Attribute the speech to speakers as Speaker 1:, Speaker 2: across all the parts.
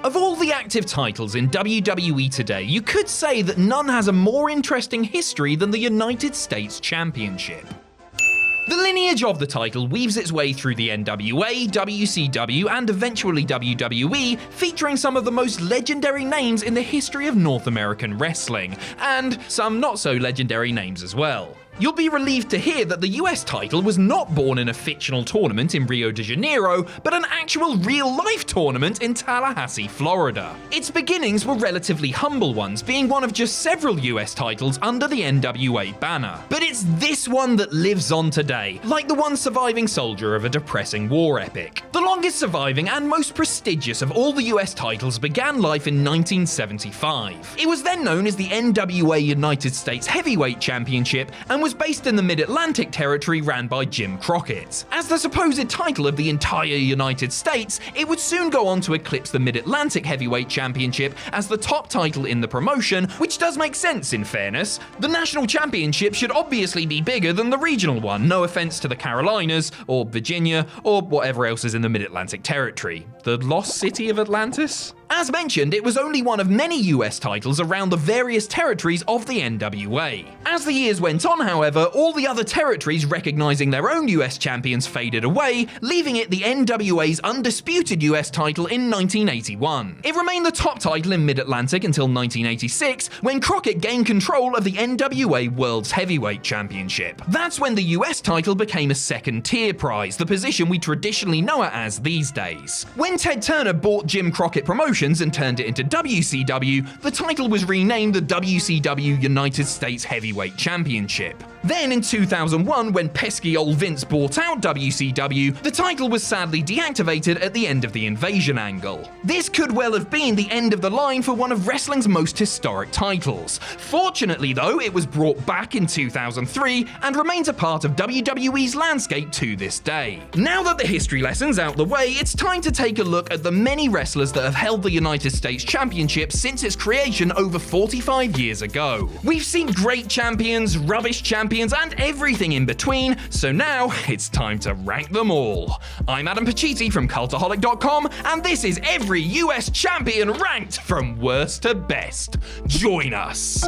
Speaker 1: Of all the active titles in WWE today, you could say that none has a more interesting history than the United States Championship. The lineage of the title weaves its way through the NWA, WCW, and eventually WWE, featuring some of the most legendary names in the history of North American wrestling, and some not so legendary names as well. You'll be relieved to hear that the US title was not born in a fictional tournament in Rio de Janeiro, but an actual real-life tournament in Tallahassee, Florida. Its beginnings were relatively humble ones, being one of just several US titles under the NWA banner. But it's this one that lives on today, like the one surviving soldier of a depressing war epic. The longest surviving and most prestigious of all the US titles began life in 1975. It was then known as the NWA United States Heavyweight Championship and was based in the Mid-Atlantic territory ran by Jim Crockett. As the supposed title of the entire United States, it would soon go on to eclipse the Mid-Atlantic Heavyweight Championship as the top title in the promotion, which does make sense in fairness. The national championship should obviously be bigger than the regional one, no offense to the Carolinas, or Virginia, or whatever else is in the Mid-Atlantic territory. The lost city of Atlantis? As mentioned, it was only one of many US titles around the various territories of the NWA. As the years went on, however, all the other territories recognizing their own US champions faded away, leaving it the NWA's undisputed US title in 1981. It remained the top title in Mid-Atlantic until 1986, when Crockett gained control of the NWA World's Heavyweight Championship. That's when the US title became a second-tier prize, the position we traditionally know it as these days. When Ted Turner bought Jim Crockett Promotions and turned it into WCW, the title was renamed the WCW United States Heavyweight Championship. Then in 2001, when pesky old Vince bought out WCW, the title was sadly deactivated at the end of the Invasion angle. This could well have been the end of the line for one of wrestling's most historic titles. Fortunately though, it was brought back in 2003 and remains a part of WWE's landscape to this day. Now that the history lesson's out the way, it's time to take a look at the many wrestlers that have held the United States Championship since its creation over 45 years ago. We've seen great champions, rubbish champions, and everything in between, so now it's time to rank them all. I'm Adam Pacitti from Cultaholic.com, and this is every US champion ranked from worst to best. Join us!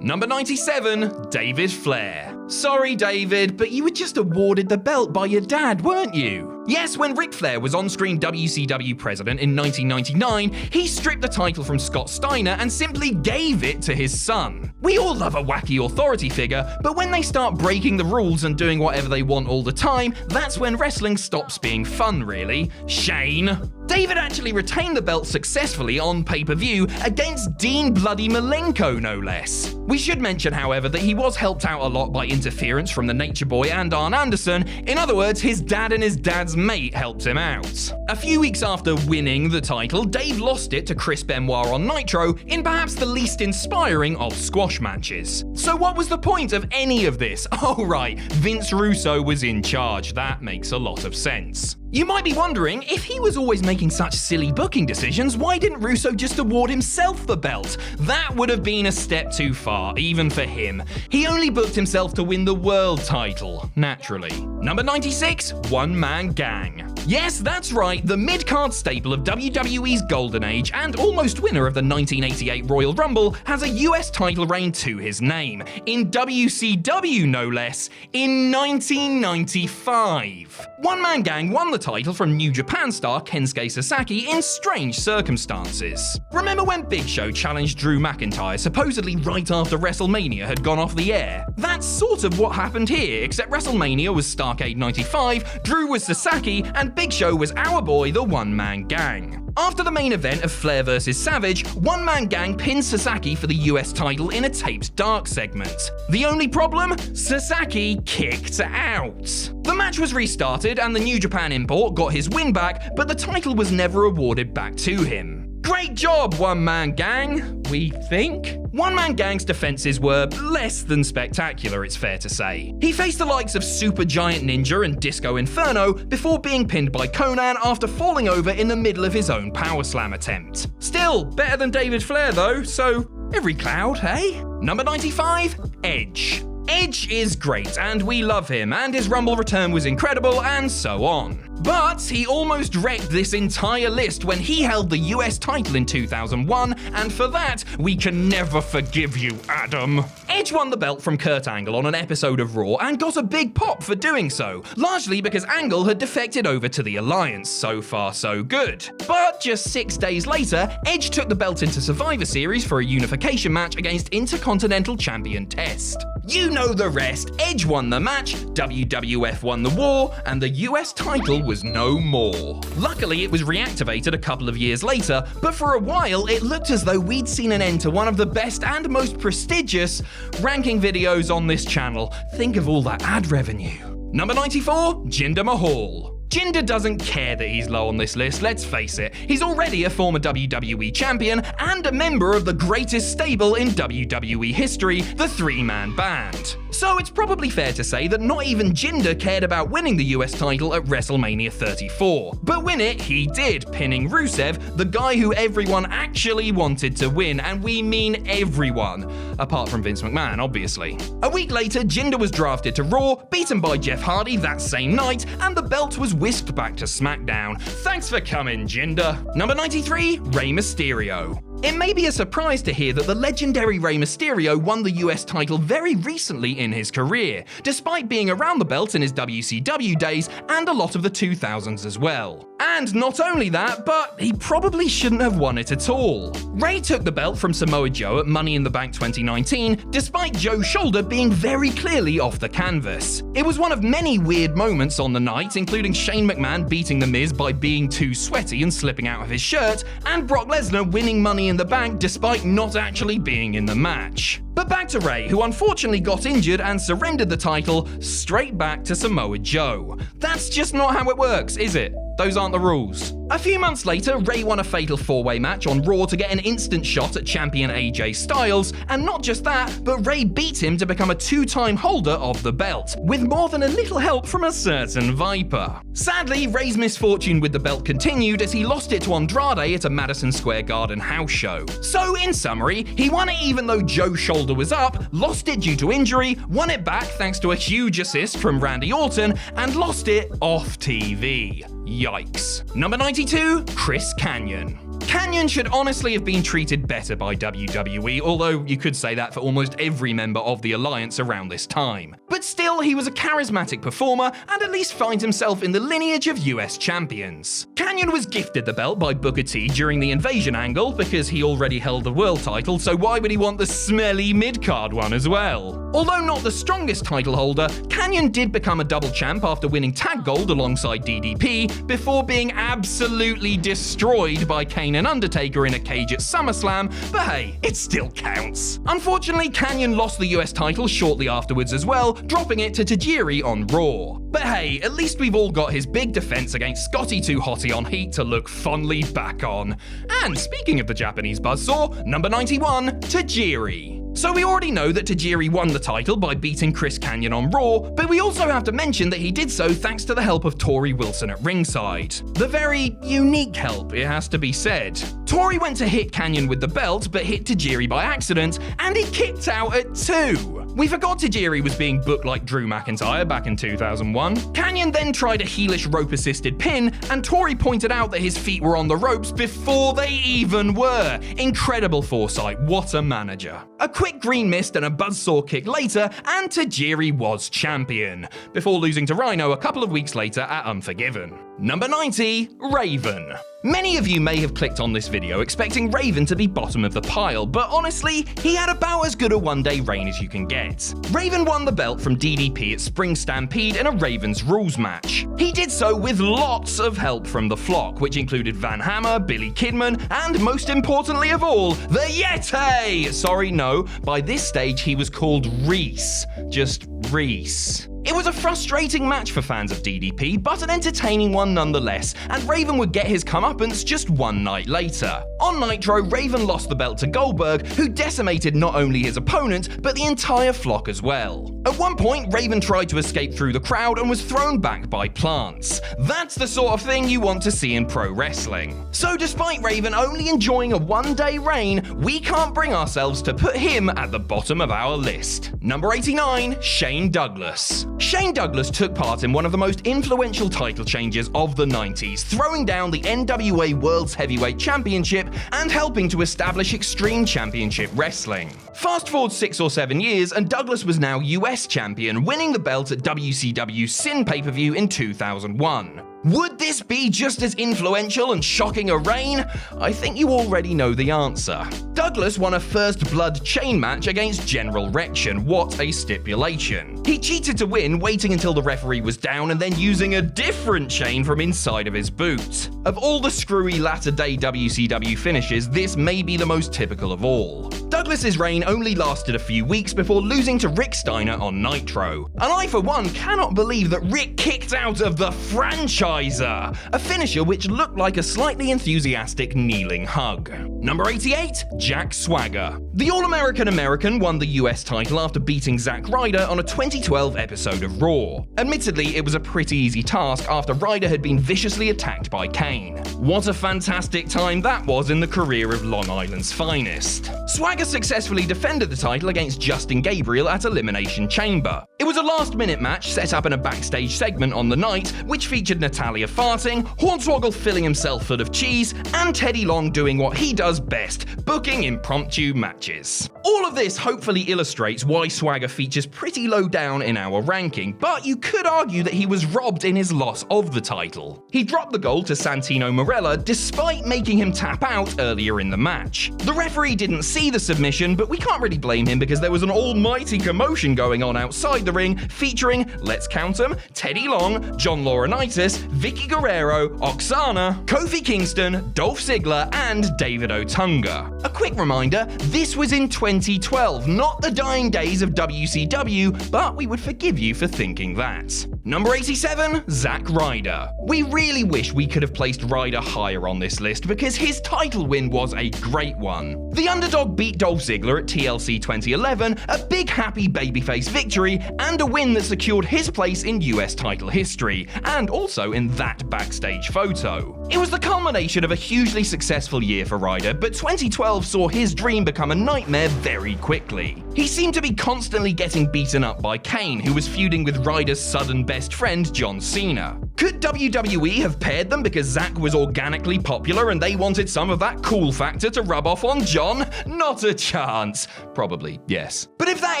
Speaker 1: Number 97, David Flair. Sorry, David, but you were just awarded the belt by your dad, weren't you? Yes, when Ric Flair was on-screen WCW president in 1999, he stripped the title from Scott Steiner and simply gave it to his son. We all love a wacky authority figure, but when they start breaking the rules and doing whatever they want all the time, that's when wrestling stops being fun, really. Shane. David actually retained the belt successfully on pay-per-view against Dean Bloody Malenko, no less. We should mention, however, that he was helped out a lot by interference from the Nature Boy and Arn Anderson. In other words, his dad and his dad's mate helped him out. A few weeks after winning the title, Dave lost it to Chris Benoit on Nitro in perhaps the least inspiring of squash matches. So what was the point of any of this? Oh right, Vince Russo was in charge. That makes a lot of sense. You might be wondering, if he was always making such silly booking decisions, why didn't Russo just award himself the belt? That would have been a step too far, even for him. He only booked himself to win the world title, naturally. Number 96, One Man Gang. Yes, that's right, the mid-card staple of WWE's golden age and almost winner of the 1988 Royal Rumble has a US title reign to his name, in WCW no less, in 1995. One Man Gang won the title from New Japan star Kensuke Sasaki in strange circumstances. Remember when Big Show challenged Drew McIntyre supposedly right after WrestleMania had gone off the air? That's sort of what happened here, except WrestleMania was Starrcade 95, Drew was Sasaki, and Big Show was our boy, the One Man Gang. After the main event of Flair vs Savage, One Man Gang pinned Sasaki for the US title in a taped dark segment. The only problem? Sasaki kicked out. The match was restarted and the New Japan import got his win back, but the title was never awarded back to him. Great job, One Man Gang, we think. One Man Gang's defenses were less than spectacular, it's fair to say. He faced the likes of Super Giant Ninja and Disco Inferno before being pinned by Conan after falling over in the middle of his own power slam attempt. Still, better than David Flair though, so every cloud, eh? Number 95, Edge. Edge is great, and we love him, and his Rumble return was incredible, and so on. But he almost wrecked this entire list when he held the US title in 2001, and for that, we can never forgive you, Adam. Edge won the belt from Kurt Angle on an episode of Raw and got a big pop for doing so, largely because Angle had defected over to the Alliance. So far, so good. But just 6 days later, Edge took the belt into Survivor Series for a unification match against Intercontinental Champion Test. You know the rest. Edge won the match, WWF won the war, and the US title was no more. Luckily, it was reactivated a couple of years later, but for a while, it looked as though we'd seen an end to one of the best and most prestigious ranking videos on this channel. Think of all that ad revenue. Number 94, Jinder Mahal. Jinder doesn't care that he's low on this list, let's face it. He's already a former WWE champion and a member of the greatest stable in WWE history, the three-man band. So it's probably fair to say that not even Jinder cared about winning the US title at WrestleMania 34. But win it, he did, pinning Rusev, the guy who everyone actually wanted to win, and we mean everyone. Apart from Vince McMahon, obviously. A week later, Jinder was drafted to Raw, beaten by Jeff Hardy that same night, and the belt was whisked back to SmackDown. Thanks for coming, Jinder. Number 93, Rey Mysterio. It may be a surprise to hear that the legendary Rey Mysterio won the US title very recently in his career, despite being around the belt in his WCW days and a lot of the 2000s as well. And not only that, but he probably shouldn't have won it at all. Rey took the belt from Samoa Joe at Money in the Bank 2019, despite Joe's shoulder being very clearly off the canvas. It was one of many weird moments on the night, including Shane McMahon beating The Miz by being too sweaty and slipping out of his shirt, and Brock Lesnar winning Money in the Bank despite not actually being in the match. But back to Rey, who unfortunately got injured and surrendered the title straight back to Samoa Joe. That's just not how it works, is it? Those aren't the rules. A few months later, Rey won a fatal four-way match on Raw to get an instant shot at champion AJ Styles, and not just that, but Rey beat him to become a two-time holder of the belt, with more than a little help from a certain Viper. Sadly, Rey's misfortune with the belt continued as he lost it to Andrade at a Madison Square Garden house show. So, in summary, he won it even though Joe's shoulder was up, lost it due to injury, won it back thanks to a huge assist from Randy Orton, and lost it off TV. Yikes. Number 92, Chris Kanyon. Kanyon should honestly have been treated better by WWE, although you could say that for almost every member of the Alliance around this time. But still, he was a charismatic performer and at least finds himself in the lineage of US champions. Kanyon was gifted the belt by Booker T during the Invasion angle because he already held the world title, so why would he want the smelly mid-card one as well? Although not the strongest title holder, Kanyon did become a double champ after winning tag gold alongside DDP before being absolutely destroyed by Kane and Undertaker in a cage at SummerSlam, but hey, it still counts. Unfortunately, Kanyon lost the US title shortly afterwards as well, dropping it to Tajiri on Raw. But hey, at least we've all got his big defense against Scotty 2 Hotty on Heat to look fondly back on. And speaking of the Japanese buzzsaw, number 91, Tajiri. So we already know that Tajiri won the title by beating Chris Kanyon on Raw, but we also have to mention that he did so thanks to the help of Tori Wilson at ringside. The very unique help, it has to be said. Tori went to hit Kanyon with the belt, but hit Tajiri by accident, and he kicked out at 2. We forgot Tajiri was being booked like Drew McIntyre back in 2001. Kanyon then tried a heelish rope-assisted pin, and Tori pointed out that his feet were on the ropes before they even were. Incredible foresight, what a manager. A quick green mist and a buzzsaw kick later, and Tajiri was champion, before losing to Rhino a couple of weeks later at Unforgiven. Number 90, Raven. Many of you may have clicked on this video expecting Raven to be bottom of the pile, but honestly, he had about as good a one-day reign as you can get. Raven won the belt from DDP at Spring Stampede in a Raven's Rules match. He did so with lots of help from the flock, which included Van Hammer, Billy Kidman, and most importantly of all, the Yeti! Sorry, no, by this stage he was called Reese. Just Reese. It was a frustrating match for fans of DDP, but an entertaining one nonetheless, and Raven would get his comeuppance just one night later. On Nitro, Raven lost the belt to Goldberg, who decimated not only his opponent, but the entire flock as well. At one point, Raven tried to escape through the crowd and was thrown back by plants. That's the sort of thing you want to see in pro wrestling. So despite Raven only enjoying a one-day reign, we can't bring ourselves to put him at the bottom of our list. Number 89, Shane Douglas. Shane Douglas took part in one of the most influential title changes of the 90s, throwing down the NWA World's Heavyweight Championship and helping to establish Extreme Championship Wrestling. Fast forward 6 or 7 years, and Douglas was now US champion, winning the belt at WCW Sin pay-per-view in 2001. Would this be just as influential and shocking a reign? I think you already know the answer. Douglas won a first blood chain match against General Rection. What a stipulation. He cheated to win, waiting until the referee was down and then using a different chain from inside of his boot. Of all the screwy latter-day WCW finishes, this may be the most typical of all. Douglas's reign only lasted a few weeks before losing to Rick Steiner on Nitro. And I, for one, cannot believe that Rick kicked out of the franchise, a finisher which looked like a slightly enthusiastic kneeling hug. Number 88, Jack Swagger. The All-American American won the US title after beating Zack Ryder on a 2012 episode of Raw. Admittedly, it was a pretty easy task after Ryder had been viciously attacked by Kane. What a fantastic time that was in the career of Long Island's finest. Swagger successfully defended the title against Justin Gabriel at Elimination Chamber. It was a last-minute match set up in a backstage segment on the night, which featured Natalia farting, Hornswoggle filling himself full of cheese, and Teddy Long doing what he does best, booking impromptu matches. All of this hopefully illustrates why Swagger features pretty low down in our ranking, but you could argue that he was robbed in his loss of the title. He dropped the gold to Santino Marella despite making him tap out earlier in the match. The referee didn't see the submission, but we can't really blame him because there was an almighty commotion going on outside the ring featuring, let's count them, Teddy Long, John Laurinaitis, Vicky Guerrero, Oksana, Kofi Kingston, Dolph Ziggler, and David Otunga. A quick reminder, this was in 2012, not the dying days of WCW, but we would forgive you for thinking that. Number 87, Zack Ryder. We really wish we could have placed Ryder higher on this list because his title win was a great one. The underdog beat Dolph Ziggler at TLC 2011, a big happy babyface victory, and a win that secured his place in US title history, and also in that backstage photo. It was the culmination of a hugely successful year for Ryder, but 2012 saw his dream become a nightmare very quickly. He seemed to be constantly getting beaten up by Kane, who was feuding with Ryder's sudden best friend John Cena. Could WWE have paired them because Zack was organically popular and they wanted some of that cool factor to rub off on John? Not a chance. Probably, yes. But if that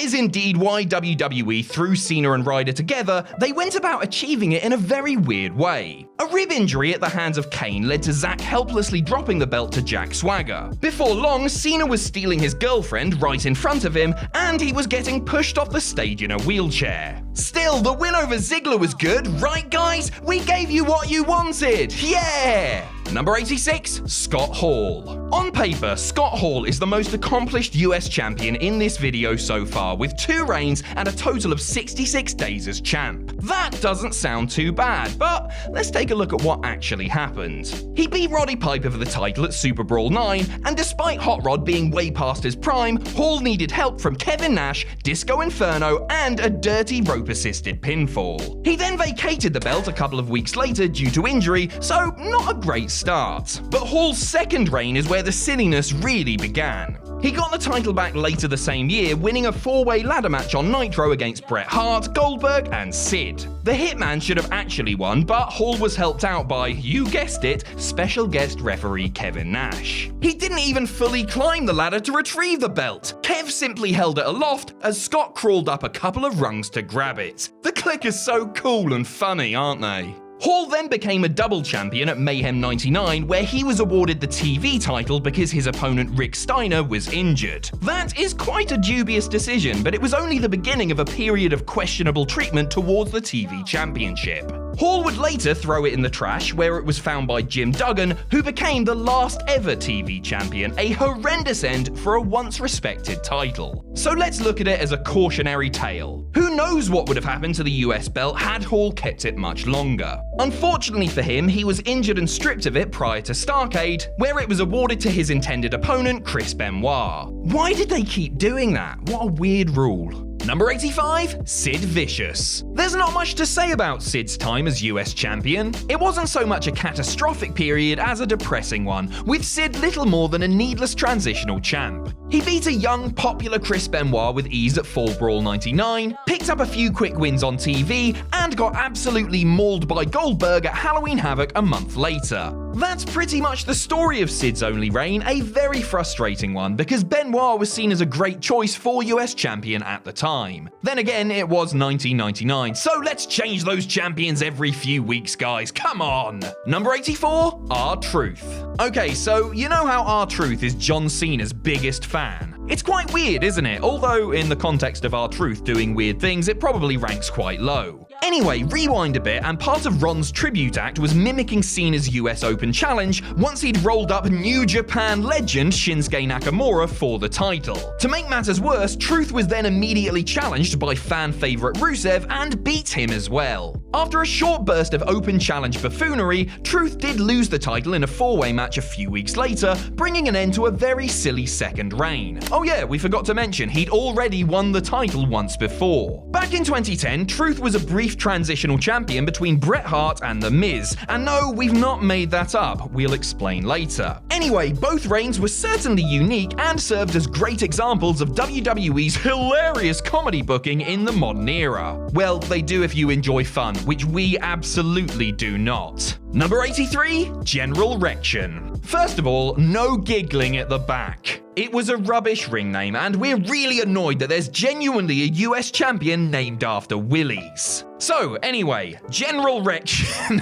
Speaker 1: is indeed why WWE threw Cena and Ryder together, they went about achieving it in a very weird way. A rib injury at the hands of Kane led to Zack helplessly dropping the belt to Jack Swagger. Before long, Cena was stealing his girlfriend right in front of him, and he was getting pushed off the stage in a wheelchair. Still, the win over Ziggler was good, right guys? We gave you what you wanted! Yeah! Number 86, Scott Hall. On paper, Scott Hall is the most accomplished US champion in this video so far, with 2 reigns and a total of 66 days as champ. That doesn't sound too bad, but let's take a look at what actually happened. He beat Roddy Piper for the title at Super Brawl 9, and despite Hot Rod being way past his prime, Hall needed help from Kevin Nash, Disco Inferno, and a dirty rope-assisted pinfall. He then vacated the belt a couple of weeks later due to injury, so not a great start. But Hall's second reign is where the silliness really began. He got the title back later the same year, winning a 4-way ladder match on Nitro against Bret Hart, Goldberg, and Sid. The Hitman should have actually won, but Hall was helped out by, you guessed it, special guest referee Kevin Nash. He didn't even fully climb the ladder to retrieve the belt. Kev simply held it aloft as Scott crawled up a couple of rungs to grab it. The click is so cool and funny, aren't they? Hall then became a double champion at Mayhem 99, where he was awarded the TV title because his opponent Rick Steiner was injured. That is quite a dubious decision, but it was only the beginning of a period of questionable treatment towards the TV championship. Hall would later throw it in the trash, where it was found by Jim Duggan, who became the last ever TV champion, a horrendous end for a once respected title. So let's look at it as a cautionary tale. Who knows what would have happened to the US belt had Hall kept it much longer? Unfortunately for him, he was injured and stripped of it prior to Starrcade, where it was awarded to his intended opponent, Chris Benoit. Why did they keep doing that? What a weird rule. Number 85, Sid Vicious. There's not much to say about Sid's time as US champion. It wasn't so much a catastrophic period as a depressing one, with Sid little more than a needless transitional champ. He beat a young, popular Chris Benoit with ease at Fall Brawl 99, picked up a few quick wins on TV, and got absolutely mauled by Goldberg at Halloween Havoc a month later. That's pretty much the story of Sid's only reign, a very frustrating one, because Benoit was seen as a great choice for US champion at the time. Then again, it was 1999, so let's change those champions every few weeks, guys, come on! Number 84, R-Truth. Okay, so you know how R-Truth is John Cena's biggest fan? It's quite weird, isn't it? Although, in the context of R-Truth doing weird things, it probably ranks quite low. Anyway, rewind a bit, and part of Ron's tribute act was mimicking Cena's US Open challenge once he'd rolled up New Japan legend Shinsuke Nakamura for the title. To make matters worse, Truth was then immediately challenged by fan favourite Rusev and beat him as well. After a short burst of Open challenge buffoonery, Truth did lose the title in a four-way match a few weeks later, bringing an end to a very silly second reign. Oh yeah, we forgot to mention, he'd already won the title once before. Back in 2010, Truth was a brief transitional champion between Bret Hart and The Miz, and no, we've not made that up, we'll explain later. Anyway, both reigns were certainly unique and served as great examples of WWE's hilarious comedy booking in the modern era. Well, they do if you enjoy fun, which we absolutely do not. Number 83, General Rection. First of all, no giggling at the back. It was a rubbish ring name, and we're really annoyed that there's genuinely a US champion named after Willies. So, anyway, General Rection.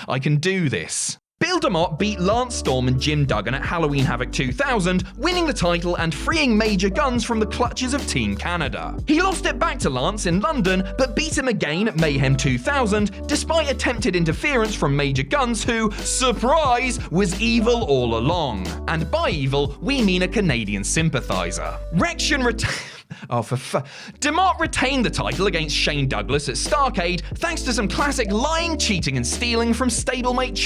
Speaker 1: I can do this. Bill DeMott beat Lance Storm and Jim Duggan at Halloween Havoc 2000, winning the title and freeing Major Guns from the clutches of Team Canada. He lost it back to Lance in London, but beat him again at Mayhem 2000, despite attempted interference from Major Guns, who, surprise, was evil all along. And by evil, we mean a Canadian sympathizer. Rection DeMott retained the title against Shane Douglas at Starrcade thanks to some classic lying, cheating, and stealing from stablemate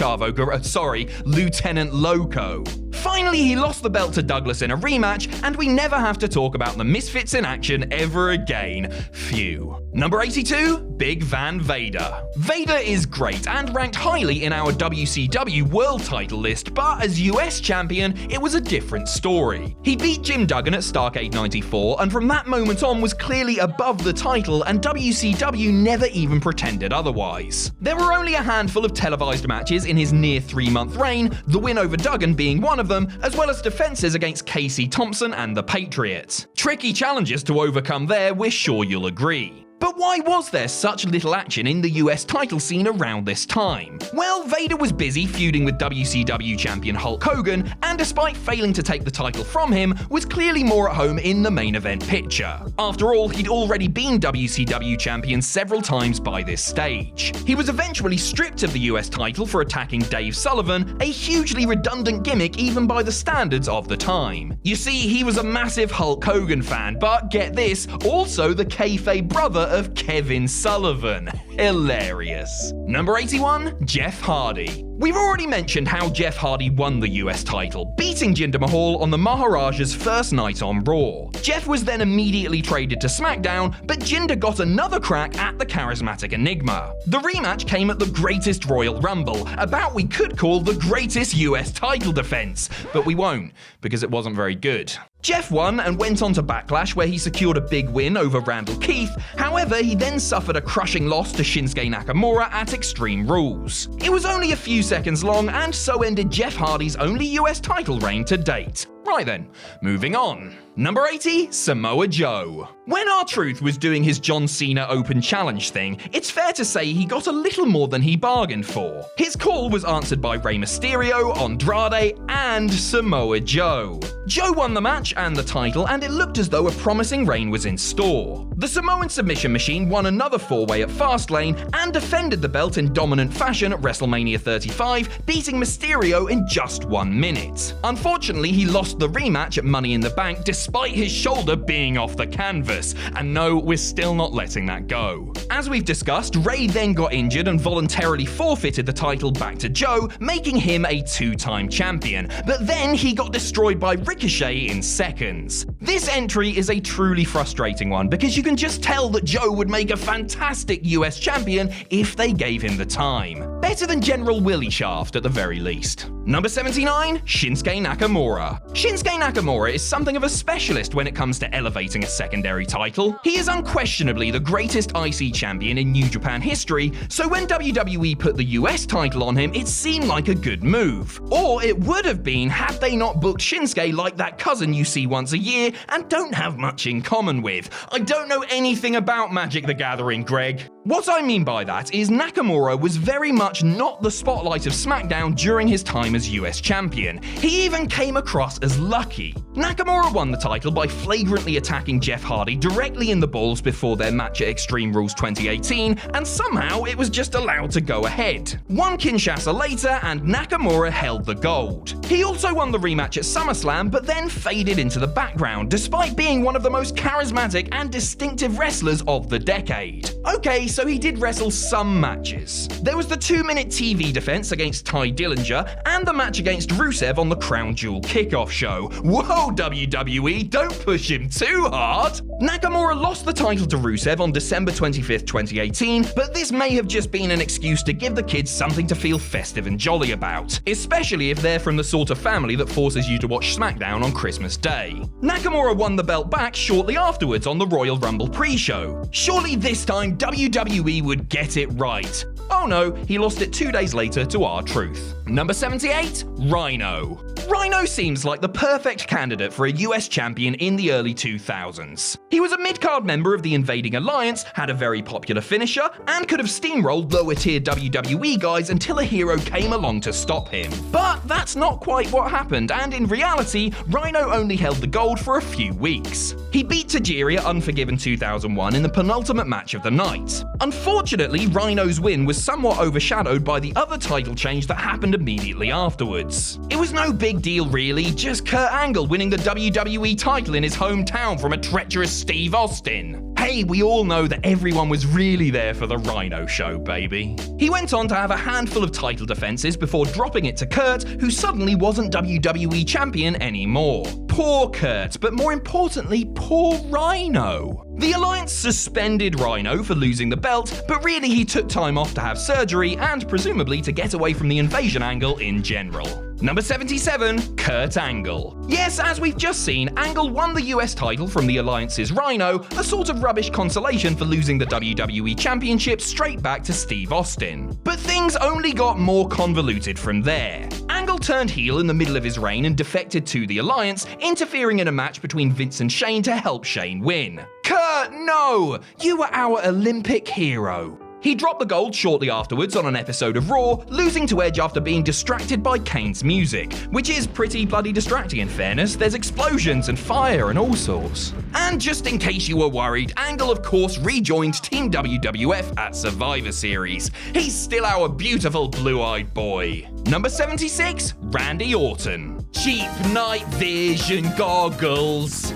Speaker 1: Lieutenant Loco. Finally, he lost the belt to Douglas in a rematch, and we never have to talk about the Misfits in action ever again. Phew. Number 82, Big Van Vader. Vader is great and ranked highly in our WCW World Title list, but as US champion, it was a different story. He beat Jim Duggan at Starrcade 94, and from that moment on was clearly above the title, and WCW never even pretended otherwise. There were only a handful of televised matches in his near 3-month reign, the win over Duggan being one of them, as well as defenses against Casey Thompson and the Patriot. Tricky challenges to overcome there, we're sure you'll agree. But why was there such little action in the US title scene around this time? Well, Vader was busy feuding with WCW champion Hulk Hogan, and despite failing to take the title from him, was clearly more at home in the main event picture. After all, he'd already been WCW champion several times by this stage. He was eventually stripped of the US title for attacking Dave Sullivan, a hugely redundant gimmick even by the standards of the time. You see, he was a massive Hulk Hogan fan, but get this, also the kayfabe brother of Kevin Sullivan. Hilarious. Number 81, Jeff Hardy. We've already mentioned how Jeff Hardy won the US title, beating Jinder Mahal on the Maharaja's first night on Raw. Jeff was then immediately traded to SmackDown, but Jinder got another crack at the charismatic Enigma. The rematch came at the Greatest Royal Rumble, about we could call the greatest US title defense, but we won't, because it wasn't very good. Jeff won and went on to Backlash, where he secured a big win over Randall Keith. However, he then suffered a crushing loss to Shinsuke Nakamura at Extreme Rules. It was only a few seconds long, and so ended Jeff Hardy's only US title reign to date. Right then, moving on. Number 80, Samoa Joe. When R-Truth was doing his John Cena Open Challenge thing, it's fair to say he got a little more than he bargained for. His call was answered by Rey Mysterio, Andrade, and Samoa Joe. Joe won the match and the title, and it looked as though a promising reign was in store. The Samoan Submission Machine won another 4-way at Fastlane and defended the belt in dominant fashion at WrestleMania 35, beating Mysterio in just 1 minute. Unfortunately, he lost the rematch at Money in the Bank despite his shoulder being off the canvas, and no, we're still not letting that go. As we've discussed, Rey then got injured and voluntarily forfeited the title back to Joe, making him a 2-time champion, but then he got destroyed by Ricochet in seconds. This entry is a truly frustrating one because you can just tell that Joe would make a fantastic US champion if they gave him the time. Better than General Willie Shaft at the very least. Number 79, Shinsuke Nakamura. Shinsuke Nakamura is something of a specialist when it comes to elevating a secondary title. He is unquestionably the greatest IC champion in New Japan history, so when WWE put the US title on him, it seemed like a good move. Or it would have been had they not booked Shinsuke like that cousin you see once a year and don't have much in common with. I don't know anything about Magic the Gathering, Greg. What I mean by that is Nakamura was very much not the spotlight of SmackDown during his time as US champion. He even came across as lucky. Nakamura won the title by flagrantly attacking Jeff Hardy directly in the balls before their match at Extreme Rules 2018, and somehow it was just allowed to go ahead. One Kinshasa later, and Nakamura held the gold. He also won the rematch at SummerSlam, but then faded into the background, despite being one of the most charismatic and distinctive wrestlers of the decade. Okay, so he did wrestle some matches. There was the 2-minute TV defense against Ty Dillinger, and the match against Rusev on the Crown Jewel kickoff show. Whoa, WWE, don't push him too hard! Nakamura lost the title to Rusev on December 25th, 2018, but this may have just been an excuse to give the kids something to feel festive and jolly about, especially if they're from the sort of family that forces you to watch SmackDown on Christmas Day. Nakamura won the belt back shortly afterwards on the Royal Rumble pre-show. Surely this time WWE would get it right. Oh no, he lost it 2 days later to R-Truth. Number 78, Rhino. Rhino seems like the perfect candidate for a US champion in the early 2000s. He was a mid-card member of the Invading Alliance, had a very popular finisher, and could have steamrolled lower-tier WWE guys until a hero came along to stop him. But that's not quite what happened, and in reality, Rhino only held the gold for a few weeks. He beat Tajiri at Unforgiven 2001 in the penultimate match of the night. Unfortunately, Rhino's win was somewhat overshadowed by the other title change that happened immediately afterwards. It was no big deal really, just Kurt Angle winning the WWE title in his hometown from a treacherous Steve Austin. Hey, we all know that everyone was really there for the Rhino show, baby. He went on to have a handful of title defenses before dropping it to Kurt, who suddenly wasn't WWE champion anymore. Poor Kurt, but more importantly, poor Rhino. The Alliance suspended Rhino for losing the belt, but really he took time off to have surgery and presumably to get away from the invasion angle in general. Number 77, Kurt Angle. Yes, as we've just seen, Angle won the US title from the Alliance's Rhino, a sort of rubbish consolation for losing the WWE Championship straight back to Steve Austin. But things only got more convoluted from there. Angle turned heel in the middle of his reign and defected to the Alliance, interfering in a match between Vince and Shane to help Shane win. Kurt, no! You were our Olympic hero. He dropped the gold shortly afterwards on an episode of Raw, losing to Edge after being distracted by Kane's music, which is pretty bloody distracting in fairness. There's explosions and fire and all sorts. And just in case you were worried, Angle of course rejoined Team WWF at Survivor Series. He's still our beautiful blue-eyed boy. Number 76, Randy Orton. Cheap night vision goggles,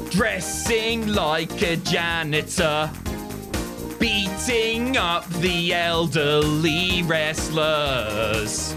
Speaker 1: dressing like a janitor, beating up the elderly wrestlers.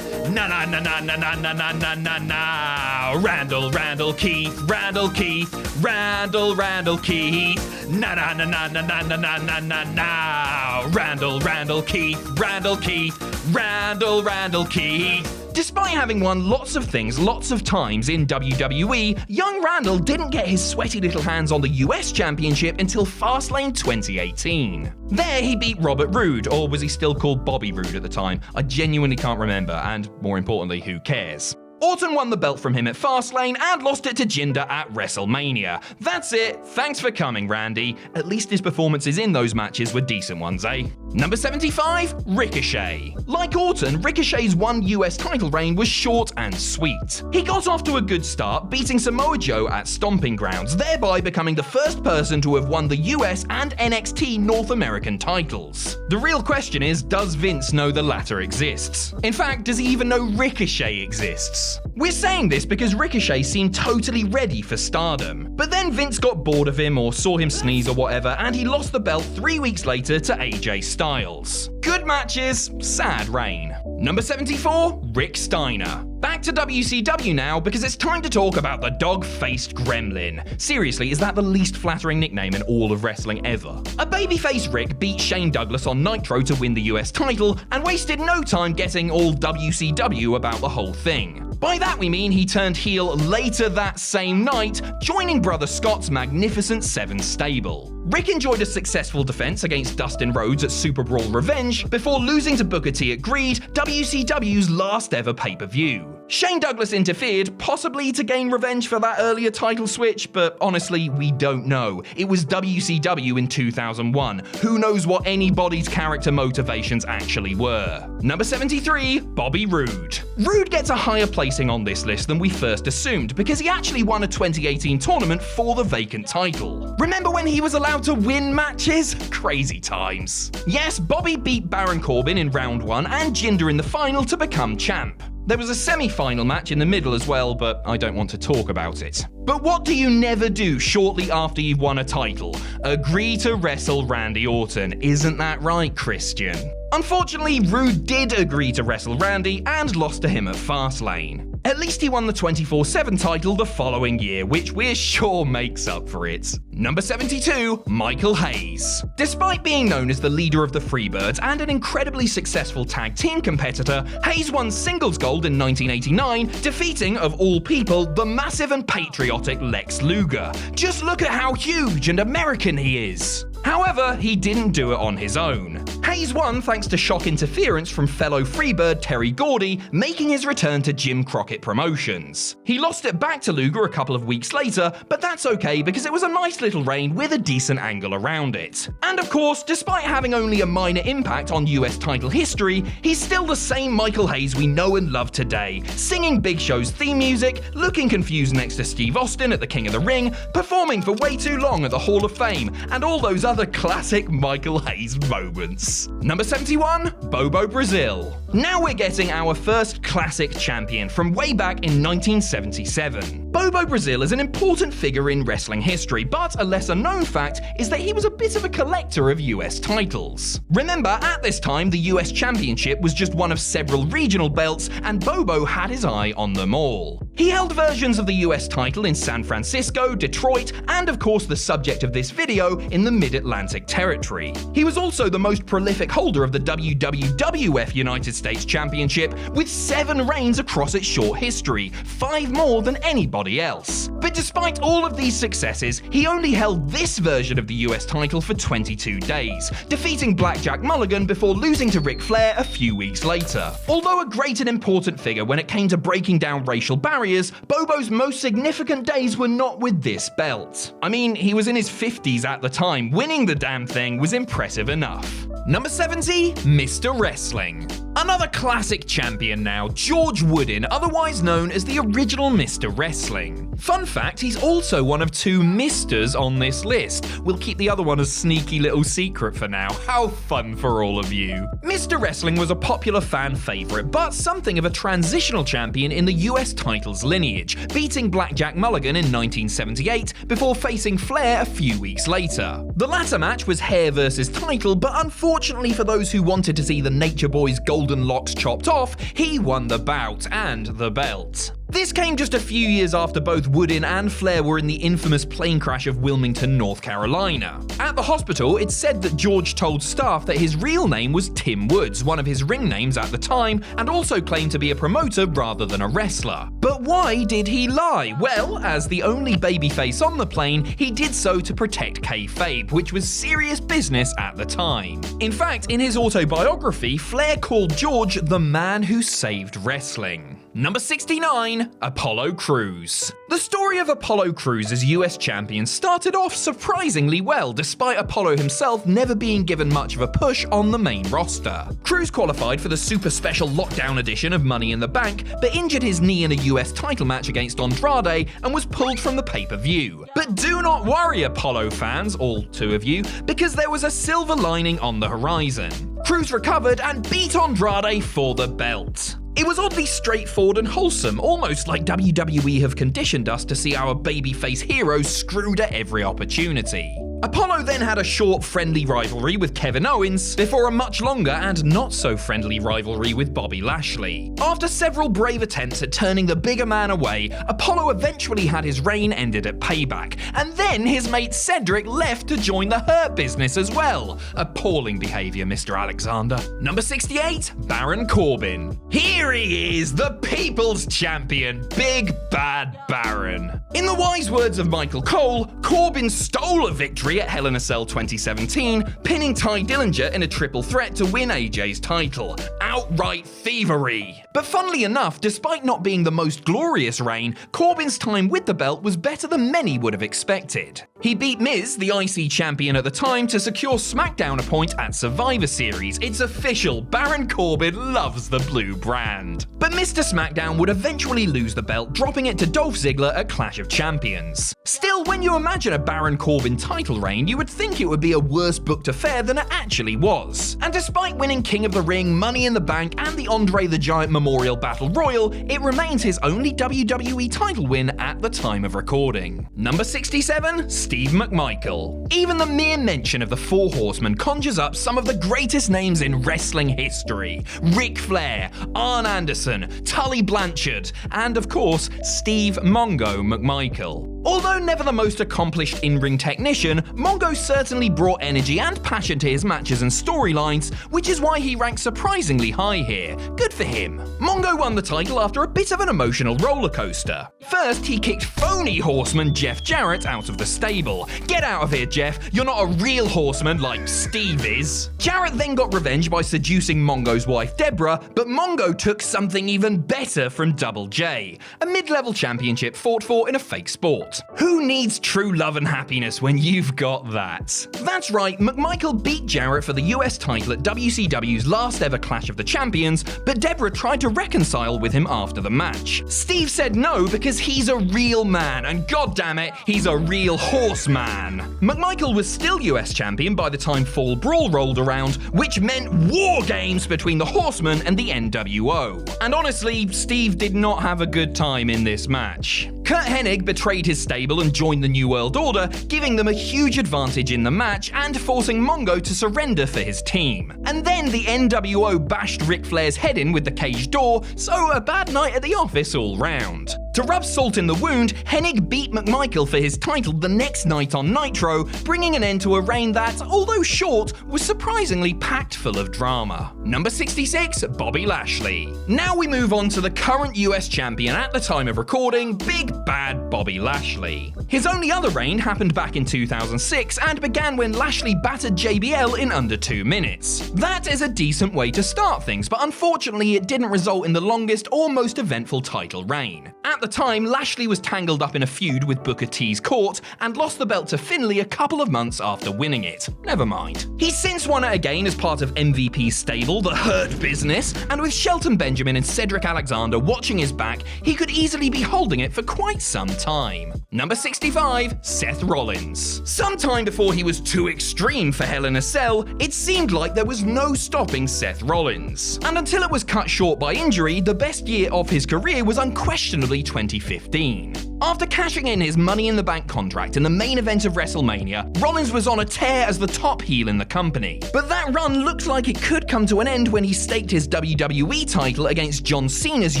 Speaker 1: Na na na na na na na na na na na. Randall Keith, Randall Keith, Randall Keith. Na na na na na na na na na na na. Randall Keith, Randall Keith, Randall Keith. Despite having won lots of things lots of times in WWE, young Randall didn't get his sweaty little hands on the US Championship until Fastlane 2018. There he beat Robert Roode, or was he still called Bobby Roode at the time? I genuinely can't remember, and more importantly, who cares? Orton won the belt from him at Fastlane and lost it to Jinder at WrestleMania. That's it. Thanks for coming, Randy. At least his performances in those matches were decent ones, eh? Number 75, Ricochet. Like Orton, Ricochet's one US title reign was short and sweet. He got off to a good start, beating Samoa Joe at Stomping Grounds, thereby becoming the first person to have won the US and NXT North American titles. The real question is, does Vince know the latter exists? In fact, does he even know Ricochet exists? We're saying this because Ricochet seemed totally ready for stardom. But then Vince got bored of him or saw him sneeze or whatever, and he lost the belt 3 weeks later to AJ Styles. Good matches, sad reign. Number 74, Rick Steiner. Back to WCW now, because it's time to talk about the dog-faced gremlin. Seriously, is that the least flattering nickname in all of wrestling ever? A babyface Rick beat Shane Douglas on Nitro to win the US title, and wasted no time getting all WCW about the whole thing. By that we mean he turned heel later that same night, joining Brother Scott's Magnificent Seven stable. Rick enjoyed a successful defense against Dustin Rhodes at Super Brawl Revenge, before losing to Booker T at Greed, WCW's last ever pay-per-view. Shane Douglas interfered, possibly to gain revenge for that earlier title switch, but honestly, we don't know. It was WCW in 2001. Who knows what anybody's character motivations actually were? Number 73, Bobby Roode. Roode gets a higher placing on this list than we first assumed, because he actually won a 2018 tournament for the vacant title. Remember when he was allowed to win matches? Crazy times. Yes, Bobby beat Baron Corbin in round 1 and Jinder in the final to become champ. There was a semi-final match in the middle as well, but I don't want to talk about it. But what do you never do shortly after you've won a title? Agree to wrestle Randy Orton. Isn't that right, Christian? Unfortunately, Roode did agree to wrestle Randy and lost to him at Fastlane. At least he won the 24/7 title the following year, which we're sure makes up for it. Number 72, Michael Hayes. Despite being known as the leader of the Freebirds and an incredibly successful tag team competitor, Hayes won singles gold in 1989, defeating, of all people, the massive and patriotic Lex Luger. Just look at how huge and American he is. However, he didn't do it on his own. Hayes won thanks to shock interference from fellow Freebird Terry Gordy, making his return to Jim Crockett Promotions. He lost it back to Luger a couple of weeks later, but that's okay because it was a nice little reign with a decent angle around it. And of course, despite having only a minor impact on US title history, he's still the same Michael Hayes we know and love today, singing Big Show's theme music, looking confused next to Steve Austin at the King of the Ring, performing for way too long at the Hall of Fame, and all those other classic Michael Hayes moments. Number 71, Bobo Brazil. Now we're getting our first classic champion from way back in 1977. Bobo Brazil is an important figure in wrestling history, but a lesser known fact is that he was a bit of a collector of US titles. Remember, at this time, the US Championship was just one of several regional belts, and Bobo had his eye on them all. He held versions of the US title in San Francisco, Detroit, and of course the subject of this video, in the Mid-Atlantic territory. He was also the most prolific holder of the WWF United States Championship, with 7 reigns across its short history, 5 more than anybody else. But despite all of these successes, he only held this version of the US title for 22 days, defeating Blackjack Mulligan before losing to Ric Flair a few weeks later. Although a great and important figure when it came to breaking down racial barriers, Bobo's most significant days were not with this belt. I mean, he was in his 50s at the time. Winning the damn thing was impressive enough. Number 70, Mr. Wrestling. Another classic champion now, George Wooden, otherwise known as the original Mr. Wrestling. Fun fact, he's also one of 2 Misters on this list. We'll keep the other one a sneaky little secret for now. How fun for all of you. Mr. Wrestling was a popular fan favorite, but something of a transitional champion in the US titles lineage, beating Blackjack Mulligan in 1978 before facing Flair a few weeks later. The latter match was hair versus title, but unfortunately for those who wanted to see the Nature Boy's golden locks chopped off, he won the bout and the belt. This came just a few years after both Woodin and Flair were in the infamous plane crash of Wilmington, North Carolina. At the hospital, it's said that George told staff that his real name was Tim Woods, one of his ring names at the time, and also claimed to be a promoter rather than a wrestler. But why did he lie? Well, as the only babyface on the plane, he did so to protect kayfabe, which was serious business at the time. In fact, in his autobiography, Flair called George the man who saved wrestling. Number 69, Apollo Crews. The story of Apollo Crews as US champion started off surprisingly well, despite Apollo himself never being given much of a push on the main roster. Crews qualified for the super special lockdown edition of Money in the Bank, but injured his knee in a US title match against Andrade and was pulled from the pay-per-view. But do not worry, Apollo fans, all two of you, because there was a silver lining on the horizon. Crews recovered and beat Andrade for the belt. It was oddly straightforward and wholesome, almost like WWE have conditioned us to see our babyface heroes screwed at every opportunity. Apollo then had a short, friendly rivalry with Kevin Owens, before a much longer and not so friendly rivalry with Bobby Lashley. After several brave attempts at turning the bigger man away, Apollo eventually had his reign ended at Payback, and then his mate Cedric left to join the Hurt Business as well. Appalling behaviour, Mr. Alexander. Number 68, Baron Corbin. Here he is, the People's Champion, Big Bad Baron. In the wise words of Michael Cole, Corbin stole a victory at Hell in a Cell 2017, pinning Ty Dillinger in a triple threat to win AJ's title. Outright thievery. But funnily enough, despite not being the most glorious reign, Corbin's time with the belt was better than many would have expected. He beat Miz, the IC champion at the time, to secure SmackDown a point at Survivor Series. It's official, Baron Corbin loves the blue brand. But Mr. SmackDown would eventually lose the belt, dropping it to Dolph Ziggler at Clash of Champions. Still, when you imagine a Baron Corbin title reign, you would think it would be a worse booked affair than it actually was. And despite winning King of the Ring, Money in the Bank, and the Andre the Giant Memorial Battle Royal, it remains his only WWE title win at the time of recording. Number 67, Steve McMichael. Even the mere mention of the Four Horsemen conjures up some of the greatest names in wrestling history. Ric Flair, Arn Anderson, Tully Blanchard, and of course, Steve Mongo McMichael. Although never the most accomplished in-ring technician, Mongo certainly brought energy and passion to his matches and storylines, which is why he ranks surprisingly high here. Good for him. Mongo won the title after a bit of an emotional roller coaster. First, he kicked phony horseman Jeff Jarrett out of the stable. Get out of here, Jeff. You're not a real horseman like Steve is. Jarrett then got revenge by seducing Mongo's wife Deborah, but Mongo took something even better from Double J, a mid-level championship fought for in a fake sport. Who needs true love and happiness when you've got that? That's right, McMichael beat Jarrett for the US title at WCW's last ever Clash of the Champions, but Deborah tried to reconcile with him after the match. Steve said no because he's a real man, and goddammit, he's a real horseman. McMichael was still US champion by the time Fall Brawl rolled around, which meant war games between the Horsemen and the NWO. And honestly, Steve did not have a good time in this match. Kurt Hennig betrayed his stable and joined the New World Order, giving them a huge advantage in the match and forcing Mongo to surrender for his team. And then the NWO bashed Ric Flair's head in with the cage door, so a bad night at the office all round. To rub salt in the wound, Hennig beat McMichael for his title the next night on Nitro, bringing an end to a reign that, although short, was surprisingly packed full of drama. Number 66, Bobby Lashley. Now we move on to the current US champion at the time of recording, Big Bad Bobby Lashley. His only other reign happened back in 2006 and began when Lashley battered JBL in under 2 minutes. That is a decent way to start things, but unfortunately it didn't result in the longest or most eventful title reign. At the time, Lashley was tangled up in a feud with Booker T's court and lost the belt to Finlay a couple of months after winning it. Never mind. He's since won it again as part of MVP's stable, the Hurt Business, and with Shelton Benjamin and Cedric Alexander watching his back, he could easily be holding it for quite some time. Number 65, Seth Rollins. Sometime before he was too extreme for Hell in a Cell, it seemed like there was no stopping Seth Rollins. And until it was cut short by injury, the best year of his career was unquestionably 2015. After cashing in his Money in the Bank contract in the main event of WrestleMania, Rollins was on a tear as the top heel in the company. But that run looked like it could come to an end when he staked his WWE title against John Cena's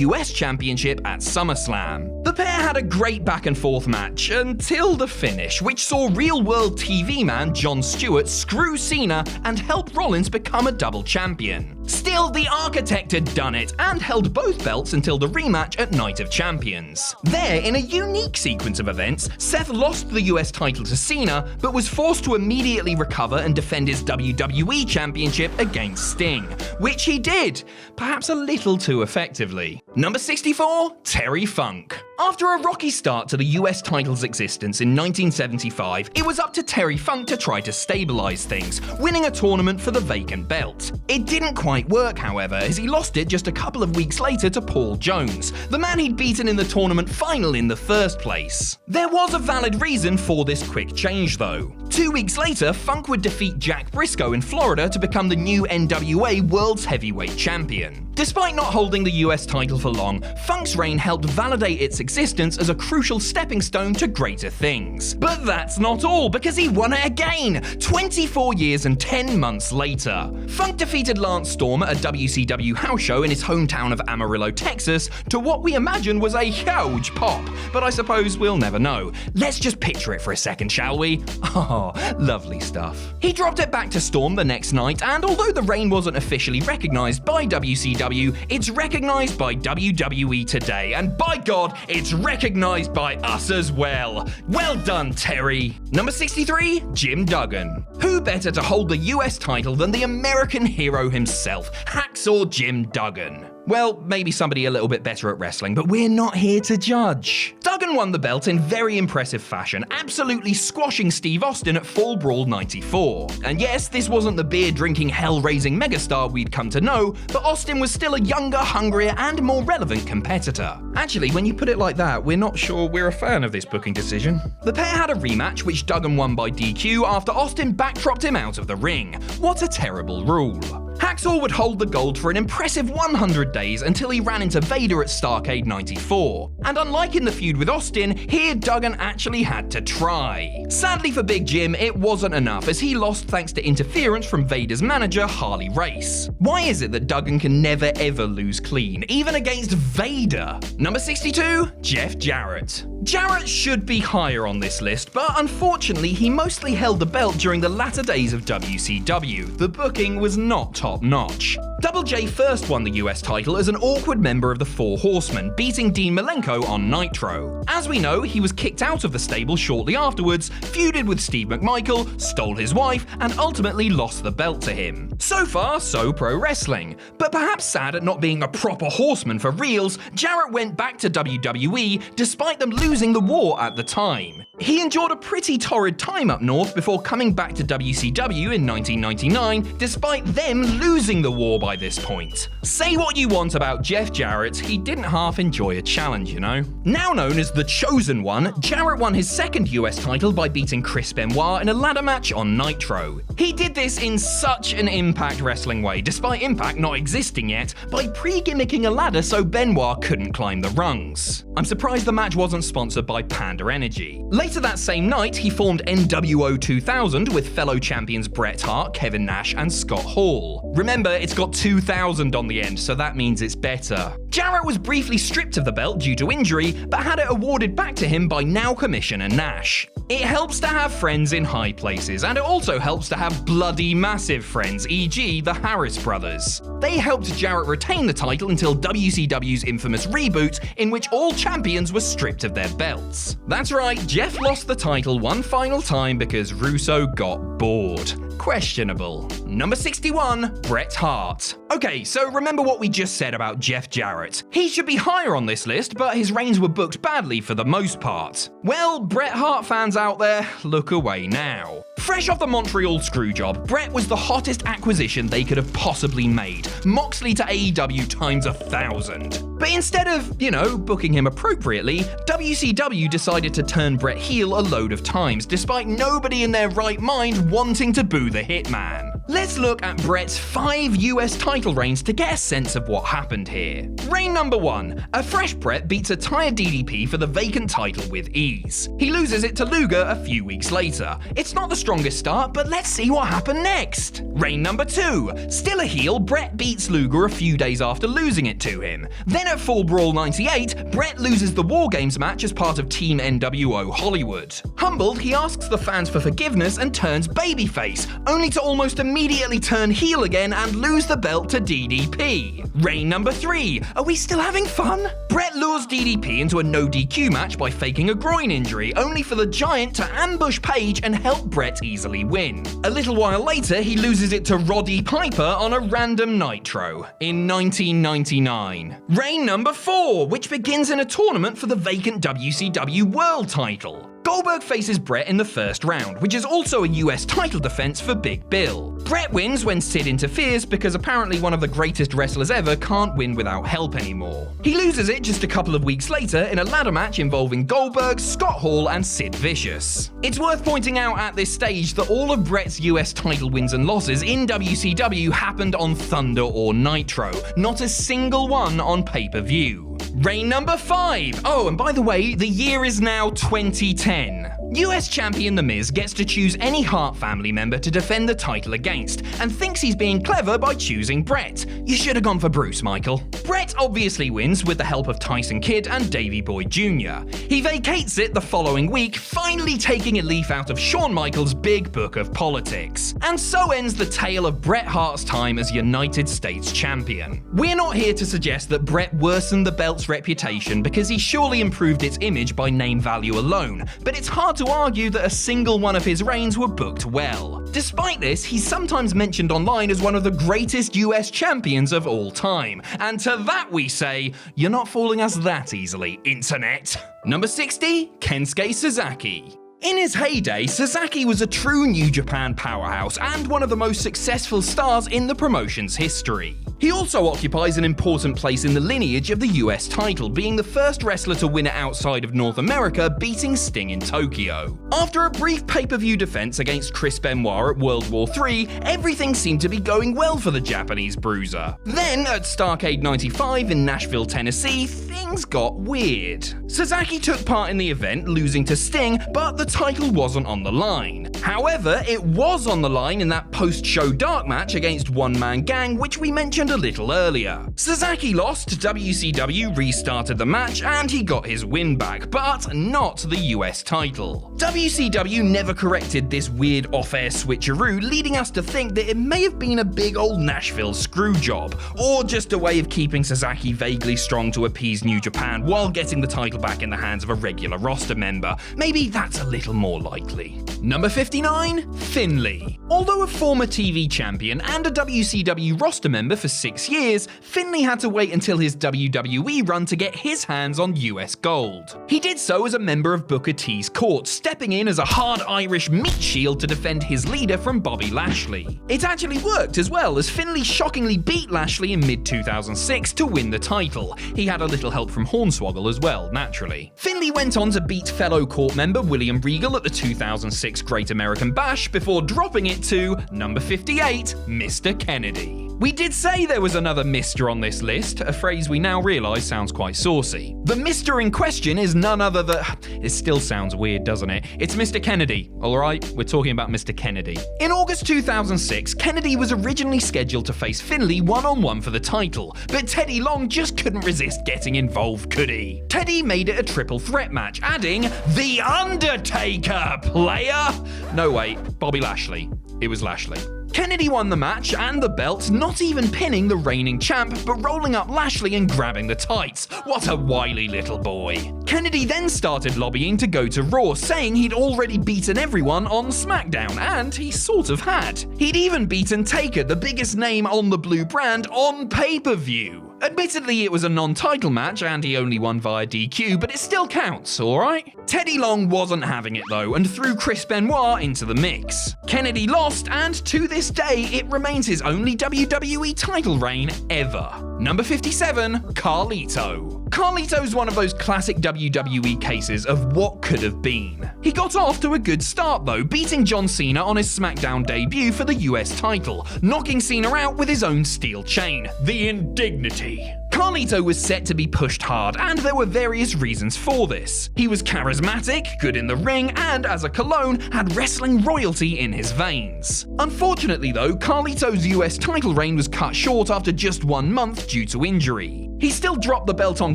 Speaker 1: US Championship at SummerSlam. The pair had a great back and forth match until the finish, which saw real-world TV man Jon Stewart screw Cena and help Rollins become a double champion. Still, the Architect had done it and held both belts until the rematch at Night of Champions. There, in a unique sequence of events, Seth lost the US title to Cena, but was forced to immediately recover and defend his WWE Championship against Sting, which he did, perhaps a little too effectively. Number 64, Terry Funk. After a rocky start to the US title's existence in 1975, it was up to Terry Funk to try to stabilize things, winning a tournament for the vacant belt. It didn't quite work, however, as he lost it just a couple of weeks later to Paul Jones, the man he'd beaten in the tournament final in the first place. There was a valid reason for this quick change, though. 2 weeks later, Funk would defeat Jack Briscoe in Florida to become the new NWA World's Heavyweight Champion. Despite not holding the US title for long, Funk's reign helped validate its existence as a crucial stepping stone to greater things. But that's not all, because he won it again, 24 years and 10 months later. Funk defeated Lance Storm at a WCW house show in his hometown of Amarillo, Texas, to what we imagine was a huge pop, but I suppose we'll never know. Let's just picture it for a second, shall we? Oh, lovely stuff. He dropped it back to Storm the next night, and although the reign wasn't officially recognized by WCW, it's recognized by WWE today, and by God, it's recognized by us as well. Well done, Terry. Number 63, Jim Duggan. Who better to hold the US title than the American hero himself, Hacksaw Jim Duggan? Well, maybe somebody a little bit better at wrestling, but we're not here to judge. Duggan won the belt in very impressive fashion, absolutely squashing Steve Austin at Fall Brawl 94. And yes, this wasn't the beer-drinking, hell-raising megastar we'd come to know, but Austin was still a younger, hungrier, and more relevant competitor. Actually, when you put it like that, we're not sure we're a fan of this booking decision. The pair had a rematch, which Duggan won by DQ after Austin backdropped him out of the ring. What a terrible rule. Hacksaw would hold the gold for an impressive 100 days until he ran into Vader at Starrcade 94. And unlike in the feud with Austin, here Duggan actually had to try. Sadly for Big Jim, it wasn't enough, as he lost thanks to interference from Vader's manager, Harley Race. Why is it that Duggan can never ever lose clean, even against Vader? Number 62, Jeff Jarrett. Jarrett should be higher on this list, but unfortunately he mostly held the belt during the latter days of WCW. The booking was not top-notch. Double J first won the US title as an awkward member of the Four Horsemen, beating Dean Malenko on Nitro. As we know, he was kicked out of the stable shortly afterwards, feuded with Steve McMichael, stole his wife, and ultimately lost the belt to him. So far, so pro wrestling. But perhaps sad at not being a proper horseman for reals, Jarrett went back to WWE despite them losing the war at the time. He endured a pretty torrid time up north before coming back to WCW in 1999, despite them losing the war by this point. Say what you want about Jeff Jarrett, he didn't half enjoy a challenge, you know. Now known as the Chosen One, Jarrett won his second US title by beating Chris Benoit in a ladder match on Nitro. He did this in such an Impact Wrestling way, despite Impact not existing yet, by pre-gimmicking a ladder so Benoit couldn't climb the rungs. I'm surprised the match wasn't sponsored by Panda Energy. Later that same night, he formed NWO 2000 with fellow champions Bret Hart, Kevin Nash, and Scott Hall. Remember, it's got 2000 on the end, so that means it's better. Jarrett was briefly stripped of the belt due to injury, but had it awarded back to him by now Commissioner Nash. It helps to have friends in high places, and it also helps to have bloody massive friends, e.g. the Harris brothers. They helped Jarrett retain the title until WCW's infamous reboot, in which all champions were stripped of their belts. That's right, Jeff lost the title one final time because Russo got bored. Questionable. Number 61, Bret Hart. Okay, so remember what we just said about Jeff Jarrett. He should be higher on this list, but his reigns were booked badly for the most part. Well, Bret Hart fans out there, look away now. Fresh off the Montreal screwjob, Bret was the hottest acquisition they could have possibly made. Moxley to AEW times 1,000. But instead of, booking him appropriately, WCW decided to turn Bret heel a load of times, despite nobody in their right mind wanting to boo the Hitman. Let's look at Bret's 5 US title reigns to get a sense of what happened here. Reign number 1. A fresh Bret beats a tired DDP for the vacant title with ease. He loses it to Luger a few weeks later. It's not the strongest start, but let's see what happened next. Reign number 2. Still a heel, Bret beats Luger a few days after losing it to him. Then at Fall Brawl 98, Bret loses the War Games match as part of Team NWO Hollywood. Humbled, he asks the fans for forgiveness and turns babyface, only to almost immediately turn heel again and lose the belt to DDP. Reign number 3. Are we still having fun? Bret lures DDP into a no DQ match by faking a groin injury, only for the Giant to ambush Page and help Bret easily win. A little while later, he loses it to Roddy Piper on a random Nitro in 1999. Reign number 4, which begins in a tournament for the vacant WCW World title. Goldberg faces Bret in the first round, which is also a US title defense for Big Bill. Bret wins when Sid interferes because apparently one of the greatest wrestlers ever can't win without help anymore. He loses it just a couple of weeks later in a ladder match involving Goldberg, Scott Hall, and Sid Vicious. It's worth pointing out at this stage that all of Bret's US title wins and losses in WCW happened on Thunder or Nitro, not a single one on pay-per-view. Reign number 5. Oh, and by the way, the year is now 2010. US champion The Miz gets to choose any Hart family member to defend the title against, and thinks he's being clever by choosing Bret. You should have gone for Bruce, Michael. Bret obviously wins with the help of Tyson Kidd and Davey Boy Jr. He vacates it the following week, finally taking a leaf out of Shawn Michaels' big book of politics. And so ends the tale of Bret Hart's time as United States champion. We're not here to suggest that Bret worsened the belt's reputation, because he surely improved its image by name value alone, but it's hard to argue that a single one of his reigns were booked well. Despite this, he's sometimes mentioned online as one of the greatest US champions of all time. And to that we say, you're not fooling us that easily, internet. Number 60, Kensuke Sasaki. In his heyday, Sasaki was a true New Japan powerhouse and one of the most successful stars in the promotion's history. He also occupies an important place in the lineage of the US title, being the first wrestler to win it outside of North America, beating Sting in Tokyo. After a brief pay-per-view defense against Chris Benoit at World War III, everything seemed to be going well for the Japanese bruiser. Then, at Starrcade 95 in Nashville, Tennessee, things got weird. Sasaki took part in the event, losing to Sting, but the title wasn't on the line. However, it was on the line in that post-show dark match against One Man Gang, which we mentioned a little earlier. Sasaki lost, WCW restarted the match, and he got his win back, but not the US title. WCW never corrected this weird off-air switcheroo, leading us to think that it may have been a big old Nashville screw job, or just a way of keeping Sasaki vaguely strong to appease New Japan while getting the title back in the hands of a regular roster member. Maybe that's a little more likely. Number 59, Finlay. Although a former TV champion and a WCW roster member for 6 years, Finlay had to wait until his WWE run to get his hands on US gold. He did so as a member of Booker T's court, stepping in as a hard Irish meat shield to defend his leader from Bobby Lashley. It actually worked as well, as Finlay shockingly beat Lashley in mid-2006 to win the title. He had a little help from Hornswoggle as well, naturally. Finlay went on to beat fellow court member William Regal at the 2006 Great American Bash before dropping it to number 58, Mr. Kennedy. We did say there was another Mr. on this list, a phrase we now realise sounds quite saucy. The Mr. in question is none other than... It still sounds weird, doesn't it? It's Mr. Kennedy, alright? We're talking about Mr. Kennedy. In August 2006, Kennedy was originally scheduled to face Finlay one-on-one for the title, but Teddy Long just couldn't resist getting involved, could he? Teddy made it a triple threat match, adding, The Undertaker, player! No, wait, Bobby Lashley. It was Lashley. Kennedy won the match and the belt, not even pinning the reigning champ, but rolling up Lashley and grabbing the tights. What a wily little boy. Kennedy then started lobbying to go to Raw, saying he'd already beaten everyone on SmackDown, and he sort of had. He'd even beaten Taker, the biggest name on the blue brand, on pay-per-view. Admittedly, it was a non-title match and he only won via DQ, but it still counts, alright? Teddy Long wasn't having it though, and threw Chris Benoit into the mix. Kennedy lost, and to this day, it remains his only WWE title reign ever. Number 57, Carlito. Carlito's one of those classic WWE cases of what could have been. He got off to a good start though, beating John Cena on his SmackDown debut for the US title, knocking Cena out with his own steel chain, the Indignity. Carlito was set to be pushed hard, and there were various reasons for this. He was charismatic, good in the ring, and as a cologne, had wrestling royalty in his veins. Unfortunately though, Carlito's US title reign was cut short after just 1 month due to injury. He still dropped the belt on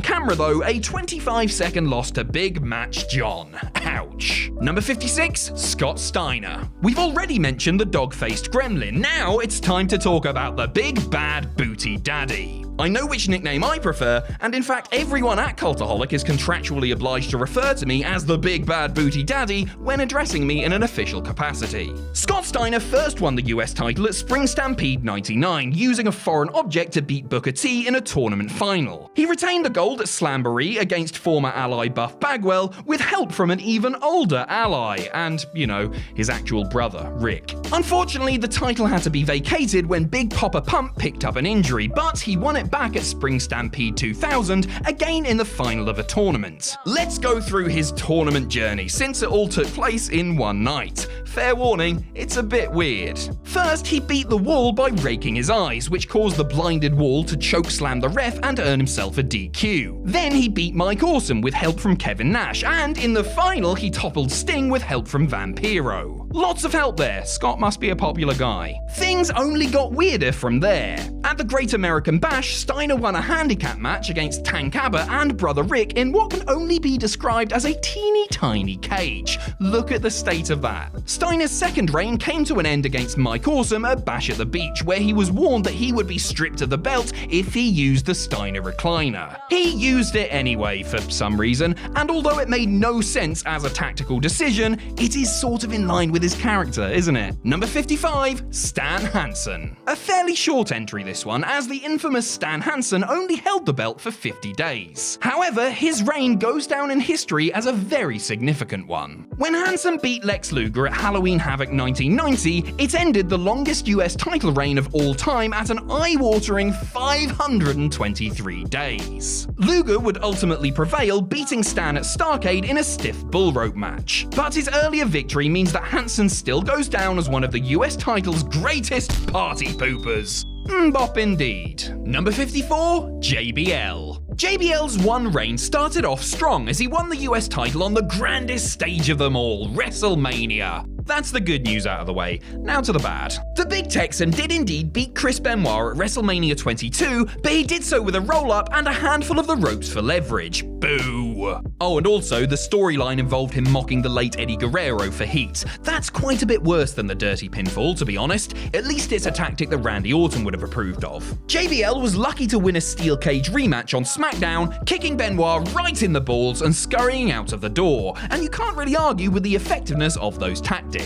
Speaker 1: camera though, a 25-second loss to Big Match John. Ouch. Number 56, Scott Steiner. We've already mentioned the dog-faced gremlin, now it's time to talk about the Big Bad Booty Daddy. I know which nickname I prefer, and in fact everyone at Cultaholic is contractually obliged to refer to me as the Big Bad Booty Daddy when addressing me in an official capacity. Scott Steiner first won the US title at Spring Stampede 99, using a foreign object to beat Booker T in a tournament final. He retained the gold at Slamboree against former ally Buff Bagwell, with help from an even older ally, and, you know, his actual brother, Rick. Unfortunately, the title had to be vacated when Big Poppa Pump picked up an injury, but he won it back at Spring Stampede 2000, again in the final of a tournament. Let's go through his tournament journey, since it all took place in one night. Fair warning, it's a bit weird. First, he beat the Wall by raking his eyes, which caused the blinded Wall to chokeslam the ref and earn himself a DQ. Then he beat Mike Awesome with help from Kevin Nash, and in the final he toppled Sting with help from Vampiro. Lots of help there, Scott must be a popular guy. Things only got weirder from there. At the Great American Bash, Steiner won a handicap match against Tank Abbott and Brother Rick in what can only be described as a teeny tiny cage. Look at the state of that. Steiner's second reign came to an end against Mike Awesome at Bash at the Beach, where he was warned that he would be stripped of the belt if he used the Steiner recliner. He used it anyway for some reason, and although it made no sense as a tactical decision, it is sort of in line with his character, isn't it? Number 55, Stan Hansen. A fairly short entry this one, as the infamous Stan Hansen only held the belt for 50 days. However, his reign goes down in history as a very significant one. When Hansen beat Lex Luger at Halloween Havoc 1990, it ended the longest US title reign of all time at an eye-watering 523 days. Luger would ultimately prevail, beating Stan at Starrcade in a stiff bull rope match. But his earlier victory means that Hansen still goes down as one of the US title's greatest party poopers. Bop indeed. Number 54, JBL. JBL's one reign started off strong as he won the US title on the grandest stage of them all, WrestleMania. That's the good news out of the way, now to the bad. The Big Texan did indeed beat Chris Benoit at WrestleMania 22, but he did so with a roll-up and a handful of the ropes for leverage. Boo! Oh, and also, the storyline involved him mocking the late Eddie Guerrero for heat. That's quite a bit worse than the dirty pinfall, to be honest. At least it's a tactic that Randy Orton would have approved of. JBL was lucky to win a steel cage rematch on SmackDown, kicking Benoit right in the balls and scurrying out of the door, and you can't really argue with the effectiveness of those tactics.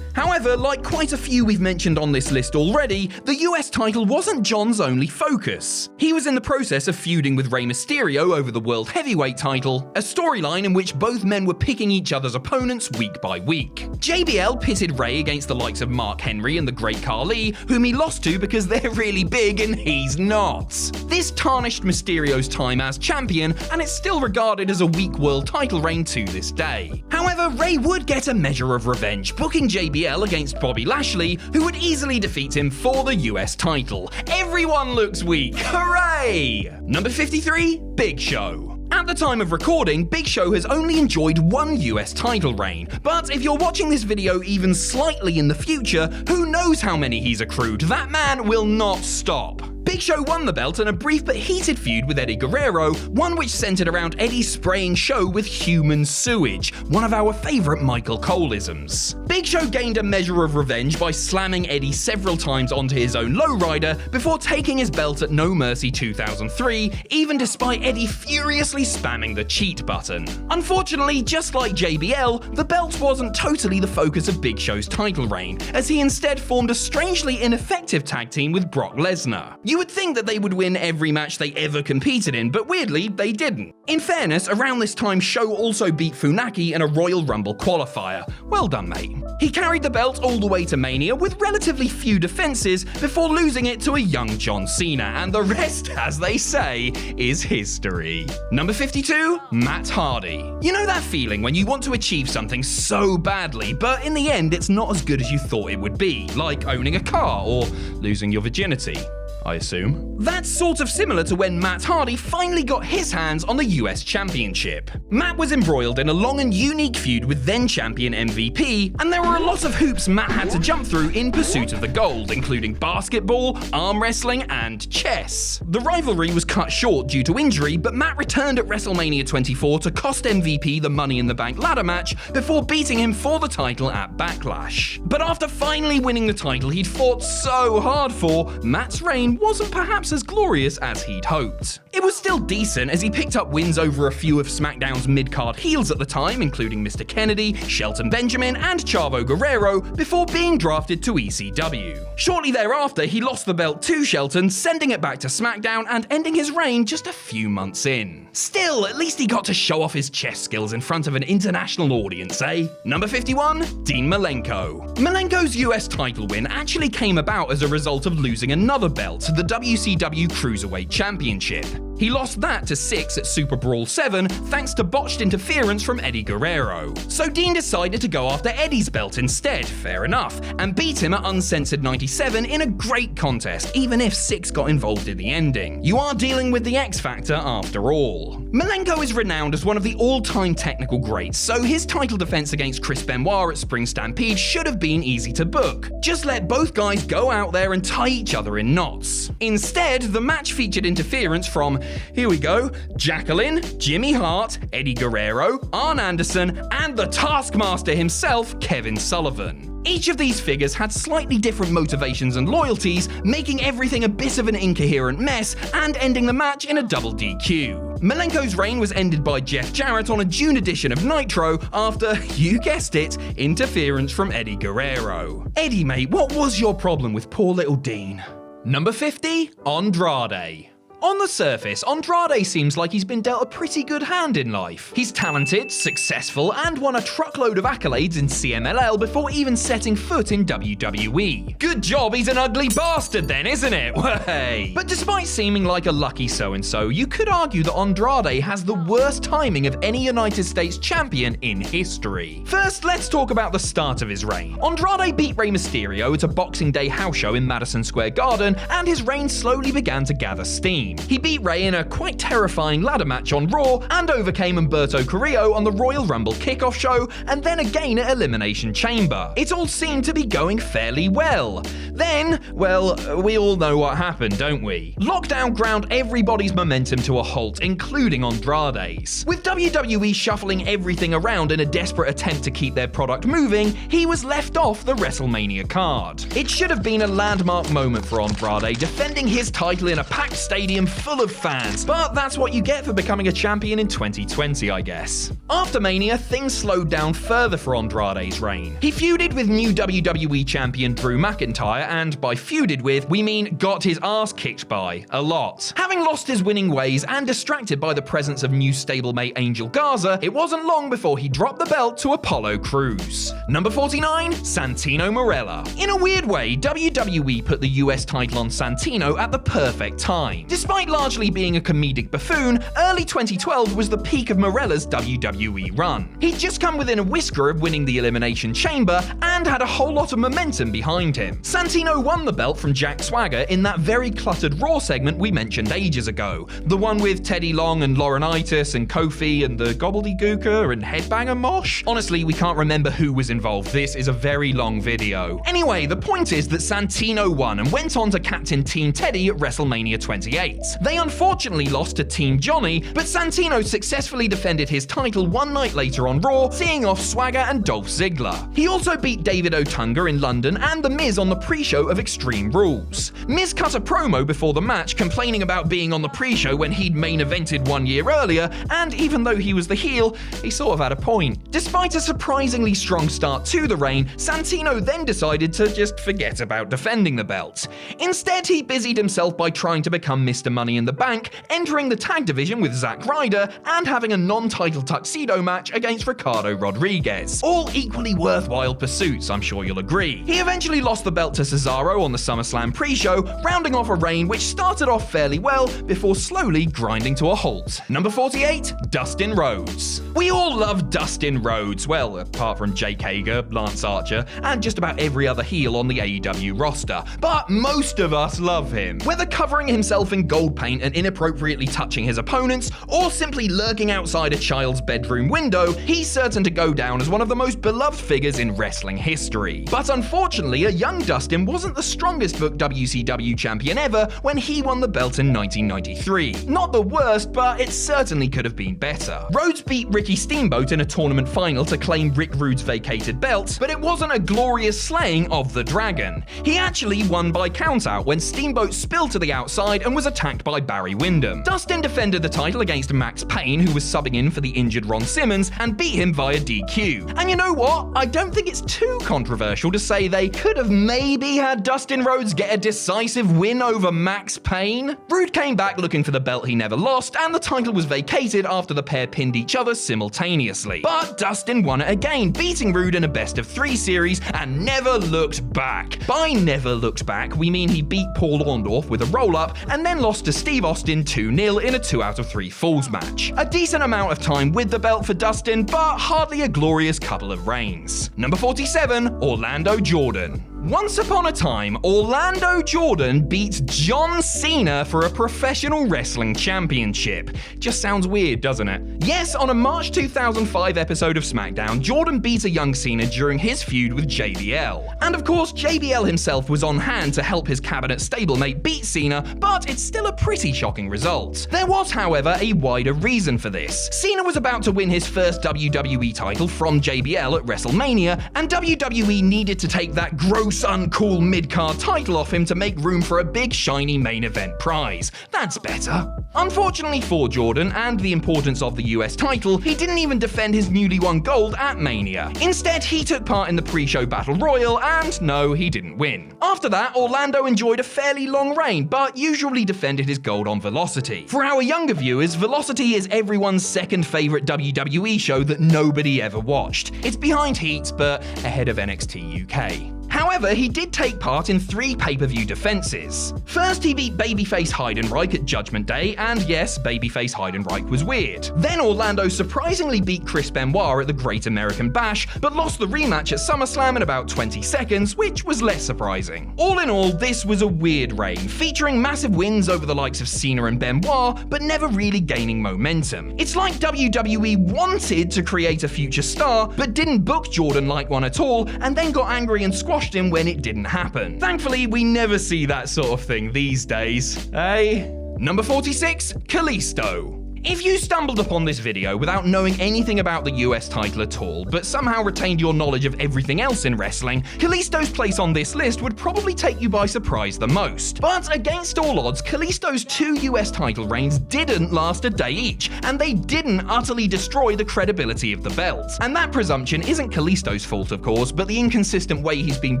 Speaker 1: However, like quite a few we've mentioned on this list already, the US title wasn't John's only focus. He was in the process of feuding with Rey Mysterio over the World Heavyweight title, a storyline in which both men were picking each other's opponents week by week. JBL pitted Rey against the likes of Mark Henry and the Great Khali, whom he lost to because they're really big and he's not. This tarnished Mysterio's time as champion, and it's still regarded as a weak world title reign to this day. However, Rey would get a measure of revenge, booking JBL against Bobby Lashley, who would easily defeat him for the US title. Everyone looks weak, hooray! Number 53, Big Show. At the time of recording, Big Show has only enjoyed one US title reign, but if you're watching this video even slightly in the future, who knows how many he's accrued? That man will not stop. Big Show won the belt in a brief but heated feud with Eddie Guerrero, one which centered around Eddie spraying Show with human sewage, one of our favorite Michael Cole-isms. Big Show gained a measure of revenge by slamming Eddie several times onto his own lowrider before taking his belt at No Mercy 2003, even despite Eddie furiously spamming the cheat button. Unfortunately, just like JBL, the belt wasn't totally the focus of Big Show's title reign, as he instead formed a strangely ineffective tag team with Brock Lesnar. You would think that they would win every match they ever competed in, but weirdly, they didn't. In fairness, around this time, Sho also beat Funaki in a Royal Rumble qualifier. Well done, mate. He carried the belt all the way to Mania with relatively few defenses before losing it to a young John Cena, and the rest, as they say, is history. Number 52, Matt Hardy. You know that feeling when you want to achieve something so badly, but in the end, it's not as good as you thought it would be, like owning a car or losing your virginity, I assume. That's sort of similar to when Matt Hardy finally got his hands on the US Championship. Matt was embroiled in a long and unique feud with then-champion MVP, and there were a lot of hoops Matt had to jump through in pursuit of the gold, including basketball, arm wrestling, and chess. The rivalry was cut short due to injury, but Matt returned at WrestleMania 24 to cost MVP the Money in the Bank ladder match before beating him for the title at Backlash. But after finally winning the title he'd fought so hard for, Matt's reign wasn't perhaps as glorious as he'd hoped. It was still decent as he picked up wins over a few of SmackDown's mid-card heels at the time, including Mr. Kennedy, Shelton Benjamin, and Chavo Guerrero, before being drafted to ECW. Shortly thereafter, he lost the belt to Shelton, sending it back to SmackDown and ending his reign just a few months in. Still, at least he got to show off his chess skills in front of an international audience, eh? Number 51, Dean Malenko. Malenko's US title win actually came about as a result of losing another belt, the WCW Cruiserweight Championship. He lost that to Syxx at Super Brawl 7 thanks to botched interference from Eddie Guerrero. So Dean decided to go after Eddie's belt instead, fair enough, and beat him at Uncensored 97 in a great contest, even if Syxx got involved in the ending. You are dealing with the X Factor after all. Malenko is renowned as one of the all-time technical greats, so his title defense against Chris Benoit at Spring Stampede should have been easy to book. Just let both guys go out there and tie each other in knots. Instead, the match featured interference from, here we go, Jacqueline, Jimmy Hart, Eddie Guerrero, Arn Anderson, and the Taskmaster himself, Kevin Sullivan. Each of these figures had slightly different motivations and loyalties, making everything a bit of an incoherent mess and ending the match in a double DQ. Malenko's reign was ended by Jeff Jarrett on a June edition of Nitro after, you guessed it, interference from Eddie Guerrero. Eddie, mate, what was your problem with poor little Dean? Number 50, Andrade. On the surface, Andrade seems like he's been dealt a pretty good hand in life. He's talented, successful, and won a truckload of accolades in CMLL before even setting foot in WWE. Good job he's an ugly bastard then, isn't it? Way! But despite seeming like a lucky so-and-so, you could argue that Andrade has the worst timing of any United States champion in history. First, let's talk about the start of his reign. Andrade beat Rey Mysterio at a Boxing Day house show in Madison Square Garden, and his reign slowly began to gather steam. He beat Rey in a quite terrifying ladder match on Raw and overcame Humberto Carrillo on the Royal Rumble kickoff show and then again at Elimination Chamber. It all seemed to be going fairly well. Then, well, we all know what happened, don't we? Lockdown ground everybody's momentum to a halt, including Andrade's. With WWE shuffling everything around in a desperate attempt to keep their product moving, he was left off the WrestleMania card. It should have been a landmark moment for Andrade, defending his title in a packed stadium full of fans, but that's what you get for becoming a champion in 2020, I guess. After Mania, things slowed down further for Andrade's reign. He feuded with new WWE champion Drew McIntyre, and by feuded with, we mean got his ass kicked by a lot. Having lost his winning ways and distracted by the presence of new stablemate Angel Garza, it wasn't long before he dropped the belt to Apollo Crews. Number 49, Santino Marella. In a weird way, WWE put the US title on Santino at the perfect time. Despite largely being a comedic buffoon, early 2012 was the peak of Marella's WWE run. He'd just come within a whisker of winning the Elimination Chamber and had a whole lot of momentum behind him. Santino won the belt from Jack Swagger in that very cluttered Raw segment we mentioned ages ago. The one with Teddy Long and Laurinaitis and Kofi and the Gobbledygooker and Headbanger Mosh? Honestly, we can't remember who was involved. This is a very long video. Anyway, the point is that Santino won and went on to captain Team Teddy at WrestleMania 28. They unfortunately lost to Team Johnny, but Santino successfully defended his title one night later on Raw, seeing off Swagger and Dolph Ziggler. He also beat David Otunga in London and The Miz on the pre-show of Extreme Rules. Miz cut a promo before the match complaining about being on the pre-show when he'd main evented 1 year earlier, and even though he was the heel, he sort of had a point. Despite a surprisingly strong start to the reign, Santino then decided to just forget about defending the belt. Instead, he busied himself by trying to become Mr. Money in the Bank, entering the tag division with Zack Ryder, and having a non-title tuxedo match against Ricardo Rodriguez. All equally worthwhile pursuits, I'm sure you'll agree. He eventually lost the belt to Cesaro on the SummerSlam pre-show, rounding off a reign which started off fairly well before slowly grinding to a halt. Number 48, Dustin Rhodes. We all love Dustin Rhodes, well, apart from Jake Hager, Lance Archer, and just about every other heel on the AEW roster. But most of us love him. Whether covering himself in gold paint and inappropriately touching his opponents, or simply lurking outside a child's bedroom window, he's certain to go down as one of the most beloved figures in wrestling history. But unfortunately, a young Dustin wasn't the strongest booked WCW champion ever when he won the belt in 1993. Not the worst, but it certainly could have been better. Rhodes beat Ricky Steamboat in a tournament final to claim Rick Rude's vacated belt, but it wasn't a glorious slaying of the dragon. He actually won by countout when Steamboat spilled to the outside and was attacked by Barry Windham. Dustin defended the title against Max Payne, who was subbing in for the injured Ron Simmons, and beat him via DQ. And you know what? I don't think it's too controversial to say they could have maybe had Dustin Rhodes get a decisive win over Max Payne. Rude came back looking for the belt he never lost, and the title was vacated after the pair pinned each other simultaneously. But Dustin won it again, beating Rude in a best-of-3 series, and never looked back. By never looked back, we mean he beat Paul Orndorff with a roll-up, and then lost to Steve Austin 2-0 in a 2 out of 3 falls match. A decent amount of time with the belt for Dustin, but hardly a glorious couple of reigns. Number 47, Orlando Jordan. Once upon a time, Orlando Jordan beats John Cena for a professional wrestling championship. Just sounds weird, doesn't it? Yes, on a March 2005 episode of SmackDown, Jordan beat a young Cena during his feud with JBL. And of course, JBL himself was on hand to help his cabinet stablemate beat Cena, but it's still a pretty shocking result. There was, however, a wider reason for this. Cena was about to win his first WWE title from JBL at WrestleMania, and WWE needed to take that gross, uncool mid-card title off him to make room for a big shiny main event prize. That's better. Unfortunately for Jordan and the importance of the US title, he didn't even defend his newly won gold at Mania. Instead, he took part in the pre-show Battle Royal, and no, he didn't win. After that, Orlando enjoyed a fairly long reign, but usually defended his gold on Velocity. For our younger viewers, Velocity is everyone's second favorite WWE show that nobody ever watched. It's behind Heat, but ahead of NXT UK. However, he did take part in 3 pay-per-view defenses. First, he beat Babyface Heidenreich at Judgment Day, and yes, Babyface Heidenreich was weird. Then Orlando surprisingly beat Chris Benoit at the Great American Bash, but lost the rematch at SummerSlam in about 20 seconds, which was less surprising. All in all, this was a weird reign, featuring massive wins over the likes of Cena and Benoit, but never really gaining momentum. It's like WWE wanted to create a future star, but didn't book Jordan like one at all, and then got angry and squashed him when it didn't happen. Thankfully, we never see that sort of thing these days, eh? Number 46, Kalisto. If you stumbled upon this video without knowing anything about the US title at all, but somehow retained your knowledge of everything else in wrestling, Kalisto's place on this list would probably take you by surprise the most. But against all odds, Kalisto's 2 US title reigns didn't last a day each, and they didn't utterly destroy the credibility of the belt. And that presumption isn't Kalisto's fault, of course, but the inconsistent way he's been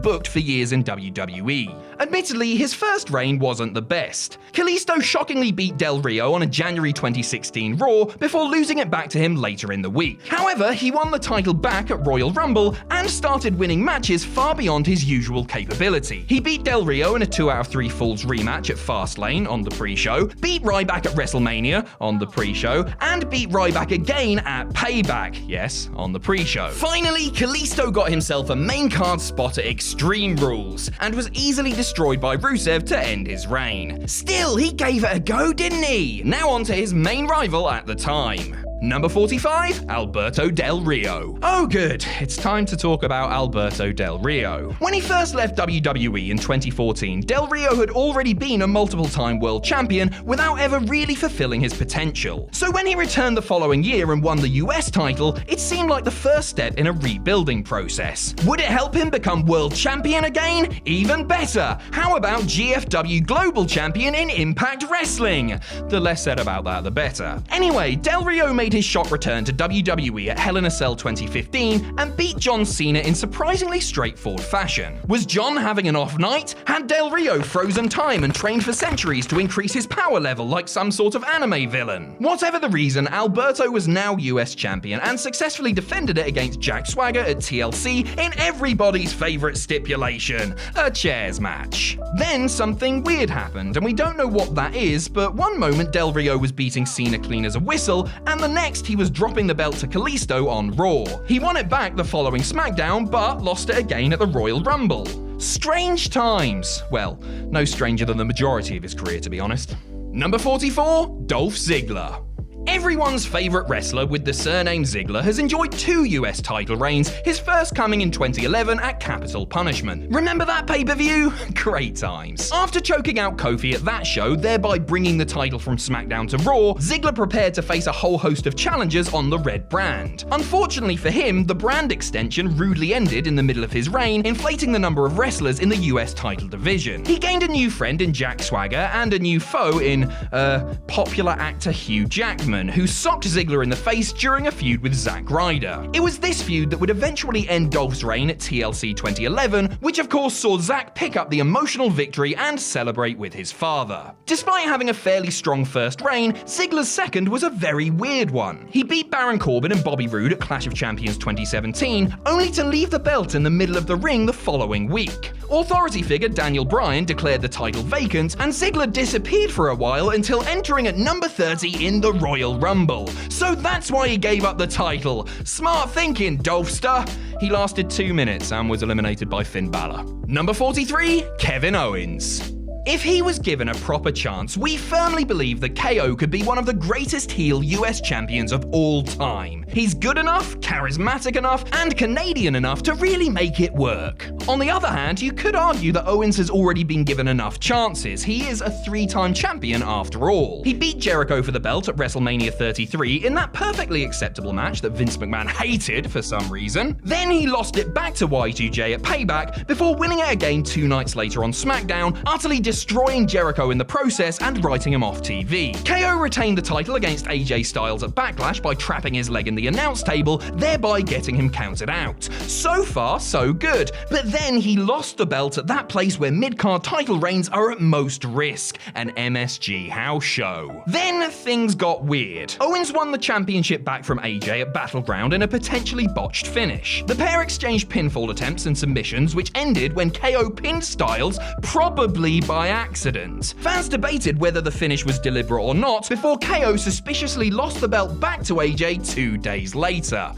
Speaker 1: booked for years in WWE. Admittedly, his first reign wasn't the best. Kalisto shockingly beat Del Rio on a January 2016 Raw before losing it back to him later in the week. However, he won the title back at Royal Rumble and started winning matches far beyond his usual capability. He beat Del Rio in a 2 out of 3 falls rematch at Fastlane on the pre-show, beat Ryback at WrestleMania on the pre-show, and beat Ryback again at Payback, yes, on the pre-show. Finally, Kalisto got himself a main card spot at Extreme Rules, and was easily destroyed by Rusev to end his reign. Still, he gave it a go, didn't he? Now on to his main rival at the time. Number 45, Alberto Del Rio. Oh good, it's time to talk about Alberto Del Rio. When he first left WWE in 2014, Del Rio had already been a multiple-time world champion without ever really fulfilling his potential. So when he returned the following year and won the US title, it seemed like the first step in a rebuilding process. Would it help him become world champion again? Even better! How about GFW Global Champion in Impact Wrestling? The less said about that, the better. Anyway, Del Rio made his shot return to WWE at Hell in a Cell 2015 and beat John Cena in surprisingly straightforward fashion. Was John having an off night? Had Del Rio frozen time and trained for centuries to increase his power level like some sort of anime villain? Whatever the reason, Alberto was now US champion and successfully defended it against Jack Swagger at TLC in everybody's favorite stipulation, a chairs match. Then something weird happened, and we don't know what that is, but one moment Del Rio was beating Cena clean as a whistle, and the next he was dropping the belt to Kalisto on Raw. He won it back the following SmackDown, but lost it again at the Royal Rumble. Strange times. Well, no stranger than the majority of his career, to be honest. Number 44, Dolph Ziggler. Everyone's favourite wrestler with the surname Ziggler has enjoyed 2 US title reigns, his first coming in 2011 at Capital Punishment. Remember that pay-per-view? Great times. After choking out Kofi at that show, thereby bringing the title from SmackDown to Raw, Ziggler prepared to face a whole host of challengers on the red brand. Unfortunately for him, the brand extension rudely ended in the middle of his reign, inflating the number of wrestlers in the US title division. He gained a new friend in Jack Swagger and a new foe in, popular actor Hugh Jackman, who socked Ziggler in the face during a feud with Zack Ryder. It was this feud that would eventually end Dolph's reign at TLC 2011, which of course saw Zack pick up the emotional victory and celebrate with his father. Despite having a fairly strong first reign, Ziggler's second was a very weird one. He beat Baron Corbin and Bobby Roode at Clash of Champions 2017, only to leave the belt in the middle of the ring the following week. Authority figure Daniel Bryan declared the title vacant, and Ziggler disappeared for a while until entering at number 30 in the Royal Rumble. So that's why he gave up the title. Smart thinking, Dolphster. He lasted 2 minutes and was eliminated by Finn Balor. Number 43, Kevin Owens. If he was given a proper chance, we firmly believe that KO could be one of the greatest heel US champions of all time. He's good enough, charismatic enough, and Canadian enough to really make it work. On the other hand, you could argue that Owens has already been given enough chances. He is a 3-time champion after all. He beat Jericho for the belt at WrestleMania 33 in that perfectly acceptable match that Vince McMahon hated for some reason. Then he lost it back to Y2J at Payback before winning it again 2 nights later on SmackDown, utterly destroying Jericho in the process and writing him off TV. KO retained the title against AJ Styles at Backlash by trapping his leg in the announce table, thereby getting him counted out. So far, so good. But then he lost the belt at that place where mid-card title reigns are at most risk, an MSG house show. Then things got weird. Owens won the championship back from AJ at Battleground in a potentially botched finish. The pair exchanged pinfall attempts and submissions, which ended when KO pinned Styles, probably by accident. Fans debated whether the finish was deliberate or not before KO suspiciously lost the belt back to AJ 2 days later.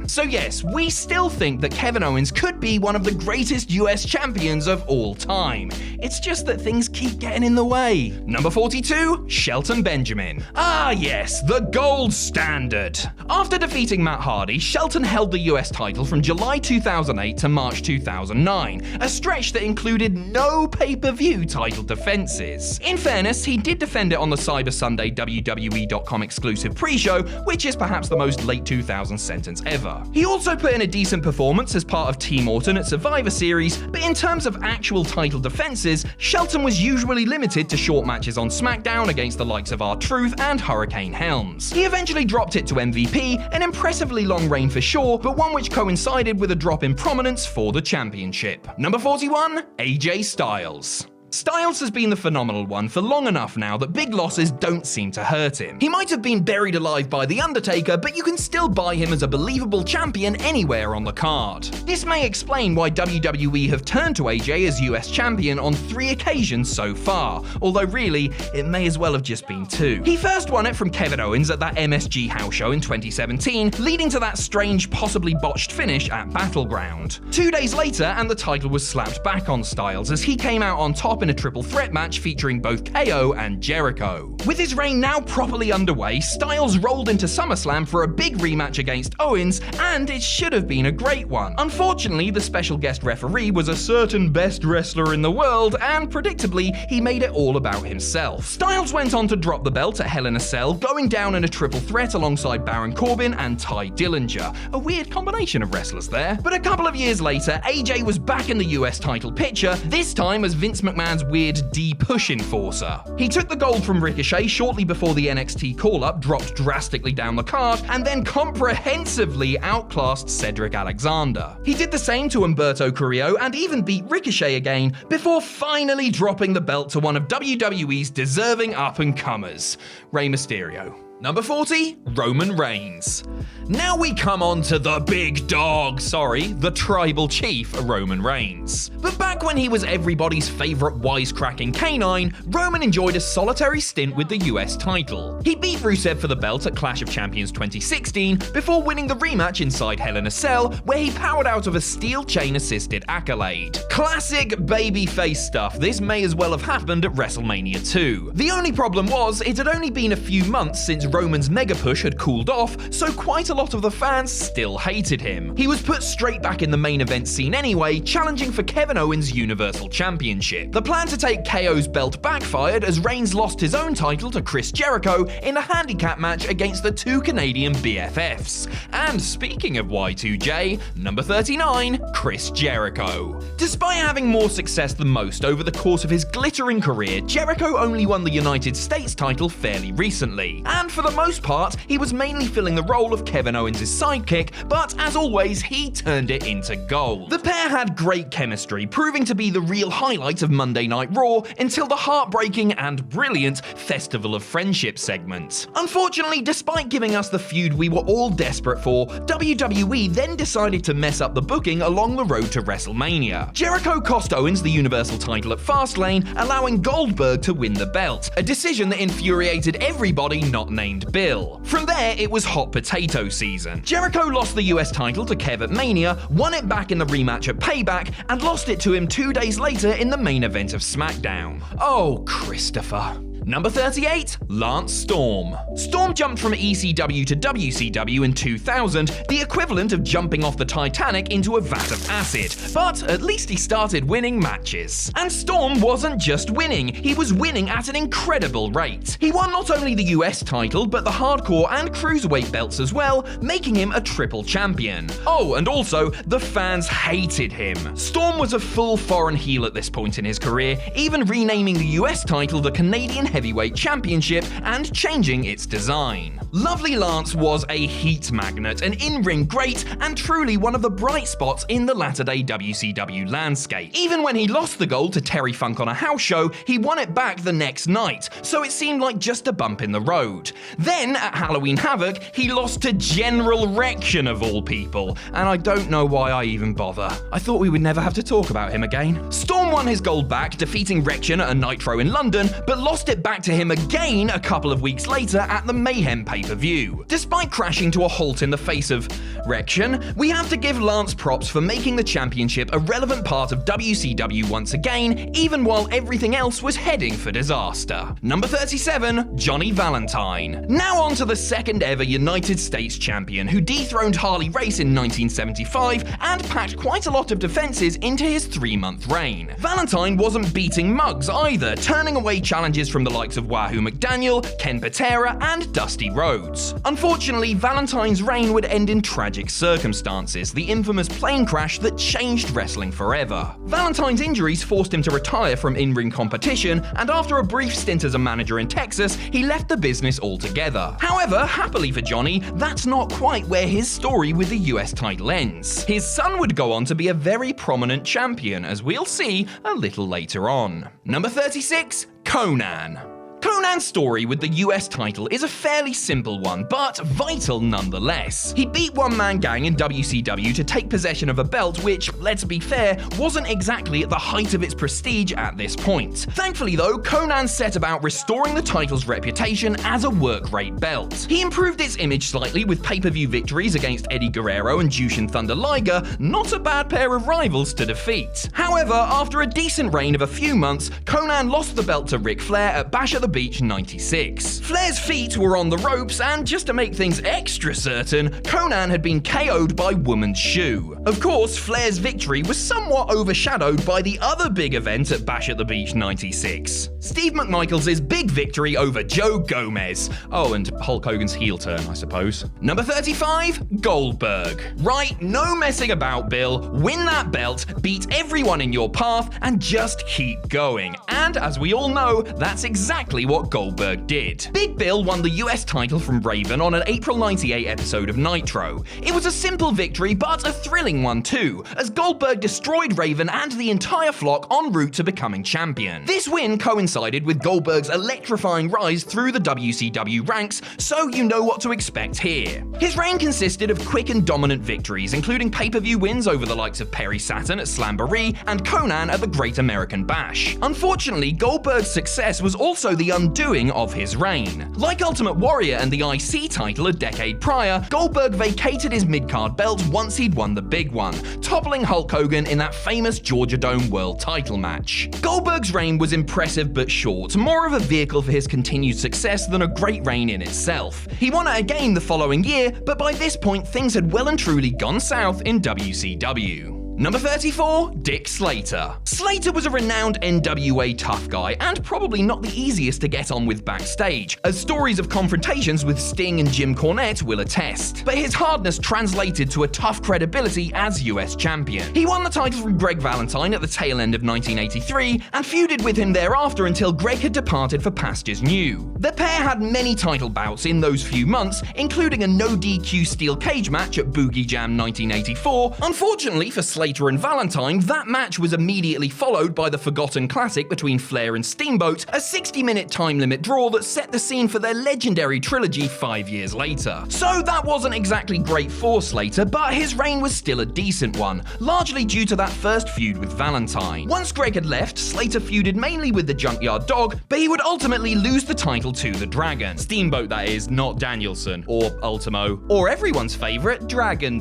Speaker 1: So yes, we still think that Kevin Owens could be one of the greatest US champions of all time. It's just that things keep getting in the way. Number 42, Shelton Benjamin. Ah yes, the gold standard. After defeating Matt Hardy, Shelton held the US title from July 2008 to March 2009, a stretch that included no pay-per-view title defenses. In fairness, he did defend it on the Cyber Sunday WWE.com exclusive pre-show, which is perhaps the most late 2000s sentence ever. He also put in a decent performance as part of Team Orton at Survivor Series, but in terms of actual title defenses, Shelton was usually limited to short matches on SmackDown against the likes of R-Truth and Hurricane Helms. He eventually dropped it to MVP, an impressively long reign for sure, but one which coincided with a drop in prominence for the championship. Number 41, AJ Styles. Styles has been the phenomenal one for long enough now that big losses don't seem to hurt him. He might have been buried alive by The Undertaker, but you can still buy him as a believable champion anywhere on the card. This may explain why WWE have turned to AJ as US champion on 3 occasions so far, although really, it may as well have just been 2. He first won it from Kevin Owens at that MSG house show in 2017, leading to that strange, possibly botched finish at Battleground. 2 days later, and the title was slapped back on Styles as he came out on top in a triple threat match featuring both KO and Jericho. With his reign now properly underway, Styles rolled into SummerSlam for a big rematch against Owens, and it should have been a great one. Unfortunately, the special guest referee was a certain best wrestler in the world, and predictably, he made it all about himself. Styles went on to drop the belt at Hell in a Cell, going down in a triple threat alongside Baron Corbin and Ty Dillinger. A weird combination of wrestlers there. But a couple of years later, AJ was back in the US title picture, this time as Vince McMahon's weird D-push enforcer. He took the gold from Ricochet shortly before the NXT call-up dropped drastically down the card, and then comprehensively outclassed Cedric Alexander. He did the same to Humberto Carrillo and even beat Ricochet again, before finally dropping the belt to one of WWE's deserving up-and-comers, Rey Mysterio. Number 40, Roman Reigns. Now we come on to the big dog, the tribal chief, Roman Reigns. But back when he was everybody's favourite wisecracking canine, Roman enjoyed a solitary stint with the US title. He beat Rusev for the belt at Clash of Champions 2016 before winning the rematch inside Hell in a Cell, where he powered out of a steel chain-assisted accolade. Classic babyface stuff. This may as well have happened at WrestleMania 2. The only problem was, it had only been a few months since Roman's mega push had cooled off, so quite a lot of the fans still hated him. He was put straight back in the main event scene anyway, challenging for Kevin Owens' Universal Championship. The plan to take KO's belt backfired as Reigns lost his own title to Chris Jericho in a handicap match against the two Canadian BFFs. And speaking of Y2J, number 39, Chris Jericho. Despite having more success than most over the course of his glittering career, Jericho only won the United States title fairly recently. And for the most part, he was mainly filling the role of Kevin Owens' sidekick, but as always, he turned it into gold. The pair had great chemistry, proving to be the real highlight of Monday Night Raw until the heartbreaking and brilliant Festival of Friendship segment. Unfortunately, despite giving us the feud we were all desperate for, WWE then decided to mess up the booking along the road to WrestleMania. Jericho cost Owens the Universal title at Fastlane, allowing Goldberg to win the belt, a decision that infuriated everybody not named Bill. From there, it was hot potato season. Jericho lost the US title to Kev at Mania, won it back in the rematch at Payback, and lost it to him 2 days later in the main event of SmackDown. Oh, Christopher. Number 38, Lance Storm. Storm jumped from ECW to WCW in 2000, the equivalent of jumping off the Titanic into a vat of acid, but at least he started winning matches. And Storm wasn't just winning, he was winning at an incredible rate. He won not only the US title, but the hardcore and cruiserweight belts as well, making him a triple champion. Oh, and also, the fans hated him. Storm was a full foreign heel at this point in his career, even renaming the US title the Canadian Heavyweight Championship and changing its design. Lovely Lance was a heat magnet, an in-ring great, and truly one of the bright spots in the latter-day WCW landscape. Even when he lost the gold to Terry Funk on a house show, he won it back the next night, so it seemed like just a bump in the road. Then, at Halloween Havoc, he lost to General Rection of all people, and I don't know why I even bother. I thought we would never have to talk about him again. Storm won his gold back, defeating Rection at a Nitro in London, but lost it back to him again a couple of weeks later at the Mayhem pay-per-view. Despite crashing to a halt in the face of Rection, we have to give Lance props for making the championship a relevant part of WCW once again, even while everything else was heading for disaster. Number 37, Johnny Valentine. Now on to the second ever United States champion, who dethroned Harley Race in 1975 and packed quite a lot of defenses into his 3-month reign. Valentine wasn't beating mugs either, turning away challenges from the likes of Wahoo McDaniel, Ken Patera, and Dusty Rhodes. Unfortunately, Valentine's reign would end in tragic circumstances, the infamous plane crash that changed wrestling forever. Valentine's injuries forced him to retire from in-ring competition, and after a brief stint as a manager in Texas, he left the business altogether. However, happily for Johnny, that's not quite where his story with the US title ends. His son would go on to be a very prominent champion, as we'll see a little later on. Number 36, Conan. Conan's story with the US title is a fairly simple one, but vital nonetheless. He beat one-man gang in WCW to take possession of a belt which, let's be fair, wasn't exactly at the height of its prestige at this point. Thankfully though, Conan set about restoring the title's reputation as a work-rate belt. He improved its image slightly with pay-per-view victories against Eddie Guerrero and Jushin Thunder Liger, not a bad pair of rivals to defeat. However, after a decent reign of a few months, Conan lost the belt to Ric Flair at Bash at the Beach 96. Flair's feet were on the ropes, and just to make things extra certain, Conan had been KO'd by Woman's Shoe. Of course, Flair's victory was somewhat overshadowed by the other big event at Bash at the Beach 96. Steve McMichaels' big victory over Joe Gomez. Oh, and Hulk Hogan's heel turn, I suppose. Number 35, Goldberg. Right, no messing about, Bill. Win that belt, beat everyone in your path, and just keep going. And as we all know, that's exactly what Goldberg did. Big Bill won the US title from Raven on an April 98 episode of Nitro. It was a simple victory, but a thrilling one too, as Goldberg destroyed Raven and the entire flock en route to becoming champion. This win coincided with Goldberg's electrifying rise through the WCW ranks, so you know what to expect here. His reign consisted of quick and dominant victories, including pay-per-view wins over the likes of Perry Saturn at Slamboree and Conan at the Great American Bash. Unfortunately, Goldberg's success was also the undoing of his reign. Like Ultimate Warrior and the IC title a decade prior, Goldberg vacated his mid-card belt once he'd won the big one, toppling Hulk Hogan in that famous Georgia Dome World title match. Goldberg's reign was impressive but short, more of a vehicle for his continued success than a great reign in itself. He won it again the following year, but by this point things had well and truly gone south in WCW. Number 34, Dick Slater. Slater was a renowned NWA tough guy and probably not the easiest to get on with backstage, as stories of confrontations with Sting and Jim Cornette will attest. But his hardness translated to a tough credibility as US champion. He won the title from Greg Valentine at the tail end of 1983 and feuded with him thereafter until Greg had departed for pastures new. The pair had many title bouts in those few months, including a no DQ steel cage match at Boogie Jam 1984. Unfortunately for Slater and Valentine, that match was immediately followed by the forgotten classic between Flair and Steamboat, a 60-minute time limit draw that set the scene for their legendary trilogy 5 years later. So that wasn't exactly great for Slater, but his reign was still a decent one, largely due to that first feud with Valentine. Once Greg had left, Slater feuded mainly with the Junkyard Dog, but he would ultimately lose the title to the Dragon. Steamboat, that is, not Danielson, or Ultimo, or everyone's favorite, Dragon.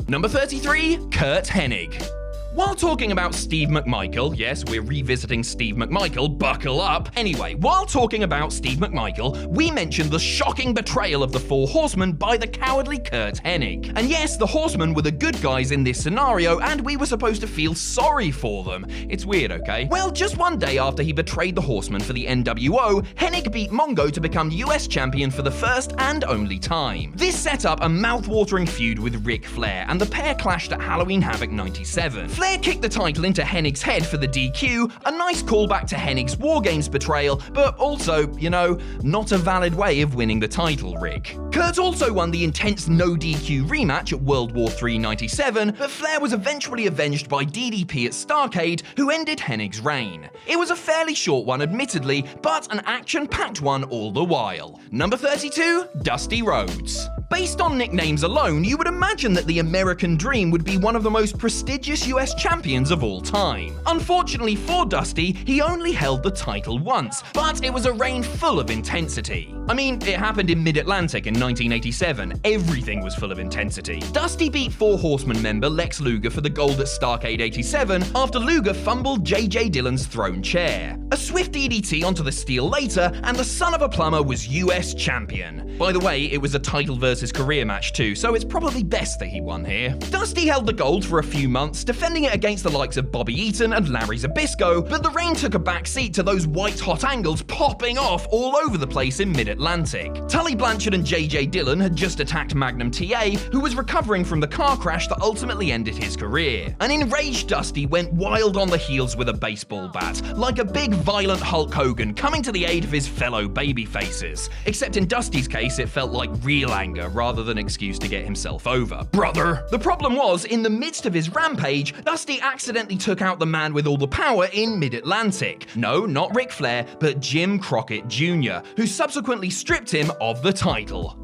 Speaker 1: Number 33, Kurt Hennig. While talking about Steve McMichael, yes, we're revisiting Steve McMichael, buckle up. Anyway, while talking about Steve McMichael, we mentioned the shocking betrayal of the Four Horsemen by the cowardly Kurt Hennig. And yes, the Horsemen were the good guys in this scenario, and we were supposed to feel sorry for them. It's weird, okay? Well, just one day after he betrayed the Horsemen for the NWO, Hennig beat Mongo to become US champion for the first and only time. This set up a mouth-watering feud with Ric Flair, and the pair clashed at Halloween Havoc 97. Flair kicked the title into Hennig's head for the DQ, a nice callback to Hennig's War Games betrayal, but also, you know, not a valid way of winning the title, Rick. Kurt also won the intense no DQ rematch at World War III 97, but Flair was eventually avenged by DDP at Starrcade, who ended Hennig's reign. It was a fairly short one, admittedly, but an action-packed one all the while. Number 32, Dusty Rhodes. Based on nicknames alone, you would imagine that the American Dream would be one of the most prestigious US champions of all time. Unfortunately for Dusty, he only held the title once, but it was a reign full of intensity. I mean, it happened in Mid-Atlantic in 1987. Everything was full of intensity. Dusty beat Four Horsemen member Lex Luger for the gold at Starrcade 87 after Luger fumbled J.J. Dillon's throne chair. A swift DDT onto the steel later, and the son of a plumber was US champion. By the way, it was a title versus career match too, so it's probably best that he won here. Dusty held the gold for a few months, defending it against the likes of Bobby Eaton and Larry Zbyszko, but the reign took a backseat to those white-hot angles popping off all over the place in Mid-Atlantic. Tully, Blanchard and J.J. Dillon had just attacked Magnum TA, who was recovering from the car crash that ultimately ended his career. An enraged Dusty went wild on the heels with a baseball bat, like a big violent Hulk Hogan coming to the aid of his fellow babyfaces. Except in Dusty's case, it felt like real anger rather than excuse to get himself over. Brother! The problem was, in the midst of his rampage, Dusty accidentally took out the man with all the power in Mid-Atlantic. No, not Ric Flair, but Jim Crockett Jr., who subsequently stripped him of the title.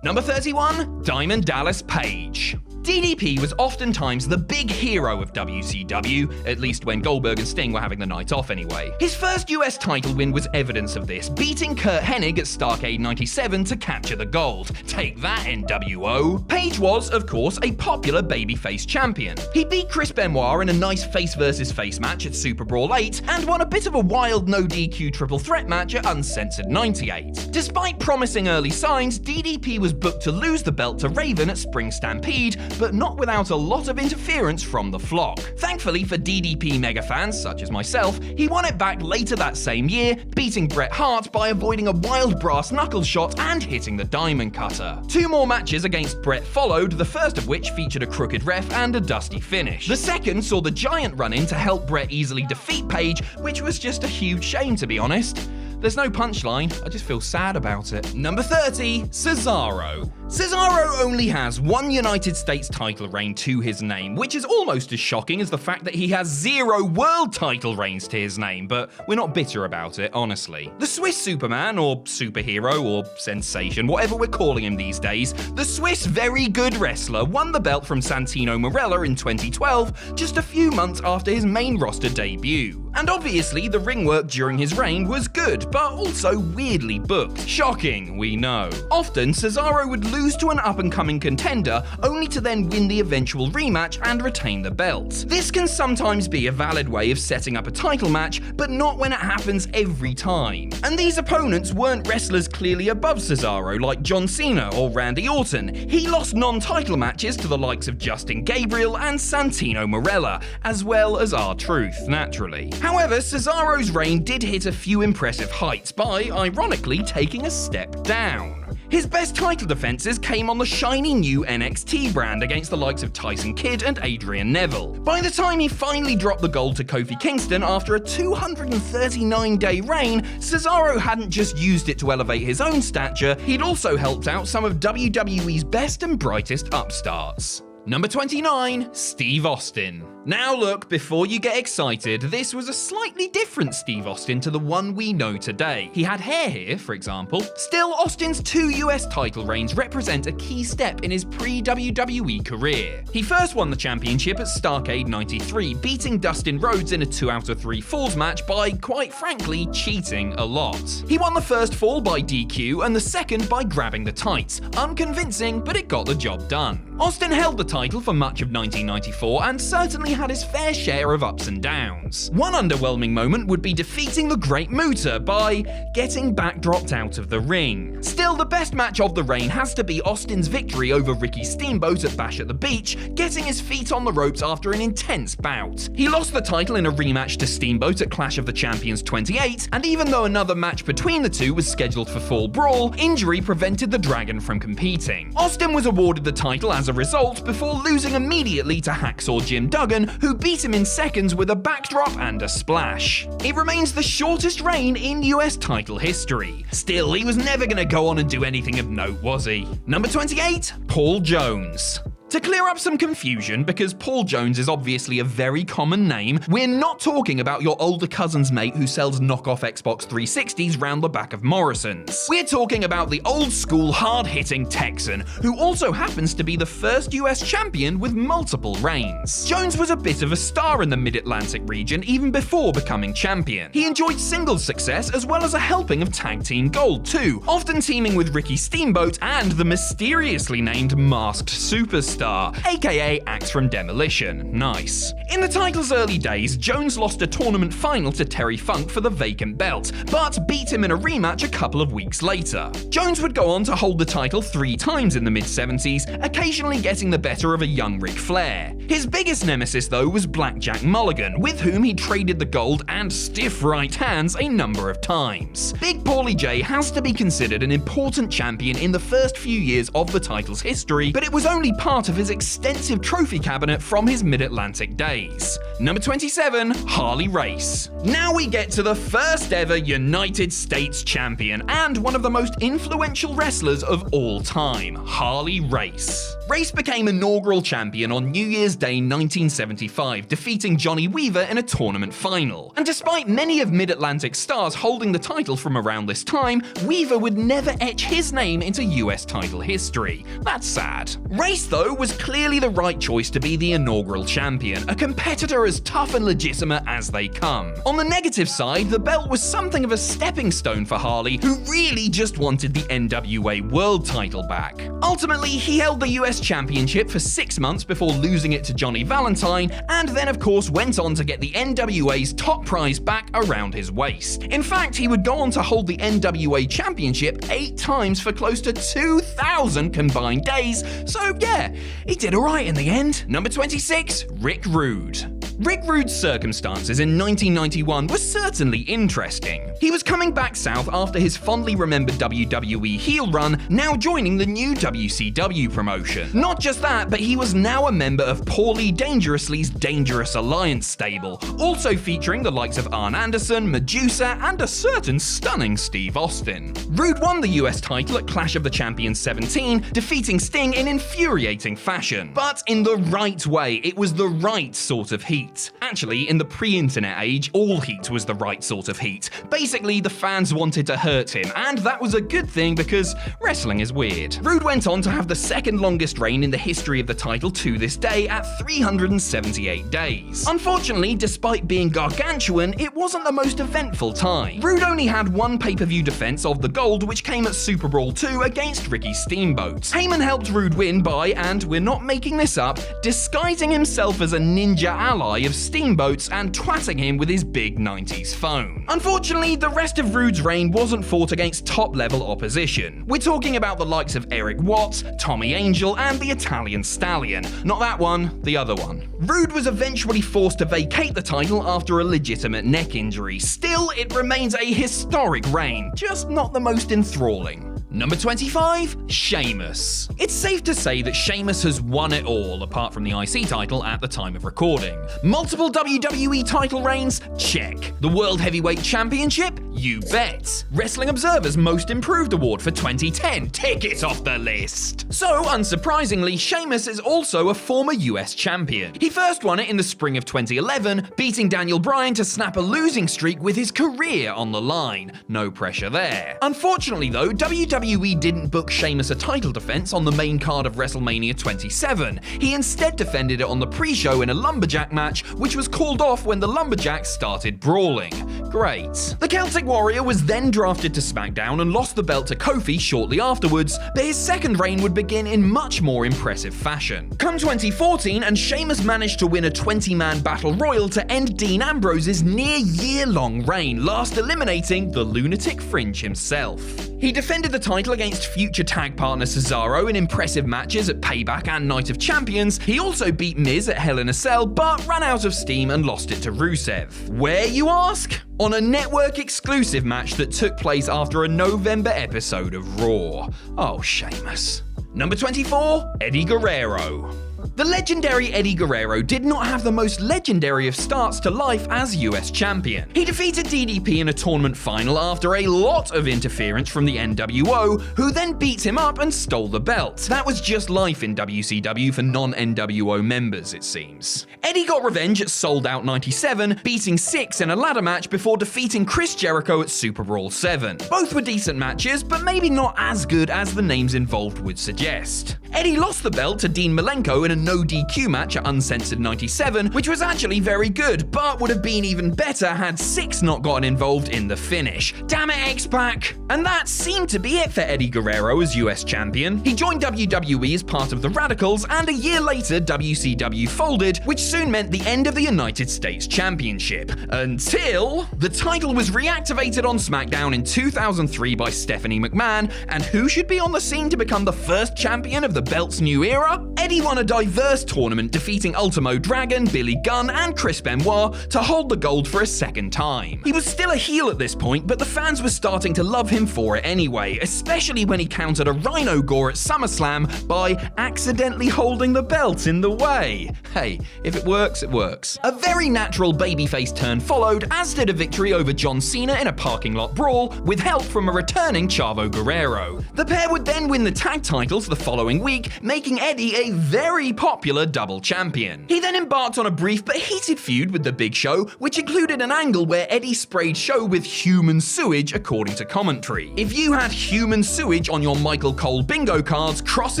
Speaker 1: Number 31, Diamond Dallas Page. DDP was oftentimes the big hero of WCW, at least when Goldberg and Sting were having the night off anyway. His first US title win was evidence of this, beating Curt Hennig at Starrcade 97 to capture the gold. Take that, NWO. Page was, of course, a popular babyface champion. He beat Chris Benoit in a nice face versus face match at Super Brawl 8, and won a bit of a wild no DQ triple threat match at Uncensored 98. Despite promising early signs, DDP was booked to lose the belt to Raven at Spring Stampede, but not without a lot of interference from the flock. Thankfully for DDP mega fans such as myself, he won it back later that same year, beating Bret Hart by avoiding a wild brass knuckle shot and hitting the diamond cutter. 2 more matches against Bret followed, the first of which featured a crooked ref and a dusty finish. The second saw the Giant run in to help Bret easily defeat Page, which was just a huge shame to be honest. There's no punchline, I just feel sad about it. Number 30, Cesaro. Cesaro only has one United States title reign to his name, which is almost as shocking as the fact that he has 0 world title reigns to his name, but we're not bitter about it, honestly. The Swiss Superman, or superhero, or sensation, whatever we're calling him these days, the Swiss very good wrestler won the belt from Santino Marella in 2012, just a few months after his main roster debut. And obviously, the ring work during his reign was good, but also weirdly booked. Shocking, we know. Often, Cesaro would lose to an up-and-coming contender, only to then win the eventual rematch and retain the belt. This can sometimes be a valid way of setting up a title match, but not when it happens every time. And these opponents weren't wrestlers clearly above Cesaro, like John Cena or Randy Orton. He lost non-title matches to the likes of Justin Gabriel and Santino Marella, as well as R-Truth, naturally. However, Cesaro's reign did hit a few impressive heights by, ironically, taking a step down. His best title defenses came on the shiny new NXT brand against the likes of Tyson Kidd and Adrian Neville. By the time he finally dropped the gold to Kofi Kingston after a 239-day reign, Cesaro hadn't just used it to elevate his own stature, he'd also helped out some of WWE's best and brightest upstarts. Number 29, Steve Austin. Now look, before you get excited, this was a slightly different Steve Austin to the one we know today. He had hair here, for example. Still, Austin's 2 US title reigns represent a key step in his pre-WWE career. He first won the championship at Starrcade 93, beating Dustin Rhodes in a 2 out of 3 falls match by, quite frankly, cheating a lot. He won the first fall by DQ and the second by grabbing the tights. Unconvincing, but it got the job done. Austin held the title for much of 1994 and certainly had his fair share of ups and downs. One underwhelming moment would be defeating the Great Muta by getting backdropped out of the ring. Still, the best match of the reign has to be Austin's victory over Ricky Steamboat at Bash at the Beach, getting his feet on the ropes after an intense bout. He lost the title in a rematch to Steamboat at Clash of the Champions 28, and even though another match between the two was scheduled for Fall Brawl, injury prevented the Dragon from competing. Austin was awarded the title as a result before losing immediately to Hacksaw Jim Duggan, who beat him in seconds with a backdrop and a splash. It remains the shortest reign in US title history. Still, he was never going to go on and do anything of note, was he? Number 28, Paul Jones. To clear up some confusion, because Paul Jones is obviously a very common name, we're not talking about your older cousin's mate who sells knockoff Xbox 360s round the back of Morrison's. We're talking about the old school hard-hitting Texan, who also happens to be the first US champion with multiple reigns. Jones was a bit of a star in the Mid-Atlantic region even before becoming champion. He enjoyed singles success as well as a helping of tag team gold too, often teaming with Ricky Steamboat and the mysteriously named Masked Superstar, aka Axe from Demolition. Nice. In the title's early days, Jones lost a tournament final to Terry Funk for the vacant belt, but beat him in a rematch a couple of weeks later. Jones would go on to hold the title 3 times in the mid-70s, occasionally getting the better of a young Ric Flair. His biggest nemesis, though, was Blackjack Mulligan, with whom he traded the gold and stiff right hands a number of times. Big Paulie J has to be considered an important champion in the first few years of the title's history, but it was only part of his extensive trophy cabinet from his Mid-Atlantic days. Number 27, Harley Race. Now we get to the first ever United States champion and one of the most influential wrestlers of all time, Harley Race. Race became inaugural champion on New Year's Day 1975, defeating Johnny Weaver in a tournament final. And despite many of Mid-Atlantic stars holding the title from around this time, Weaver would never etch his name into US title history. That's sad. Race, though, was clearly the right choice to be the inaugural champion, a competitor as tough and legitimate as they come. On the negative side, the belt was something of a stepping stone for Harley, who really just wanted the NWA World title back. Ultimately, he held the US Championship for 6 months before losing it to Johnny Valentine, and then of course went on to get the NWA's top prize back around his waist. In fact, he would go on to hold the NWA Championship 8 times for close to 2,000 combined days, so yeah, he did alright in the end. Number 26, Rick Rude. Rick Rude's circumstances in 1991 were certainly interesting. He was coming back south after his fondly remembered WWE heel run, now joining the new WCW promotion. Not just that, but he was now a member of Paulie Dangerously's Dangerous Alliance stable, also featuring the likes of Arn Anderson, Medusa, and a certain stunning Steve Austin. Rude won the US title at Clash of the Champions 17, defeating Sting in infuriating fashion. But in the right way, it was the right sort of heat. Actually, in the pre-internet age, all heat was the right sort of heat. Basically, the fans wanted to hurt him, and that was a good thing because wrestling is weird. Rude went on to have the second longest reign in the history of the title to this day at 378 days. Unfortunately, despite being gargantuan, it wasn't the most eventful time. Rude only had one pay-per-view defense of the gold, which came at Super Brawl 2 against Ricky Steamboat. Heyman helped Rude win by, and we're not making this up, disguising himself as a ninja ally of Steamboat's and twatting him with his big 90s phone. Unfortunately, the rest of Rude's reign wasn't fought against top-level opposition. We're talking about the likes of Eric Watts, Tommy Angel, and the Italian Stallion. Not that one, the other one. Rude was eventually forced to vacate the title after a legitimate neck injury. Still, it remains a historic reign, just not the most enthralling. Number 25, Sheamus. It's safe to say that Sheamus has won it all, apart from the IC title at the time of recording. Multiple WWE title reigns? Check. The World Heavyweight Championship? You bet. Wrestling Observer's Most Improved Award for 2010? Tick it off the list. So, unsurprisingly, Sheamus is also a former US champion. He first won it in the spring of 2011, beating Daniel Bryan to snap a losing streak with his career on the line. No pressure there. Unfortunately though, WWE didn't book Sheamus a title defense on the main card of WrestleMania 27. He instead defended it on the pre-show in a lumberjack match, which was called off when the lumberjacks started brawling. Great. The Celtic Warrior was then drafted to SmackDown and lost the belt to Kofi shortly afterwards, but his second reign would begin in much more impressive fashion. Come 2014, and Sheamus managed to win a 20-man battle royal to end Dean Ambrose's near-year-long reign, last eliminating the Lunatic Fringe himself. He defended the title against future tag partner Cesaro in impressive matches at Payback and Night of Champions. He also beat Miz at Hell in a Cell, but ran out of steam and lost it to Rusev. Where, you ask? On a network exclusive match that took place after a November episode of Raw. Oh, Sheamus. Number 24, Eddie Guerrero. The legendary Eddie Guerrero did not have the most legendary of starts to life as US champion. He defeated DDP in a tournament final after a lot of interference from the NWO, who then beat him up and stole the belt. That was just life in WCW for non-NWO members, it seems. Eddie got revenge at Sold Out 97, beating Syxx in a ladder match before defeating Chris Jericho at Super Brawl 7. Both were decent matches, but maybe not as good as the names involved would suggest. Eddie lost the belt to Dean Malenko in a no DQ match at Uncensored 97, which was actually very good, but would have been even better had Syxx not gotten involved in the finish. Damn it, X-Pac! And that seemed to be it for Eddie Guerrero as US champion. He joined WWE as part of the Radicals, and a year later WCW folded, which soon meant the end of the United States Championship. Until the title was reactivated on SmackDown in 2003 by Stephanie McMahon, and who should be on the scene to become the first champion of the belt's new era? Eddie won a diverse first tournament, defeating Ultimo Dragon, Billy Gunn, and Chris Benoit to hold the gold for a second time. He was still a heel at this point, but the fans were starting to love him for it anyway, especially when he countered a Rhino Gore at SummerSlam by accidentally holding the belt in the way. Hey, if it works, it works. A very natural babyface turn followed, as did a victory over John Cena in a parking lot brawl, with help from a returning Chavo Guerrero. The pair would then win the tag titles the following week, making Eddie a very popular double champion. He then embarked on a brief but heated feud with The Big Show, which included an angle where Eddie sprayed Show with human sewage, according to commentary. If you had human sewage on your Michael Cole bingo cards, cross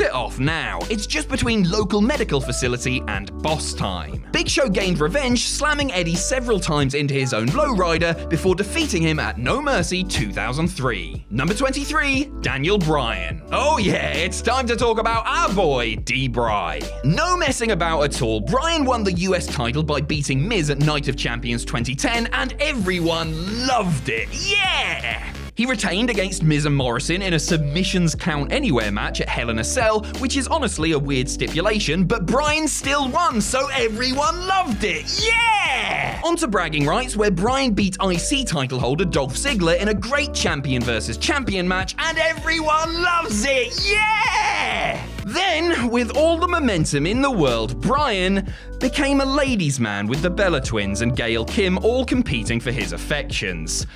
Speaker 1: it off now. It's just between local medical facility and boss time. Big Show gained revenge, slamming Eddie several times into his own lowrider before defeating him at No Mercy 2003. Number 23, Daniel Bryan. Oh yeah, it's time to talk about our boy, D-Bry. No messing about at all, Bryan won the US title by beating Miz at Night of Champions 2010, and everyone loved it. Yeah! He retained against Miz and Morrison in a submissions count anywhere match at Hell in a Cell, which is honestly a weird stipulation, but Bryan still won, so everyone loved it. Yeah! On to bragging rights, where Bryan beat IC title holder Dolph Ziggler in a great champion versus champion match, and everyone loves it. Yeah! Then, with all the momentum in the world, Bryan became a ladies' man with the Bella Twins and Gail Kim all competing for his affections.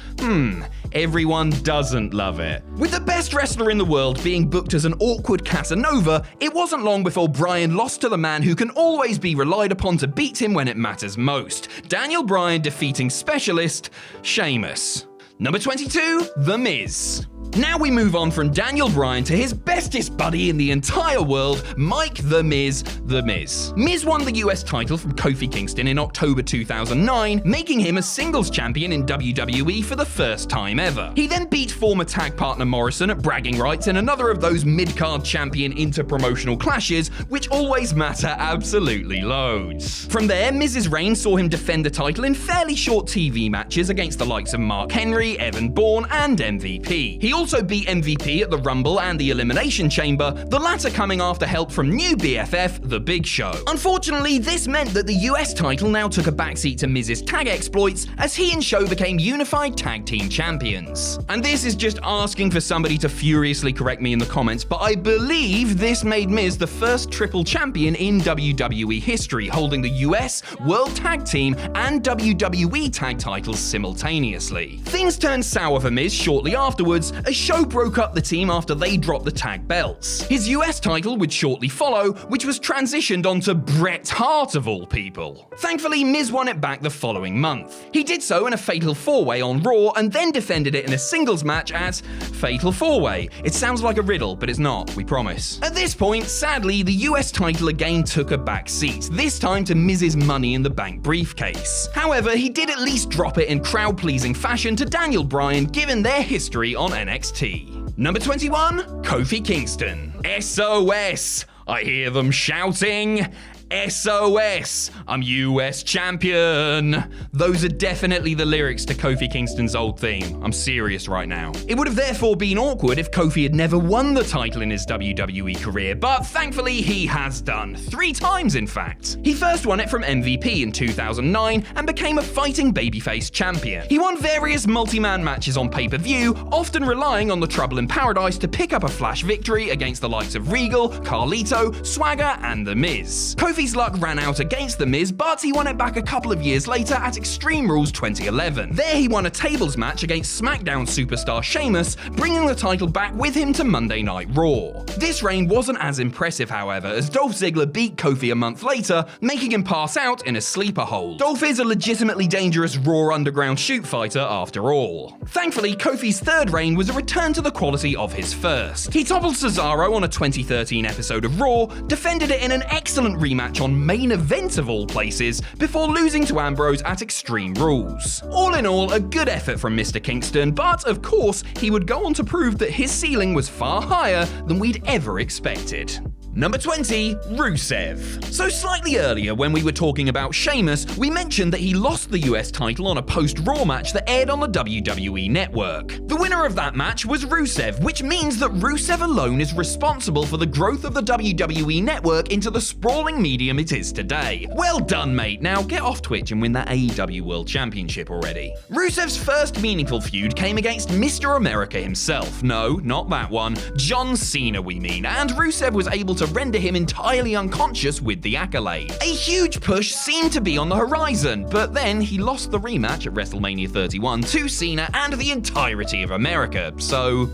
Speaker 1: Everyone doesn't love it. With the best wrestler in the world being booked as an awkward Casanova, it wasn't long before Bryan lost to the man who can always be relied upon to beat him when it matters most. Daniel Bryan defeating specialist Sheamus. Number 22, The Miz. Now we move on from Daniel Bryan to his bestest buddy in the entire world, Mike The Miz. Miz won the US title from Kofi Kingston in October 2009, making him a singles champion in WWE for the first time ever. He then beat former tag partner Morrison at bragging rights in another of those mid-card champion inter-promotional clashes, which always matter absolutely loads. From there, Miz's reign saw him defend the title in fairly short TV matches against the likes of Mark Henry, Evan Bourne, and MVP. He also beat MVP at the Rumble and the Elimination Chamber, the latter coming after help from new BFF, The Big Show. Unfortunately, this meant that the US title now took a backseat to Miz's tag exploits, as he and Show became unified tag team champions. And this is just asking for somebody to furiously correct me in the comments, but I believe this made Miz the first triple champion in WWE history, holding the US, World Tag Team, and WWE tag titles simultaneously. Things turned sour for Miz shortly afterwards, as Show broke up the team after they dropped the tag belts. His US title would shortly follow, which was transitioned onto Bret Hart of all people. Thankfully, Miz won it back the following month. He did so in a Fatal 4-Way on Raw, and then defended it in a singles match as Fatal 4-Way. It sounds like a riddle, but it's not, we promise. At this point, sadly, the US title again took a back seat, this time to Miz's Money in the Bank briefcase. However, he did at least drop it in crowd-pleasing fashion to Daniel Bryan, given their history on NXT. Number 21, Kofi Kingston. SOS! I hear them shouting. SOS! I'm US champion! Those are definitely the lyrics to Kofi Kingston's old theme. I'm serious right now. It would have therefore been awkward if Kofi had never won the title in his WWE career, but thankfully he has done. 3 times, in fact. He first won it from MVP in 2009 and became a fighting babyface champion. He won various multi-man matches on pay-per-view, often relying on the Trouble in Paradise to pick up a flash victory against the likes of Regal, Carlito, Swagger, and The Miz. Kofi's luck ran out against The Miz, but he won it back a couple of years later at Extreme Rules 2011. There he won a tables match against SmackDown superstar Sheamus, bringing the title back with him to Monday Night Raw. This reign wasn't as impressive, however, as Dolph Ziggler beat Kofi a month later, making him pass out in a sleeper hold. Dolph is a legitimately dangerous Raw Underground shoot fighter after all. Thankfully, Kofi's third reign was a return to the quality of his first. He toppled Cesaro on a 2013 episode of Raw, defended it in an excellent rematch on Main Event of all places, before losing to Ambrose at Extreme Rules. All in all, a good effort from Mr. Kingston, but of course, he would go on to prove that his ceiling was far higher than we'd ever expected. Number 20, Rusev. So slightly earlier when we were talking about Sheamus, we mentioned that he lost the US title on a post-Raw match that aired on the WWE Network. The winner of that match was Rusev, which means that Rusev alone is responsible for the growth of the WWE Network into the sprawling medium it is today. Well done, mate. Now get off Twitch and win that AEW World Championship already. Rusev's first meaningful feud came against Mr. America himself. No, not that one. John Cena, we mean. And Rusev was able to render him entirely unconscious with the accolade. A huge push seemed to be on the horizon, but then he lost the rematch at WrestleMania 31 to Cena and the entirety of America, so...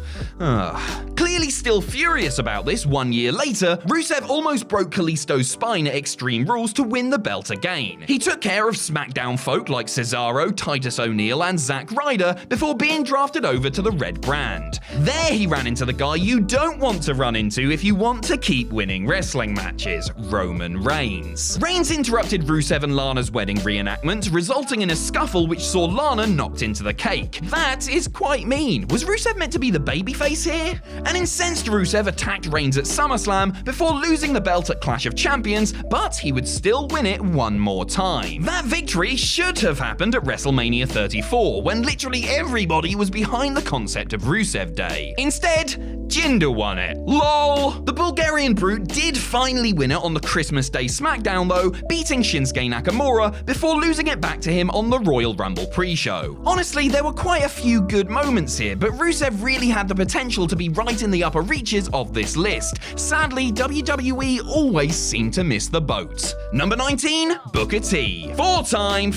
Speaker 1: Clearly still furious about this 1 year later, Rusev almost broke Kalisto's spine at Extreme Rules to win the belt again. He took care of SmackDown folk like Cesaro, Titus O'Neil, and Zack Ryder before being drafted over to the Red brand. There he ran into the guy you don't want to run into if you want to keep winning wrestling matches, Roman Reigns. Reigns interrupted Rusev and Lana's wedding reenactment, resulting in a scuffle which saw Lana knocked into the cake. That is quite mean. Was Rusev meant to be the babyface here? An incensed Rusev attacked Reigns at SummerSlam before losing the belt at Clash of Champions, but he would still win it one more time. That victory should have happened at WrestleMania 34, when literally everybody was behind the concept of Rusev Day. Instead, Jinder won it. LOL! The Bulgarian Brute did finally win it on the Christmas Day SmackDown though, beating Shinsuke Nakamura before losing it back to him on the Royal Rumble pre-show. Honestly, there were quite a few good moments here, but Rusev really had the potential to be right in the upper reaches of this list. Sadly, WWE always seem to miss the boat. Number 19, Booker T. Four-time.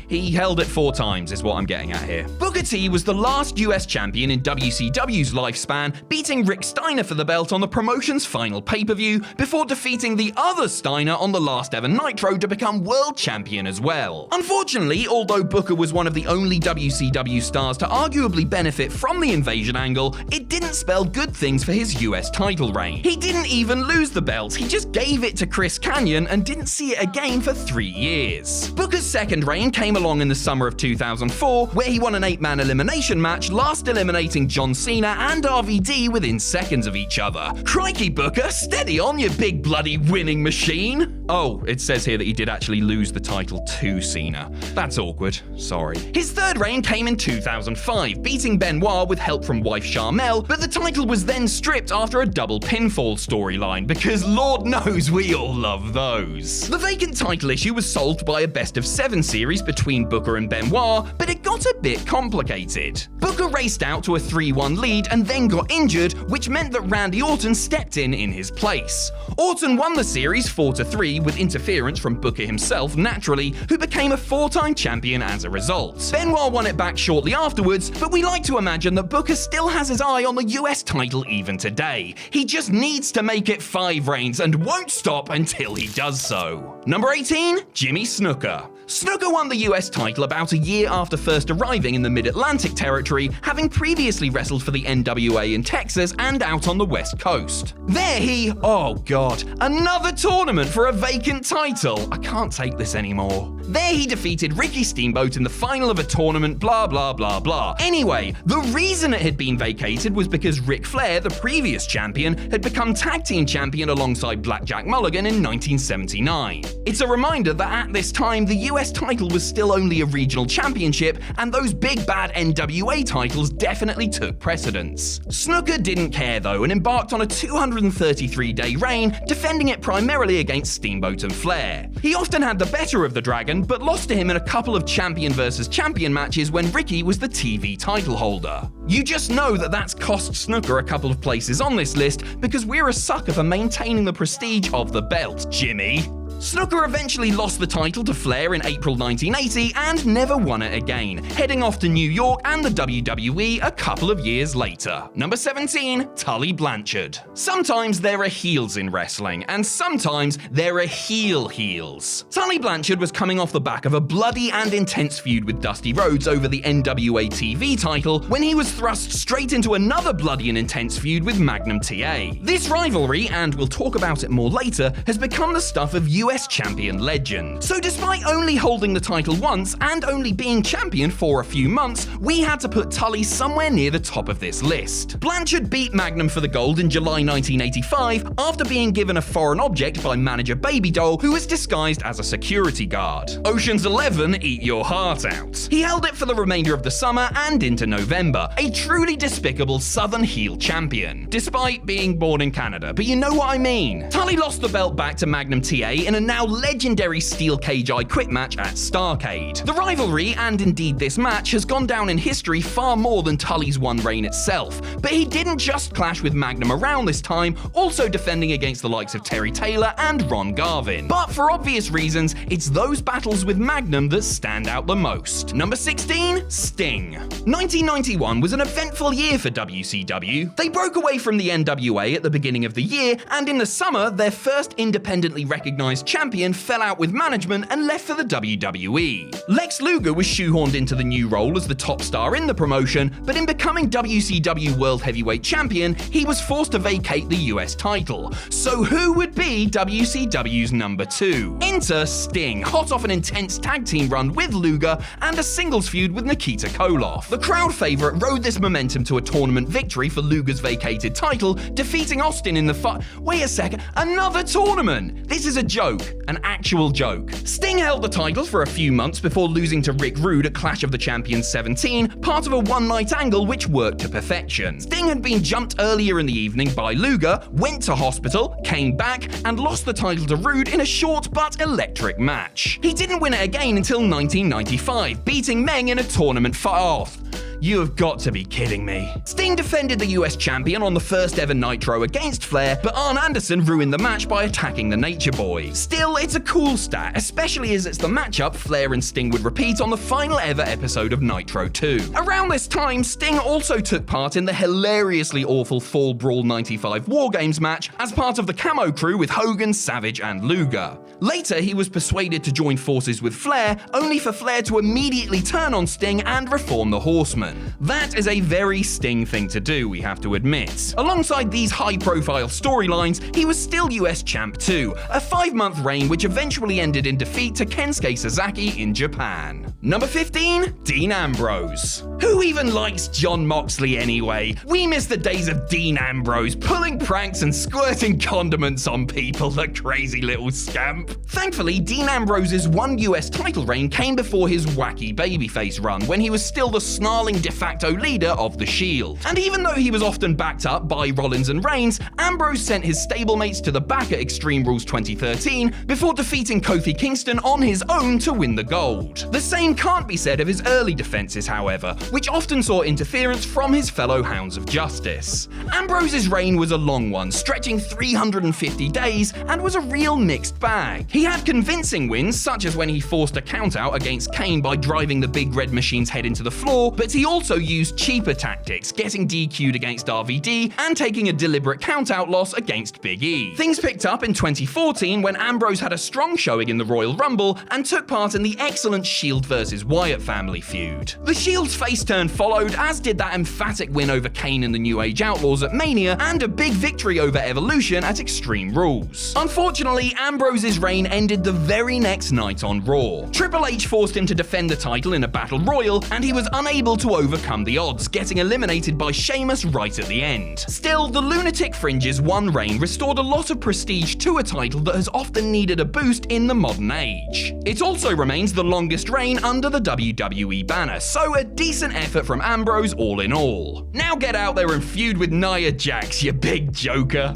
Speaker 1: He held it 4 times is what I'm getting at here. Booker T was the last US champion in WCW's lifespan, beating Rick Steiner for the belt on the promotion's final pay-per-view before defeating the other Steiner on the last ever Nitro to become world champion as well. Unfortunately, although Booker was one of the only WCW stars to arguably benefit from the invasion angle, it didn't spell good things for his US title reign. He didn't even lose the belt, he just gave it to Chris Kanyon and didn't see it again for 3 years. Booker's second reign came along in the summer of 2004, where he won an 8-man elimination match, last eliminating John Cena and RVD within seconds of each other. Crikey, Booker, steady on, you big bloody winning machine! Oh, it says here that he did actually lose the title to Cena. That's awkward, sorry. His third reign came in 2005, beating Benoit with help from wife Charmel, but the title was then stripped after a double pinfall storyline, because Lord knows we all love those. The vacant title issue was solved by a best-of-7 series between Booker and Benoit, but it got a bit complicated. Booker raced out to a 3-1 lead and then got injured, which meant that Randy Orton stepped in his place. Orton won the series 4-3 with interference from Booker himself, naturally, who became a 4-time champion as a result. Benoit won it back shortly afterwards, but we like to imagine that Booker still has his eye on the US title even today. He just needs to make it 5 reigns and won't stop until he does so. Number 18, Jimmy Snuka. Snuka won the US title about a year after first arriving in the Mid-Atlantic territory, having previously wrestled for the NWA in Texas and out on the West Coast. There he, oh god, another tournament for a vacant title. I can't take this anymore. There he defeated Ricky Steamboat in the final of a tournament, blah blah blah blah. Anyway, the reason it had been vacated was because Ric Flair, the previous champion, had become tag team champion alongside Blackjack Mulligan in 1979. It's a reminder that at this time, the US title was still only a regional championship, and those big bad NWA titles definitely took precedence. Snuka didn't care though, and embarked on a 233-day reign, defending it primarily against Steamboat and Flair. He often had the better of the Dragon, but lost to him in a couple of champion versus champion matches when Ricky was the TV title holder. You just know that that's cost Snuka a couple of places on this list, because we're a sucker for maintaining the prestige of the belt, Jimmy. Snuka eventually lost the title to Flair in April 1980 and never won it again, heading off to New York and the WWE a couple of years later. Number 17, Tully Blanchard. Sometimes there are heels in wrestling, and sometimes there are heels. Tully Blanchard was coming off the back of a bloody and intense feud with Dusty Rhodes over the NWA TV title when he was thrust straight into another bloody and intense feud with Magnum TA. This rivalry, and we'll talk about it more later, has become the stuff of US US champion legend. So despite only holding the title once and only being champion for a few months, we had to put Tully somewhere near the top of this list. Blanchard beat Magnum for the gold in July 1985 after being given a foreign object by manager Baby Doll, who was disguised as a security guard. Ocean's 11, eat your heart out. He held it for the remainder of the summer and into November, a truly despicable Southern heel champion, despite being born in Canada, but you know what I mean. Tully lost the belt back to Magnum TA in a now legendary steel cage I Quit match at Starrcade. The rivalry, and indeed this match, has gone down in history far more than Tully's one reign itself, but he didn't just clash with Magnum around this time, also defending against the likes of Terry Taylor and Ron Garvin. But for obvious reasons, it's those battles with Magnum that stand out the most. Number 16, Sting. 1991 was an eventful year for WCW. They broke away from the NWA at the beginning of the year, and in the summer, their first independently recognized champion fell out with management and left for the WWE. Lex Luger was shoehorned into the new role as the top star in the promotion, but in becoming WCW World Heavyweight Champion, he was forced to vacate the US title. So who would be WCW's number 2? Enter Sting, hot off an intense tag team run with Luger and a singles feud with Nikita Koloff. The crowd favorite rode this momentum to a tournament victory for Luger's vacated title, defeating Austin in the fight. Wait a second, another tournament! This is a joke, an actual joke. Sting held the title for a few months before losing to Rick Rude at Clash of the Champions 17, part of a one-night angle which worked to perfection. Sting had been jumped earlier in the evening by Luger, went to hospital, came back, and lost the title to Rude in a short but electric match. He didn't win it again until 1995, beating Meng in a tournament fight-off. You have got to be kidding me. Sting defended the US champion on the first ever Nitro against Flair, but Arn Anderson ruined the match by attacking the Nature Boy. Still, it's a cool stat, especially as it's the matchup Flair and Sting would repeat on the final ever episode of Nitro 2. Around this time, Sting also took part in the hilariously awful Fall Brawl 95 War Games match as part of the Camo Crew with Hogan, Savage, and Luger. Later, he was persuaded to join forces with Flair, only for Flair to immediately turn on Sting and reform the Horsemen. That is a very Sting thing to do, we have to admit. Alongside these high-profile storylines, he was still US champ too, a 5-month reign which eventually ended in defeat to Kensuke Sasaki in Japan. Number 15, Dean Ambrose. Who even likes Jon Moxley anyway? We miss the days of Dean Ambrose pulling pranks and squirting condiments on people, the crazy little scamp. Thankfully, Dean Ambrose's one US title reign came before his wacky babyface run, when he was still the snarling de facto leader of the Shield. And even though he was often backed up by Rollins and Reigns, Ambrose sent his stablemates to the back at Extreme Rules 2013 before defeating Kofi Kingston on his own to win the gold. The same can't be said of his early defenses, however, which often saw interference from his fellow Hounds of Justice. Ambrose's reign was a long one, stretching 350 days, and was a real mixed bag. He had convincing wins, such as when he forced a countout against Kane by driving the Big Red Machine's head into the floor, but he also used cheaper tactics, getting DQ'd against RVD and taking a deliberate countout loss against Big E. Things picked up in 2014 when Ambrose had a strong showing in the Royal Rumble and took part in the excellent Shield vs. Wyatt family feud. The Shield's face turn followed, as did that emphatic win over Kane and the New Age Outlaws at Mania, and a big victory over Evolution at Extreme Rules. Unfortunately, Ambrose's reign ended the very next night on Raw. Triple H forced him to defend the title in a battle royal, and he was unable to overcome the odds, getting eliminated by Sheamus right at the end. Still, the Lunatic Fringe's one reign restored a lot of prestige to a title that has often needed a boost in the modern age. It also remains the longest reign under the WWE banner, so a decent effort from Ambrose all in all. Now get out there and feud with Nia Jax, you big joker.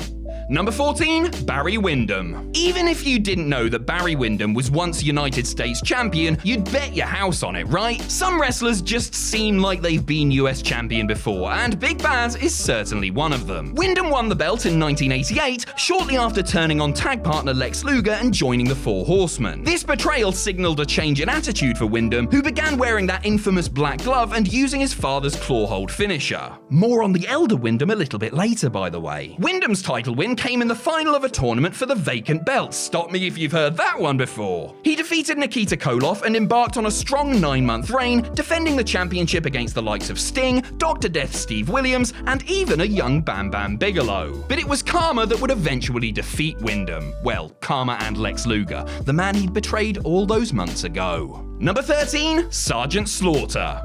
Speaker 1: Number 14, Barry Windham. Even if you didn't know that Barry Windham was once United States champion, you'd bet your house on it, right? Some wrestlers just seem like they've been US champion before, and Big Baz is certainly one of them. Windham won the belt in 1988, shortly after turning on tag partner Lex Luger and joining the Four Horsemen. This betrayal signaled a change in attitude for Windham, who began wearing that infamous black glove and using his father's clawhold finisher. More on the elder Wyndham a little bit later, by the way. Wyndham's title win came in the final of a tournament for the vacant belt. Stop me if you've heard that one before. He defeated Nikita Koloff and embarked on a strong 9-month reign, defending the championship against the likes of Sting, Dr. Death Steve Williams, and even a young Bam Bam Bigelow. But it was Karma that would eventually defeat Wyndham. Well, Karma and Lex Luger, the man he'd betrayed all those months ago. Number 13, Sergeant Slaughter.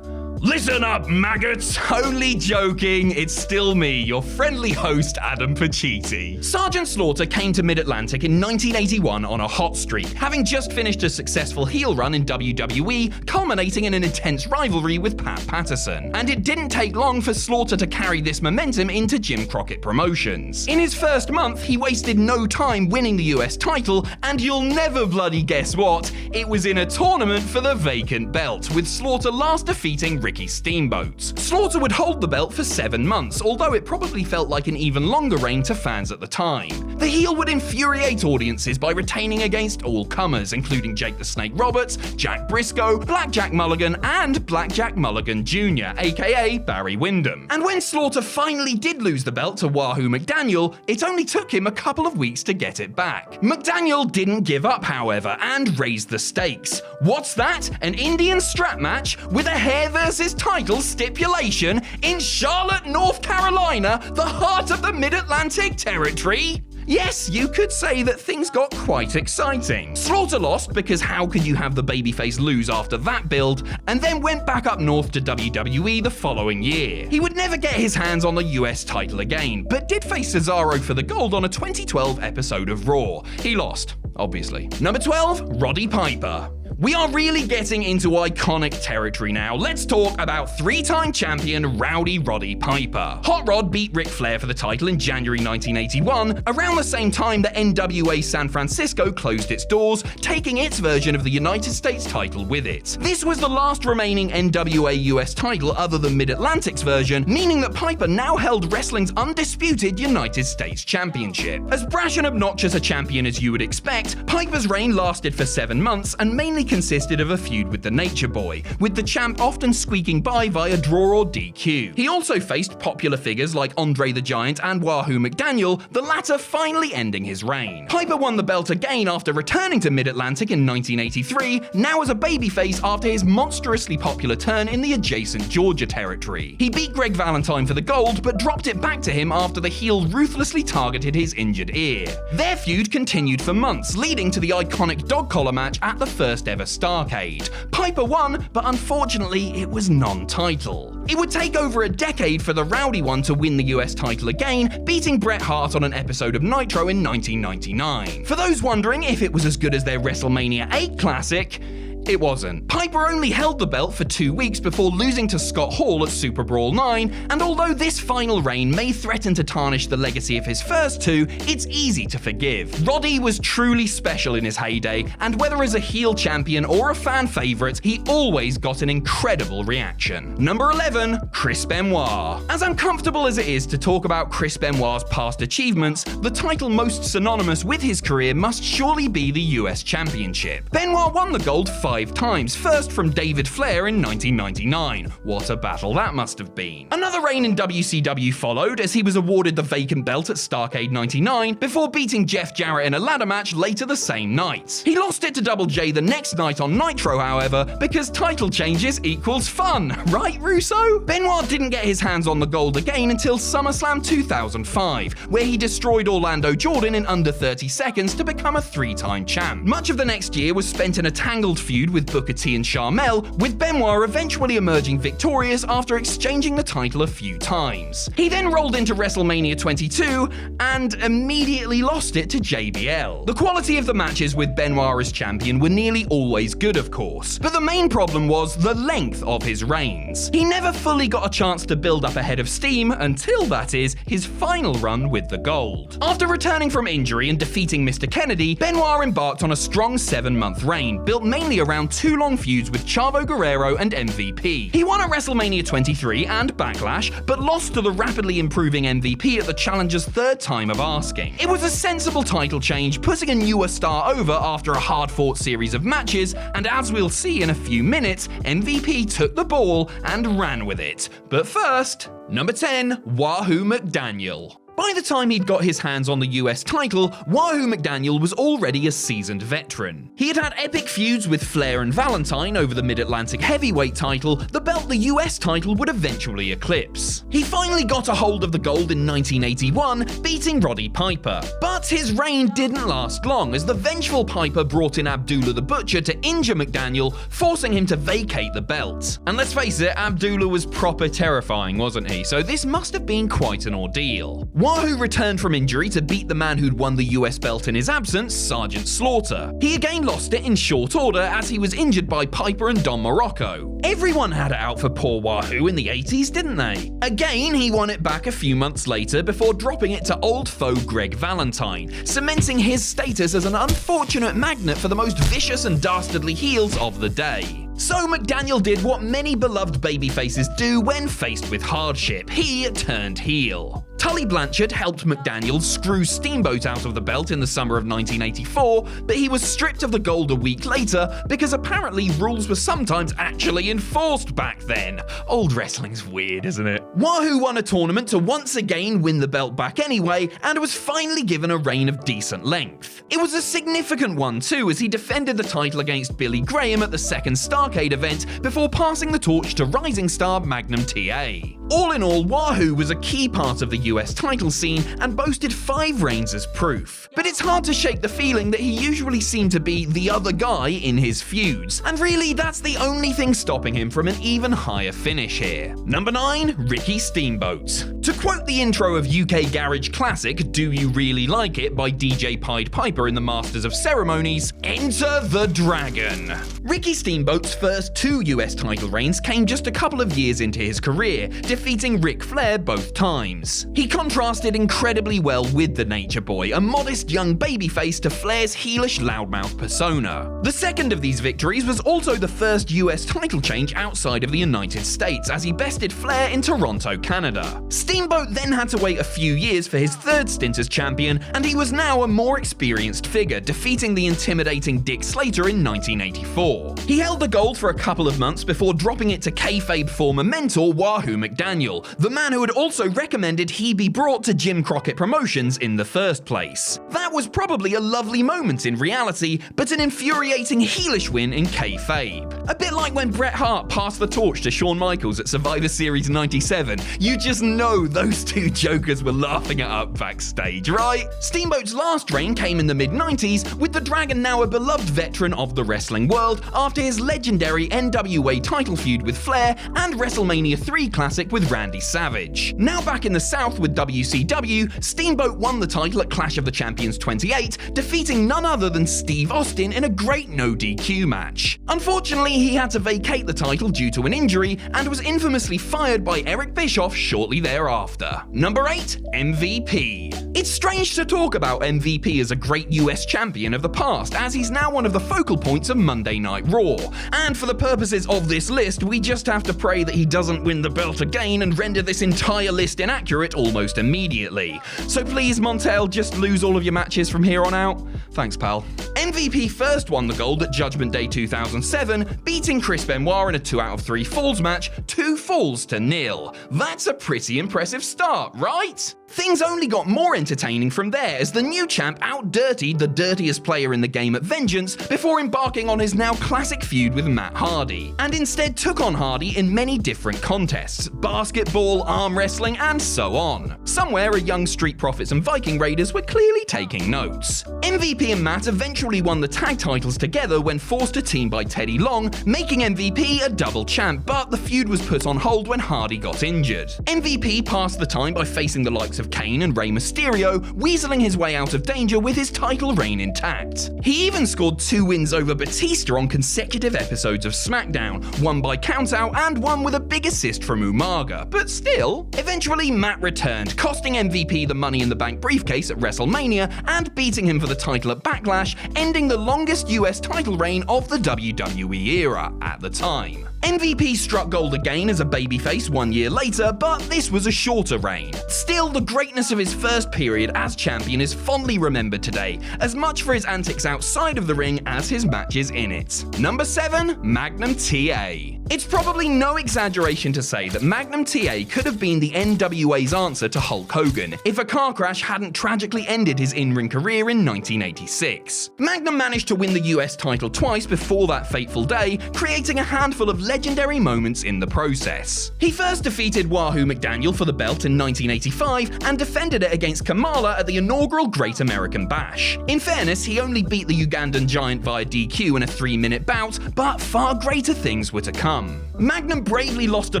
Speaker 1: Listen up, maggots! Only joking, it's still me, your friendly host, Adam Pacitti. Sergeant Slaughter came to Mid-Atlantic in 1981 on a hot streak, having just finished a successful heel run in WWE, culminating in an intense rivalry with Pat Patterson. And it didn't take long for Slaughter to carry this momentum into Jim Crockett Promotions. In his first month, he wasted no time winning the US title, and you'll never bloody guess what, it was in a tournament for the vacant belt, with Slaughter last defeating Ricky Steamboat. Slaughter would hold the belt for 7 months, although it probably felt like an even longer reign to fans at the time. The heel would infuriate audiences by retaining against all comers, including Jake the Snake Roberts, Jack Briscoe, Blackjack Mulligan, and Blackjack Mulligan Jr., aka Barry Windham. And when Slaughter finally did lose the belt to Wahoo McDaniel, it only took him a couple of weeks to get it back. McDaniel didn't give up, however, and raised the stakes. What's that? An Indian strap match with a hair versus title stipulation in Charlotte, North Carolina, the heart of the Mid-Atlantic territory? Yes, you could say that things got quite exciting. Slaughter lost because how could you have the babyface lose after that build, and then went back up north to WWE the following year. He would never get his hands on the US title again, but did face Cesaro for the gold on a 2012 episode of Raw. He lost, obviously. Number 12, Roddy Piper. We are really getting into iconic territory now. Let's talk about 3-time champion Rowdy Roddy Piper. Hot Rod beat Ric Flair for the title in January 1981, around the same time that NWA San Francisco closed its doors, taking its version of the United States title with it. This was the last remaining NWA US title other than Mid-Atlantic's version, meaning that Piper now held wrestling's undisputed United States Championship. As brash and obnoxious a champion as you would expect, Piper's reign lasted for 7 months and mainly consisted of a feud with the Nature Boy, with the champ often squeaking by via draw or DQ. He also faced popular figures like Andre the Giant and Wahoo McDaniel, the latter finally ending his reign. Piper won the belt again after returning to Mid-Atlantic in 1983, now as a babyface after his monstrously popular turn in the adjacent Georgia territory. He beat Greg Valentine for the gold, but dropped it back to him after the heel ruthlessly targeted his injured ear. Their feud continued for months, leading to the iconic dog collar match at the first ever Starrcade. Piper won, but unfortunately it was non-title. It would take over a decade for the Rowdy one to win the US title again, beating Bret Hart on an episode of Nitro in 1999. For those wondering if it was as good as their WrestleMania 8 classic, it wasn't. Piper only held the belt for 2 weeks before losing to Scott Hall at Super Brawl 9, and although this final reign may threaten to tarnish the legacy of his first 2, it's easy to forgive. Roddy was truly special in his heyday, and whether as a heel champion or a fan favorite, he always got an incredible reaction. Number 11, Chris Benoit. As uncomfortable as it is to talk about Chris Benoit's past achievements, the title most synonymous with his career must surely be the US Championship. Benoit won the gold 5 times, first from David Flair in 1999. What a battle that must have been. Another reign in WCW followed as he was awarded the vacant belt at Starrcade 99 before beating Jeff Jarrett in a ladder match later the same night. He lost it to Double J the next night on Nitro, however, because title changes equals fun, right Russo? Benoit didn't get his hands on the gold again until SummerSlam 2005, where he destroyed Orlando Jordan in under 30 seconds to become a 3-time champ. Much of the next year was spent in a tangled feud with Booker T and Sharmell, with Benoit eventually emerging victorious after exchanging the title a few times. He then rolled into WrestleMania 22 and immediately lost it to JBL. The quality of the matches with Benoit as champion were nearly always good, of course, but the main problem was the length of his reigns. He never fully got a chance to build up a head of steam until, that is, his final run with the gold. After returning from injury and defeating Mr. Kennedy, Benoit embarked on a strong 7-month reign, built mainly around around 2 long feuds with Chavo Guerrero and MVP. He won at WrestleMania 23 and Backlash, but lost to the rapidly improving MVP at the challenger's 3rd time of asking. It was a sensible title change, putting a newer star over after a hard-fought series of matches, and as we'll see in a few minutes, MVP took the ball and ran with it. But first, number 10, Wahoo McDaniel. By the time he'd got his hands on the US title, Wahoo McDaniel was already a seasoned veteran. He had had epic feuds with Flair and Valentine over the Mid-Atlantic heavyweight title, the belt the US title would eventually eclipse. He finally got a hold of the gold in 1981, beating Roddy Piper. But his reign didn't last long, as the vengeful Piper brought in Abdullah the Butcher to injure McDaniel, forcing him to vacate the belt. And let's face it, Abdullah was proper terrifying, wasn't he? So this must have been quite an ordeal. Wahoo returned from injury to beat the man who'd won the US belt in his absence, Sergeant Slaughter. He again lost it in short order as he was injured by Piper and Don Morocco. Everyone had it out for poor Wahoo in the 80s, didn't they? Again, he won it back a few months later before dropping it to old foe Greg Valentine, cementing his status as an unfortunate magnet for the most vicious and dastardly heels of the day. So McDaniel did what many beloved babyfaces do when faced with hardship. He turned heel. Tully Blanchard helped McDaniel screw Steamboat out of the belt in the summer of 1984, but he was stripped of the gold a week later because apparently rules were sometimes actually enforced back then. Old wrestling's weird, isn't it? Wahoo won a tournament to once again win the belt back anyway, and was finally given a reign of decent length. It was a significant one too, as he defended the title against Billy Graham at the second Starrcade event before passing the torch to rising star Magnum TA. All in all, Wahoo was a key part of the US title scene and boasted 5 reigns as proof. But it's hard to shake the feeling that he usually seemed to be the other guy in his feuds, and really that's the only thing stopping him from an even higher finish here. Number 9, Ricky Steamboat. To quote the intro of UK Garage classic Do You Really Like It by DJ Pied Piper in the Masters of Ceremonies, enter the dragon. Ricky Steamboat's first 2 US title reigns came just a couple of years into his career, defeating Ric Flair both times. He contrasted incredibly well with the Nature Boy, a modest young babyface to Flair's heelish loudmouth persona. The second of these victories was also the first US title change outside of the United States, as he bested Flair in Toronto, Canada. Steamboat then had to wait a few years for his 3rd stint as champion, and he was now a more experienced figure, defeating the intimidating Dick Slater in 1984. He held the gold for a couple of months before dropping it to kayfabe former mentor Wahoo McDaniel, the man who had also recommended he be brought to Jim Crockett Promotions in the first place. That was probably a lovely moment in reality, but an infuriating heelish win in kayfabe. A bit like when Bret Hart passed the torch to Shawn Michaels at Survivor Series 97. You just know those two jokers were laughing it up backstage, right? Steamboat's last reign came in the mid-90s, with the Dragon now a beloved veteran of the wrestling world after his legendary NWA title feud with Flair and WrestleMania 3 classic with Randy Savage. Now back in the South with WCW, Steamboat won the title at Clash of the Champions 28, defeating none other than Steve Austin in a great no DQ match. Unfortunately, he had to vacate the title due to an injury and was infamously fired by Eric Bischoff shortly thereafter. Number 8, MVP. It's strange to talk about MVP as a great US champion of the past, as he's now one of the focal points of Monday Night Raw. And for the purposes of this list, we just have to pray that he doesn't win the belt again and render this entire list inaccurate almost immediately. So please, Montel, just lose all of your matches from here on out. Thanks, pal. MVP first won the gold at Judgment Day 2007, beating Chris Benoit in a 2 out of 3 falls match, 2 falls to 0. That's a pretty impressive start, right? Things only got more entertaining from there as the new champ out-dirtied the dirtiest player in the game at Vengeance before embarking on his now classic feud with Matt Hardy, and instead took on Hardy in many different contests, basketball, arm wrestling, and so on. Somewhere a young Street Profits and Viking Raiders were clearly taking notes. MVP and Matt eventually won the tag titles together when forced to team by Teddy Long, making MVP a double champ, but the feud was put on hold when Hardy got injured. MVP passed the time by facing the likes likes of Kane and Rey Mysterio, weaseling his way out of danger with his title reign intact. He even scored 2 wins over Batista on consecutive episodes of SmackDown, one by countout and one with a big assist from Umaga, but still. Eventually, Matt returned, costing MVP the Money in the Bank briefcase at WrestleMania and beating him for the title at Backlash, ending the longest US title reign of the WWE era at the time. MVP struck gold again as a babyface 1 year later, but this was a shorter reign. Still, the greatness of his first period as champion is fondly remembered today, as much for his antics outside of the ring as his matches in it. Number 7, Magnum TA. It's probably no exaggeration to say that Magnum TA could have been the NWA's answer to Hulk Hogan if a car crash hadn't tragically ended his in-ring career in 1986. Magnum managed to win the US title twice before that fateful day, creating a handful of legendary moments in the process. He first defeated Wahoo McDaniel for the belt in 1985 and defended it against Kamala at the inaugural Great American Bash. In fairness, he only beat the Ugandan giant via DQ in a 3-minute bout, but far greater things were to come. Magnum bravely lost a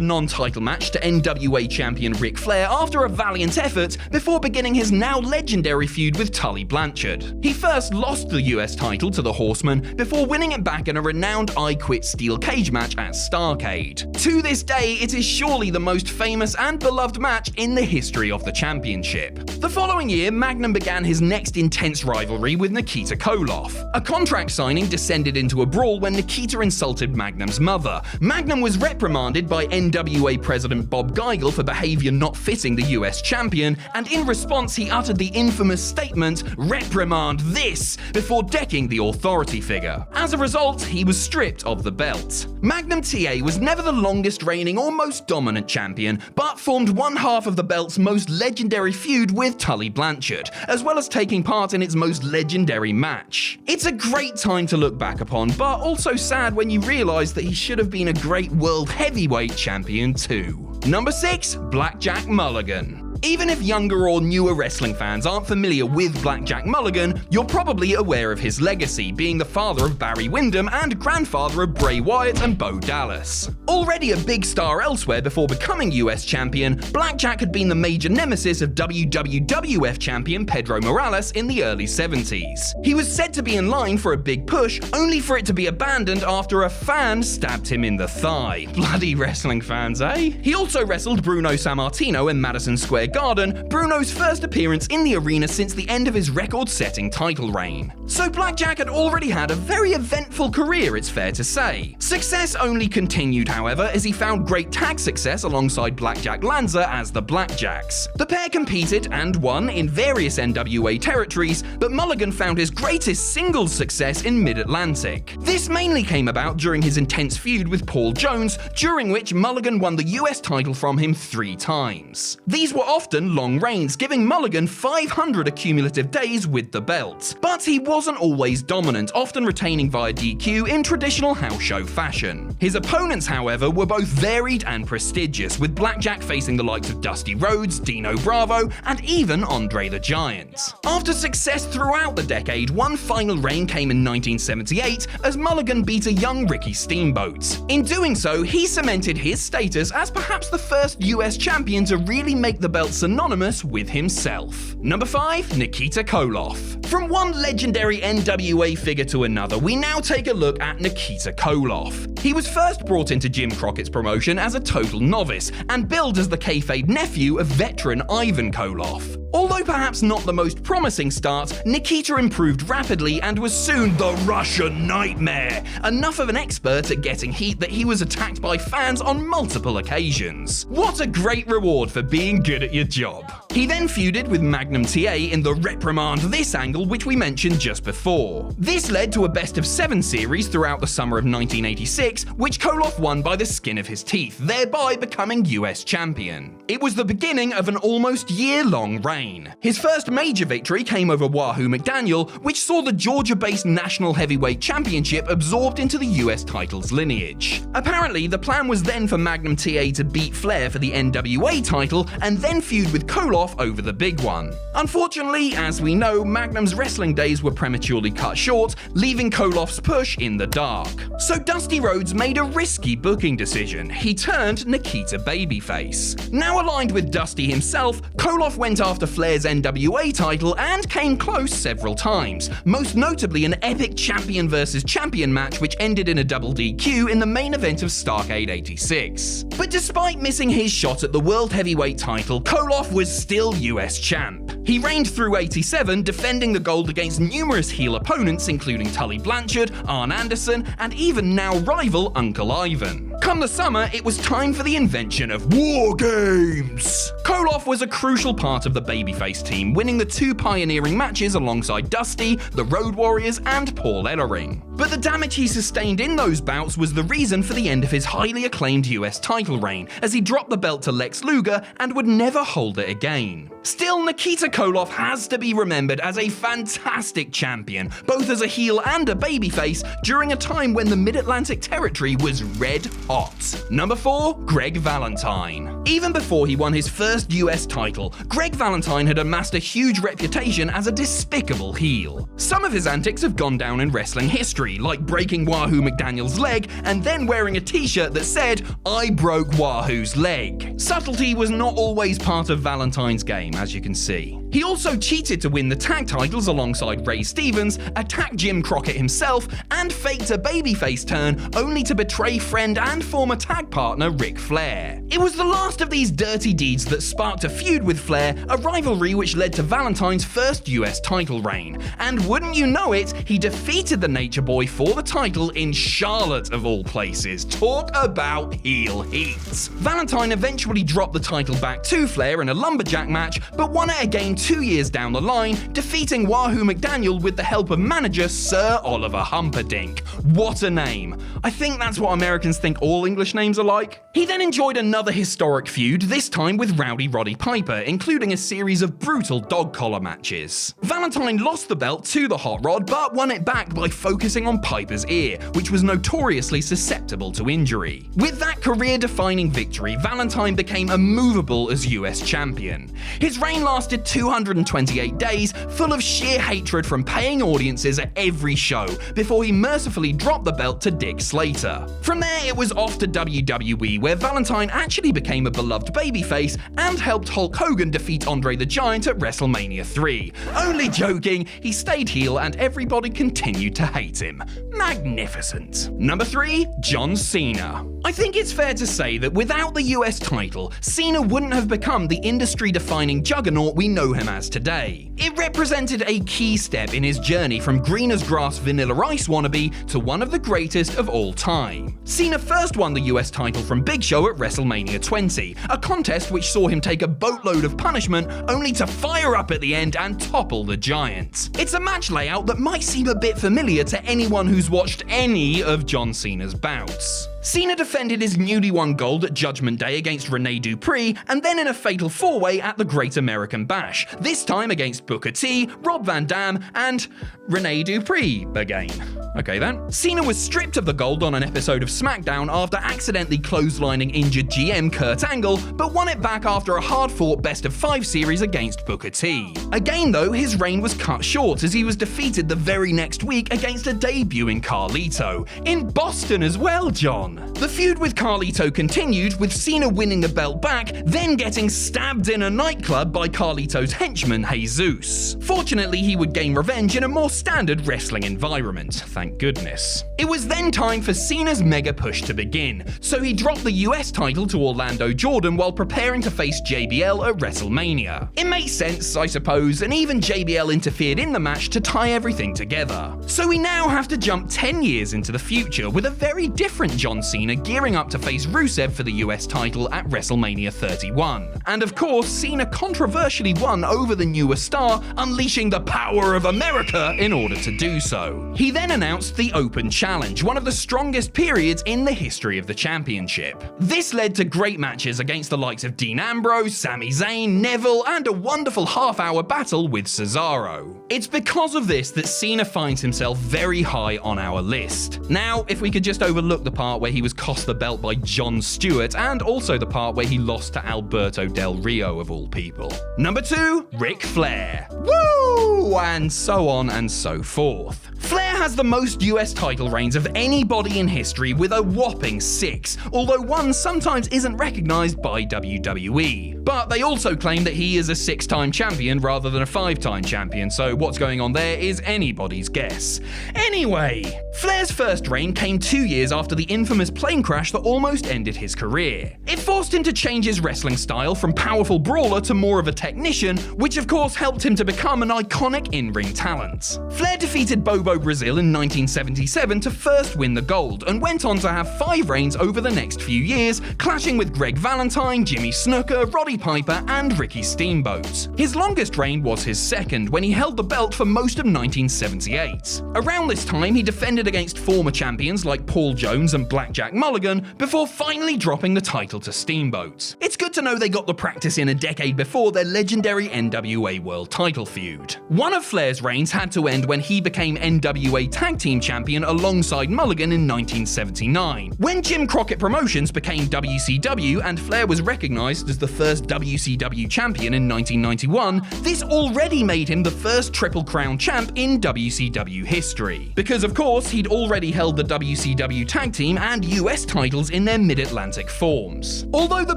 Speaker 1: non-title match to NWA champion Ric Flair after a valiant effort before beginning his now legendary feud with Tully Blanchard. He first lost the US title to the Horseman before winning it back in a renowned I Quit steel cage match at Starrcade. To this day, it is surely the most famous and beloved match in the history of the championship. The following year, Magnum began his next intense rivalry with Nikita Koloff. A contract signing descended into a brawl when Nikita insulted Magnum's mother. Magnum was reprimanded by NWA President Bob Geigel for behavior not fitting the US champion, and in response he uttered the infamous statement, "Reprimand this," before decking the authority figure. As a result, he was stripped of the belt. Magnum TA was never the longest reigning or most dominant champion, but formed one half of the belt's most legendary feud with Tully Blanchard, as well as taking part in its most legendary match. It's a great time to look back upon, but also sad when you realise that he should have been a great world heavyweight champion too. Number 6, Blackjack Mulligan. Even if younger or newer wrestling fans aren't familiar with Blackjack Mulligan, you're probably aware of his legacy, being the father of Barry Windham and grandfather of Bray Wyatt and Bo Dallas. Already a big star elsewhere before becoming US champion, Blackjack had been the major nemesis of WWF champion Pedro Morales in the early 70s. He was said to be in line for a big push, only for it to be abandoned after a fan stabbed him in the thigh. Bloody wrestling fans, eh? He also wrestled Bruno Sammartino in Madison Square Garden, Bruno's first appearance in the arena since the end of his record-setting title reign. So Blackjack had already had a very eventful career, it's fair to say. Success only continued, however, as he found great tag success alongside Blackjack Lanza as the Blackjacks. The pair competed and won in various NWA territories, but Mulligan found his greatest singles success in Mid-Atlantic. This mainly came about during his intense feud with Paul Jones, during which Mulligan won the US title from him 3 times. These were often long reigns, giving Mulligan 500 accumulative days with the belt. But he wasn't always dominant, often retaining via DQ in traditional house show fashion. His opponents, however, were both varied and prestigious, with Blackjack facing the likes of Dusty Rhodes, Dino Bravo, and even Andre the Giant. After success throughout the decade, one final reign came in 1978 as Mulligan beat a young Ricky Steamboat. In doing so, he cemented his status as perhaps the first US champion to really make the belt synonymous with himself. Number 5, Nikita Koloff. From one legendary NWA figure to another, we now take a look at Nikita Koloff. He was first brought into Jim Crockett's promotion as a total novice, and billed as the kayfabe nephew of veteran Ivan Koloff. Although perhaps not the most promising start, Nikita improved rapidly and was soon the Russian Nightmare, enough of an expert at getting heat that he was attacked by fans on multiple occasions. What a great reward for being good at your job. He then feuded with Magnum TA in the Reprimand This angle, which we mentioned just before. This led to a best of 7 series throughout the summer of 1986, which Koloff won by the skin of his teeth, thereby becoming US champion. It was the beginning of an almost year-long reign. reign. His first major victory came over Wahoo McDaniel, which saw the Georgia-based National Heavyweight Championship absorbed into the US title's lineage. Apparently, the plan was then for Magnum TA to beat Flair for the NWA title and then feud with Koloff over the big one. Unfortunately, as we know, Magnum's wrestling days were prematurely cut short, leaving Koloff's push in the dark. So Dusty Rhodes made a risky booking decision. He turned Nikita babyface. Now aligned with Dusty himself, Koloff went after Flair's NWA title and came close several times, most notably an epic champion versus champion match which ended in a double DQ in the main event of Starrcade 86. But despite missing his shot at the World Heavyweight title, Koloff was still US champ. He reigned through 87, defending the gold against numerous heel opponents including Tully Blanchard, Arn Anderson, and even now rival Uncle Ivan. Come the summer, it was time for the invention of War Games! Koloff was a crucial part of the babyface team, winning the two pioneering matches alongside Dusty, the Road Warriors, and Paul Ellering. But the damage he sustained in those bouts was the reason for the end of his highly acclaimed US title reign, as he dropped the belt to Lex Luger and would never hold it again. Still, Nikita Koloff has to be remembered as a fantastic champion, both as a heel and a babyface, during a time when the Mid-Atlantic territory was red hot. Number 4, Greg Valentine. Even before he won his first US title, Greg Valentine had amassed a huge reputation as a despicable heel. Some of his antics have gone down in wrestling history, like breaking Wahoo McDaniel's leg and then wearing a t-shirt that said, "I broke Wahoo's leg." Subtlety was not always part of Valentine's game, as you can see. He also cheated to win the tag titles alongside Ray Stevens, attacked Jim Crockett himself, and faked a babyface turn only to betray friend and former tag partner Ric Flair. It was the last of these dirty deeds that sparked a feud with Flair, a rivalry which led to Valentine's first US title reign. And wouldn't you know it, he defeated the Nature Boy for the title in Charlotte of all places. Talk about heel heat. Valentine eventually dropped the title back to Flair in a lumberjack match, but won it again 2 years down the line, defeating Wahoo McDaniel with the help of manager Sir Oliver Humperdinck. What a name. I think that's what Americans think all English names are like. He then enjoyed another historic feud, this time with Rowdy Roddy Piper, including a series of brutal dog collar matches. Valentine lost the belt to the Hot Rod, but won it back by focusing on Piper's ear, which was notoriously susceptible to injury. With that career-defining victory, Valentine became immovable as US champion. His reign lasted 228 days, full of sheer hatred from paying audiences at every show, before he mercifully dropped the belt to Dick Slater. From there, it was off to WWE, where Valentine actually became a beloved babyface and helped Hulk Hogan defeat Andre the Giant at WrestleMania 3. Only joking, he stayed heel and everybody continued to hate him. Magnificent. Number 3, John Cena. I think it's fair to say that without the US title, Cena wouldn't have become the industry-defining juggernaut we know him as today. It represented a key step in his journey from green as grass Vanilla Ice wannabe to one of the greatest of all time. Cena first won the US title from Big Show at WrestleMania 20, a contest which saw him take a boatload of punishment only to fire up at the end and topple the Giant. It's a match layout that might seem a bit familiar to anyone who's watched any of John Cena's bouts. Cena defended his newly won gold at Judgment Day against Rene Dupree, and then in a fatal four-way at the Great American Bash, this time against Booker T, Rob Van Dam, and Rene Dupree again. Okay then. Cena was stripped of the gold on an episode of SmackDown after accidentally clotheslining injured GM Kurt Angle, but won it back after a hard-fought best-of-5 series against Booker T. Again though, his reign was cut short as he was defeated the very next week against a debuting Carlito. In Boston as well, John. The feud with Carlito continued, with Cena winning the belt back, then getting stabbed in a nightclub by Carlito's henchman, Jesus. Fortunately, he would gain revenge in a more standard wrestling environment, thank goodness. It was then time for Cena's mega push to begin, so he dropped the US title to Orlando Jordan while preparing to face JBL at WrestleMania. It makes sense, I suppose, and even JBL interfered in the match to tie everything together. So we now have to jump 10 years into the future with a very different John John Cena gearing up to face Rusev for the US title at WrestleMania 31. And of course, Cena controversially won over the newer star, unleashing the power of America in order to do so. He then announced the Open Challenge, one of the strongest periods in the history of the championship. This led to great matches against the likes of Dean Ambrose, Sami Zayn, Neville, and a wonderful half-hour battle with Cesaro. It's because of this that Cena finds himself very high on our list. Now, if we could just overlook the part where he was cost the belt by Jon Stewart, and also the part where he lost to Alberto Del Rio of all people. Number 2, Ric Flair. Woo! And so on and so forth. Flair has the most US title reigns of anybody in history with a whopping 6, although one sometimes isn't recognized by WWE. But they also claim that he is a 6-time champion rather than a 5-time champion, so what's going on there is anybody's guess. Anyway, Flair's first reign came 2 years after the infamous plane crash that almost ended his career. It forced him to change his wrestling style from powerful brawler to more of a technician, which of course helped him to become an iconic in-ring talent. Flair defeated Bobo Brazil in 1977 to first win the gold, and went on to have 5 reigns over the next few years, clashing with Greg Valentine, Jimmy Snuka, Roddy Piper, and Ricky Steamboat. His longest reign was his second, when he held the belt for most of 1978. Around this time, he defended against former champions like Paul Jones and Blackjack Mulligan, before finally dropping the title to Steamboat. It's good to know they got the practice in a decade before their legendary NWA World title feud. One of Flair's reigns had to end when he became NWA Tag Team Champion alongside Mulligan in 1979. When Jim Crockett Promotions became WCW and Flair was recognized as the first WCW champion in 1991, this already made him the first Triple Crown champ in WCW history. Because of course, he'd already held the WCW Tag Team and US titles in their Mid-Atlantic forms. Although the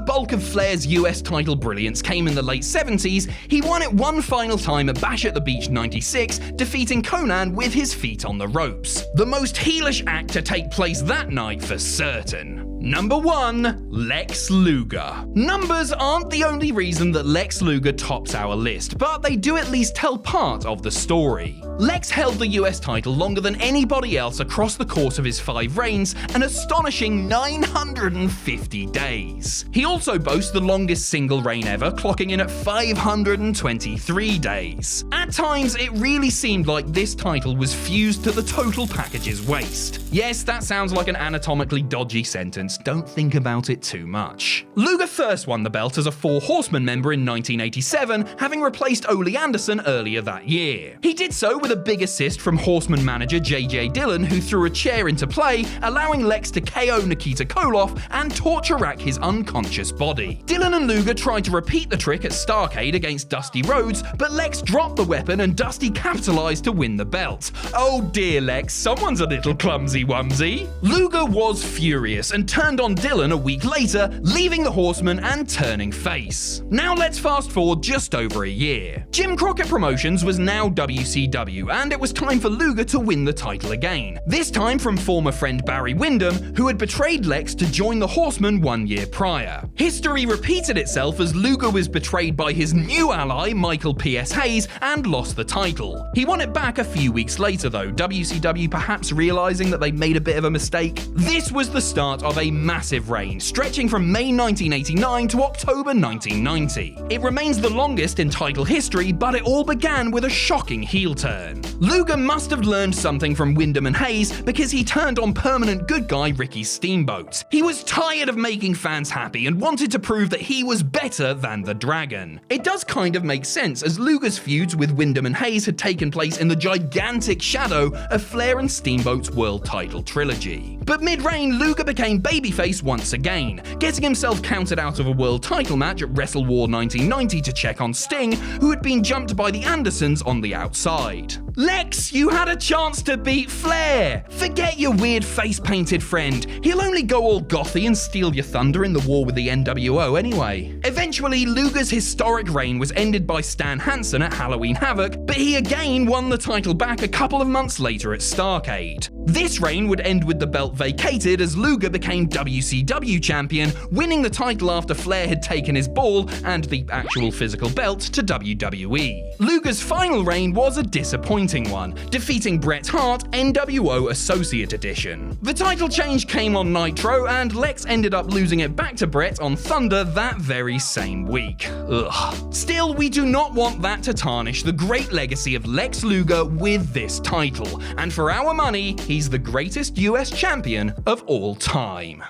Speaker 1: bulk of Flair's US title brilliance came in the late 70s, he won it one final time at Bash at the Beach 96, defeating Conan with his feet on the ropes. The most heelish act to take place that night for certain. Number 1, Lex Luger. Numbers aren't the only reason that Lex Luger tops our list, but they do at least tell part of the story. Lex held the US title longer than anybody else across the course of his 5 reigns, an astonishing 950 days. He also boasts the longest single reign ever, clocking in at 523 days. At times, it really seemed like this title was fused to the total package's waist. Yes, that sounds like an anatomically dodgy sentence, don't think about it too much. Luger first won the belt as a 4 Horsemen member in 1987, having replaced Ole Anderson earlier that year. He did so with a big assist from Horseman manager J.J. Dillon, who threw a chair into play, allowing Lex to KO Nikita Koloff and torture rack his unconscious body. Dillon and Luger tried to repeat the trick at Starrcade against Dusty Rhodes, but Lex dropped the weapon and Dusty capitalized to win the belt. Oh dear Lex, someone's a little clumsy-wumsy. Luger was furious and turned on Dillon a week later, leaving the Horsemen and turning face. Now let's fast forward just over a year. Jim Crockett Promotions was now WCW, and it was time for Luger to win the title again. This time from former friend Barry Windham, who had betrayed Lex to join the Horsemen 1 year prior. History repeated itself as Luger was betrayed by his new ally, Michael P.S. Hayes, and lost the title. He won it back a few weeks later though, WCW perhaps realizing that they'd made a bit of a mistake. This was the start of a massive reign, stretching from May 1989 to October 1990. It remains the longest in title history, but it all began with a shocking heel turn. Luger must have learned something from Windham and Hayes, because he turned on permanent good guy Ricky Steamboat. He was tired of making fans happy and wanted to prove that he was better than the Dragon. It does kind of make sense, as Luger's feuds with Windham and Hayes had taken place in the gigantic shadow of Flair and Steamboat's world title trilogy. But mid-reign, Luger became babyface once again, getting himself counted out of a world title match at Wrestle War 1990 to check on Sting, who had been jumped by the Andersons on the outside. Lex, you had a chance to beat Flair! Forget your weird face-painted friend. He'll only go all gothy and steal your thunder in the war with the NWO anyway. Eventually, Luger's historic reign was ended by Stan Hansen at Halloween Havoc, but he again won the title back a couple of months later at Starrcade. This reign would end with the belt vacated as Luger became WCW champion, winning the title after Flair had taken his ball and the actual physical belt to WWE. Luger's final reign was a disappointing one, defeating Bret Hart NWO Associate Edition. The title change came on Nitro, and Lex ended up losing it back to Bret on Thunder that very same week. Ugh. Still, we do not want that to tarnish the great legacy of Lex Luger with this title, and for our money, he's the greatest US champion of all time.